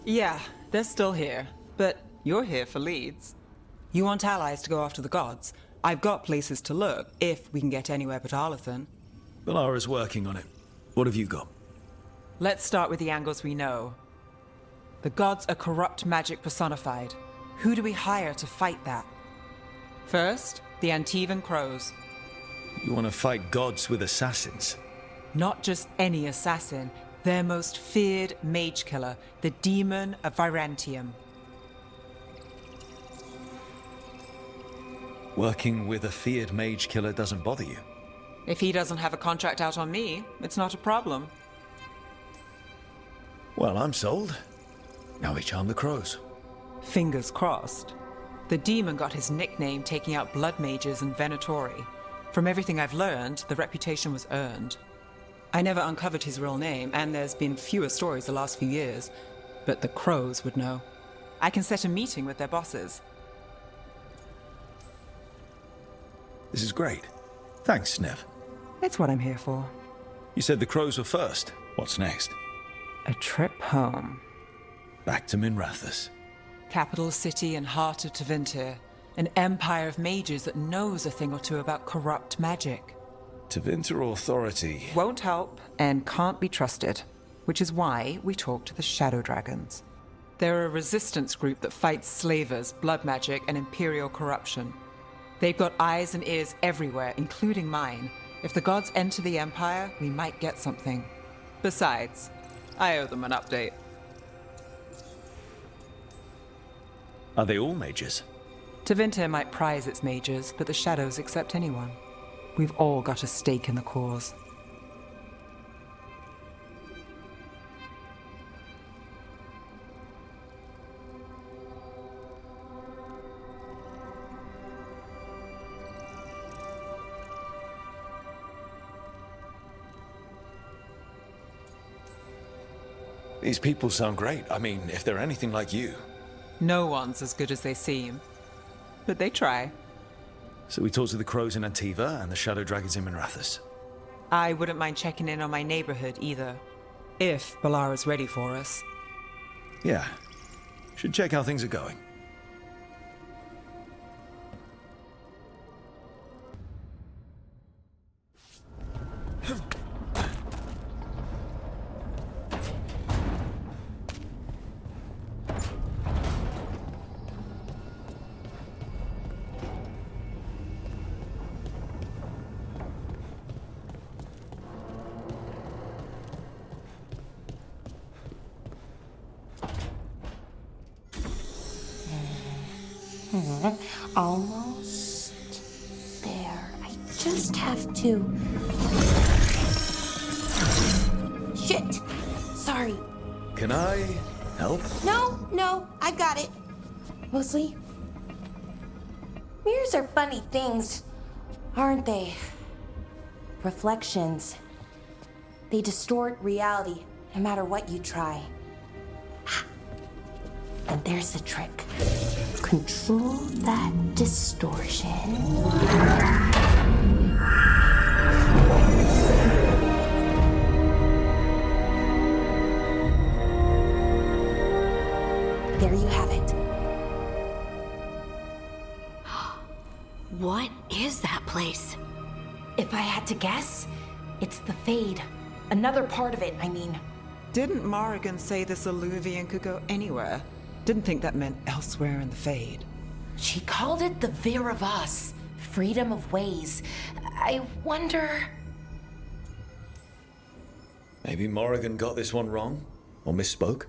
Speaker 8: Yeah, they're still here. But you're here for leads. You want allies to go after the gods? I've got places to look, if we can get anywhere but Arlathan.
Speaker 2: Bellara's working on it. What have you got?
Speaker 8: Let's start with the angles we know. The gods are corrupt magic personified. Who do we hire to fight that? First, the Antivan Crows.
Speaker 2: You want to fight gods with assassins?
Speaker 8: Not just any assassin, their most feared mage killer, the Demon of Virantium.
Speaker 2: Working with a feared mage killer doesn't bother you?
Speaker 8: If he doesn't have a contract out on me, it's not a problem.
Speaker 2: Well, I'm sold. Now we charm the crows.
Speaker 8: Fingers crossed. The demon got his nickname taking out blood mages and Venatori. From everything I've learned, the reputation was earned. I never uncovered his real name, and there's been fewer stories the last few years, but the crows would know. I can set a meeting with their bosses.
Speaker 2: This is great. Thanks, Neve.
Speaker 8: It's what I'm here for.
Speaker 2: You said the crows were first. What's next?
Speaker 8: A trip home.
Speaker 2: Back to Minrathous.
Speaker 8: Capital city and heart of Tevinter. An empire of mages that knows a thing or two about corrupt magic.
Speaker 2: Tevinter authority
Speaker 8: Won't help and can't be trusted, which is why we talk to the Shadow Dragons. They're a resistance group that fights slavers, blood magic, and imperial corruption. They've got eyes and ears everywhere, including mine. If the gods enter the Empire, we might get something. Besides, I owe them an update.
Speaker 2: Are they all mages?
Speaker 8: Tevinter might prize its mages, but the Shadows accept anyone. We've all got a stake in the cause.
Speaker 2: These people sound great. I mean, if they're anything like you.
Speaker 8: No one's as good as they seem. But they try.
Speaker 2: So we talk to the crows in Antiva and the shadow dragons in Minrathous.
Speaker 8: I wouldn't mind checking in on my neighborhood either. If Bellara's ready for us.
Speaker 2: Yeah. Should check how things are going.
Speaker 11: Almost there. I just have to... Shit! Sorry.
Speaker 2: Can I help?
Speaker 11: No, I got it. Mostly, mirrors are funny things, aren't they? Reflections. They distort reality, no matter what you try. And there's the trick. Control that distortion. There you have it.
Speaker 13: What is that place?
Speaker 11: If I had to guess, it's the Fade. Another part of it, I mean.
Speaker 8: Didn't Morrigan say this Eluvian could go anywhere? Didn't think that meant elsewhere in the Fade.
Speaker 11: She called it the Vir of Us, freedom of ways. I wonder...
Speaker 2: Maybe Morrigan got this one wrong? Or misspoke?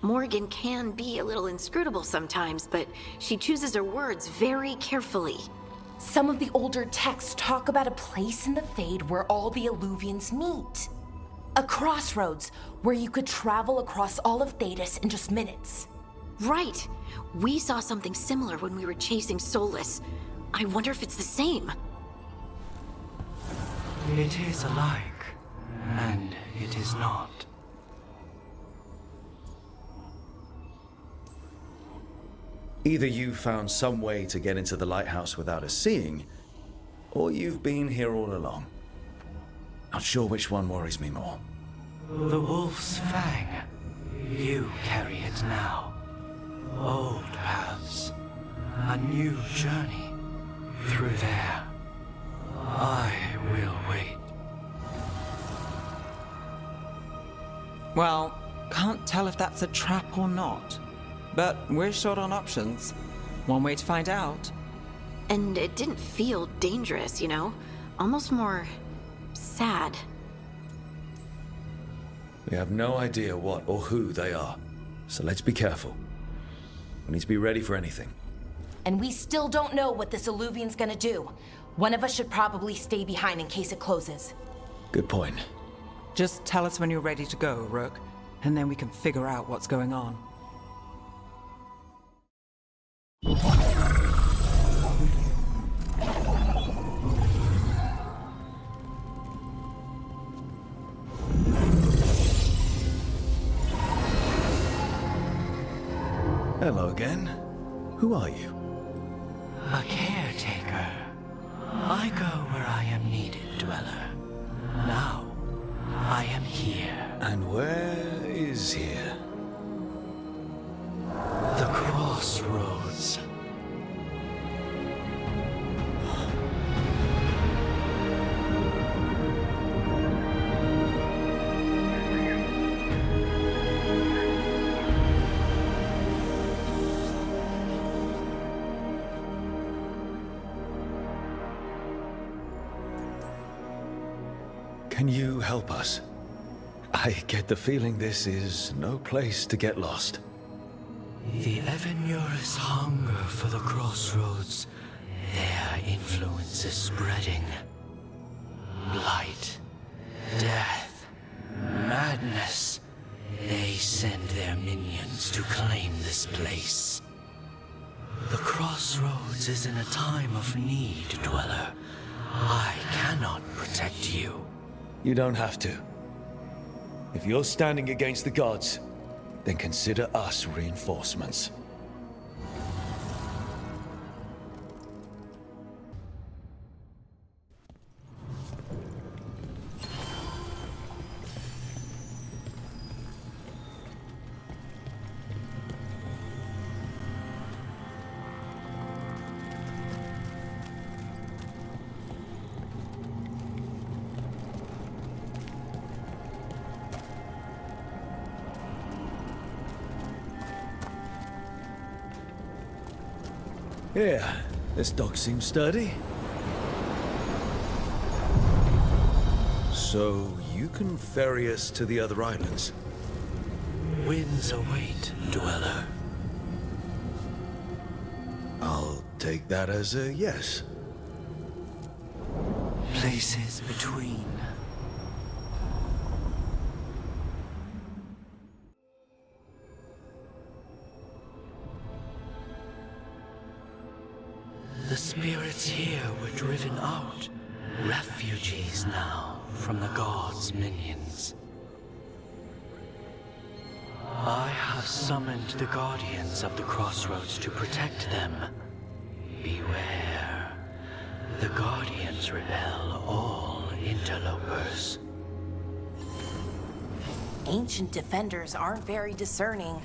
Speaker 13: Morgan can be a little inscrutable sometimes, but she chooses her words very carefully.
Speaker 11: Some of the older texts talk about a place in the Fade where all the Eluvians meet. A crossroads where you could travel across all of Thedas in just minutes.
Speaker 13: Right. We saw something similar when we were chasing Solas. I wonder if it's the same.
Speaker 15: It is alike, and it is not.
Speaker 2: Either you found some way to get into the lighthouse without us seeing, or you've been here all along. Not sure which one worries me more.
Speaker 15: The wolf's fang. You carry it now. Old paths. A new journey. Through there. I will wait.
Speaker 8: Well, can't tell if that's a trap or not. But we're short on options. One way to find out.
Speaker 13: And it didn't feel dangerous, you know? Almost more sad.
Speaker 2: We have no idea what or who they are, so let's be careful. We need to be ready for anything.
Speaker 11: And we still don't know what this Eluvian's gonna do. One of us should probably stay behind in case it closes.
Speaker 2: Good point.
Speaker 8: Just tell us when you're ready to go, Rook, and then we can figure out what's going on.
Speaker 2: Hello again. Who are you?
Speaker 15: A caretaker. I go where I am needed, Dweller. Now, I am here.
Speaker 2: And where is here?
Speaker 15: The Crossroads.
Speaker 2: Can you help us? I get the feeling this is no place to get lost.
Speaker 15: The Evenurus hunger for the Crossroads. Their influence is spreading. Blight, death, madness. They send their minions to claim this place. The Crossroads is in a time of need, Dweller. I cannot protect you.
Speaker 2: You don't have to. If you're standing against the gods, then consider us reinforcements. Yeah, this dog seems sturdy. So, you can ferry us to the other islands?
Speaker 15: Winds await, Dweller.
Speaker 2: I'll take that as a yes.
Speaker 15: Places between. The spirits here were driven out. Refugees now from the gods' minions. I have summoned the guardians of the Crossroads to protect them. Beware. The guardians repel all interlopers.
Speaker 11: Ancient defenders aren't very discerning.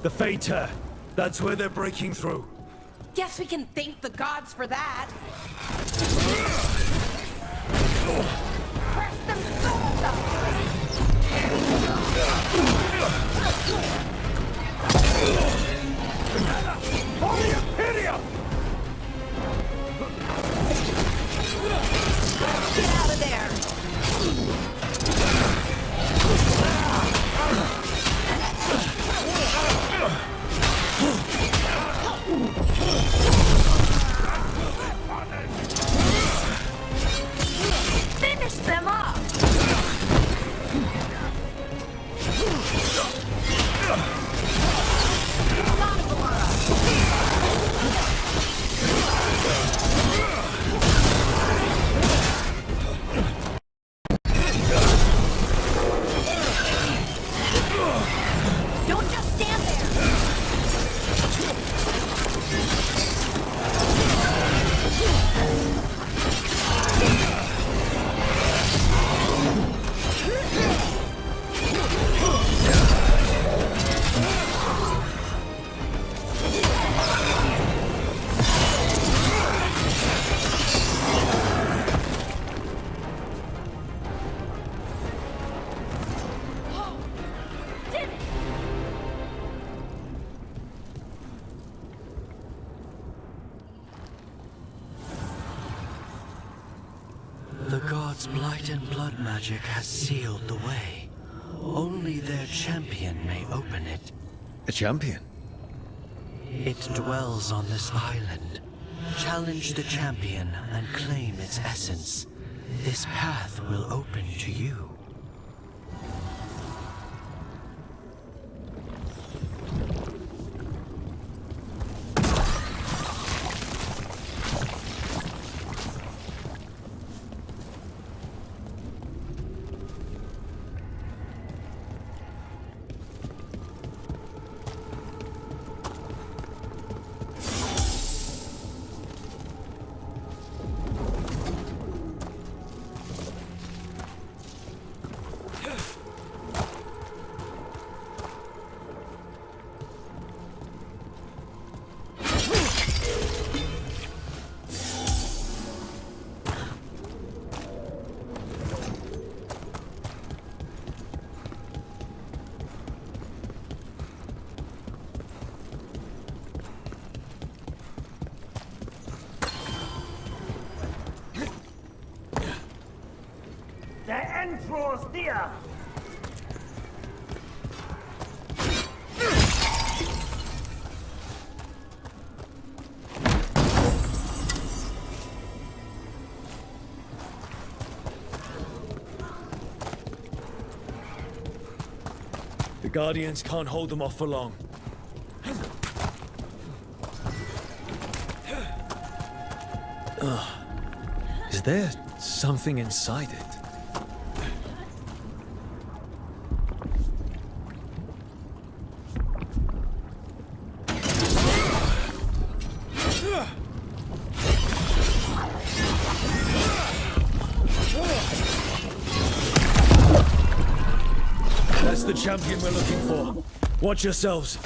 Speaker 2: The Fater! That's where they're breaking through.
Speaker 11: Guess we can thank the gods for that. Press them souls up! Get out of there! Finish them up!
Speaker 15: light and blood magic has sealed the way. Only their champion may open it.
Speaker 2: A champion?
Speaker 15: It dwells on this island. Challenge the champion and claim its essence. This path will open to you.
Speaker 2: The Guardians can't hold them off for long. Is there something inside it? That's the champion we're looking for. Watch yourselves.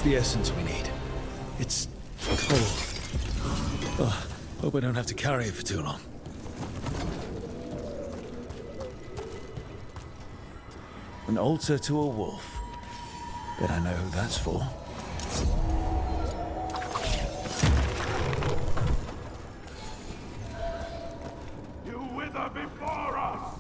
Speaker 2: The essence we need. It's cold. Hope I don't have to carry it for too long. An altar to a wolf. Bet I know who that's for.
Speaker 3: You wither before us!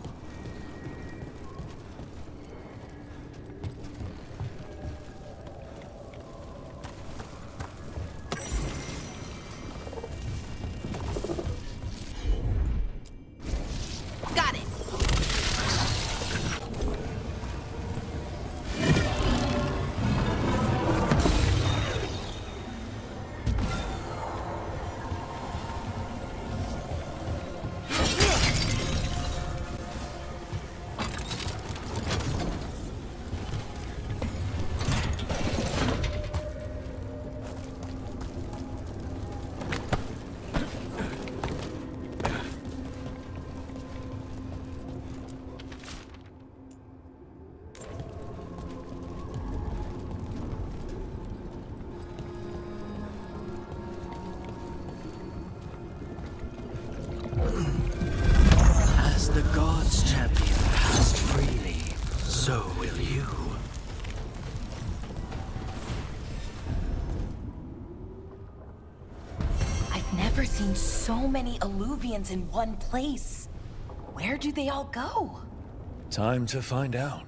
Speaker 11: seen so many Eluvians in one place. Where do they all go?
Speaker 2: Time to find out.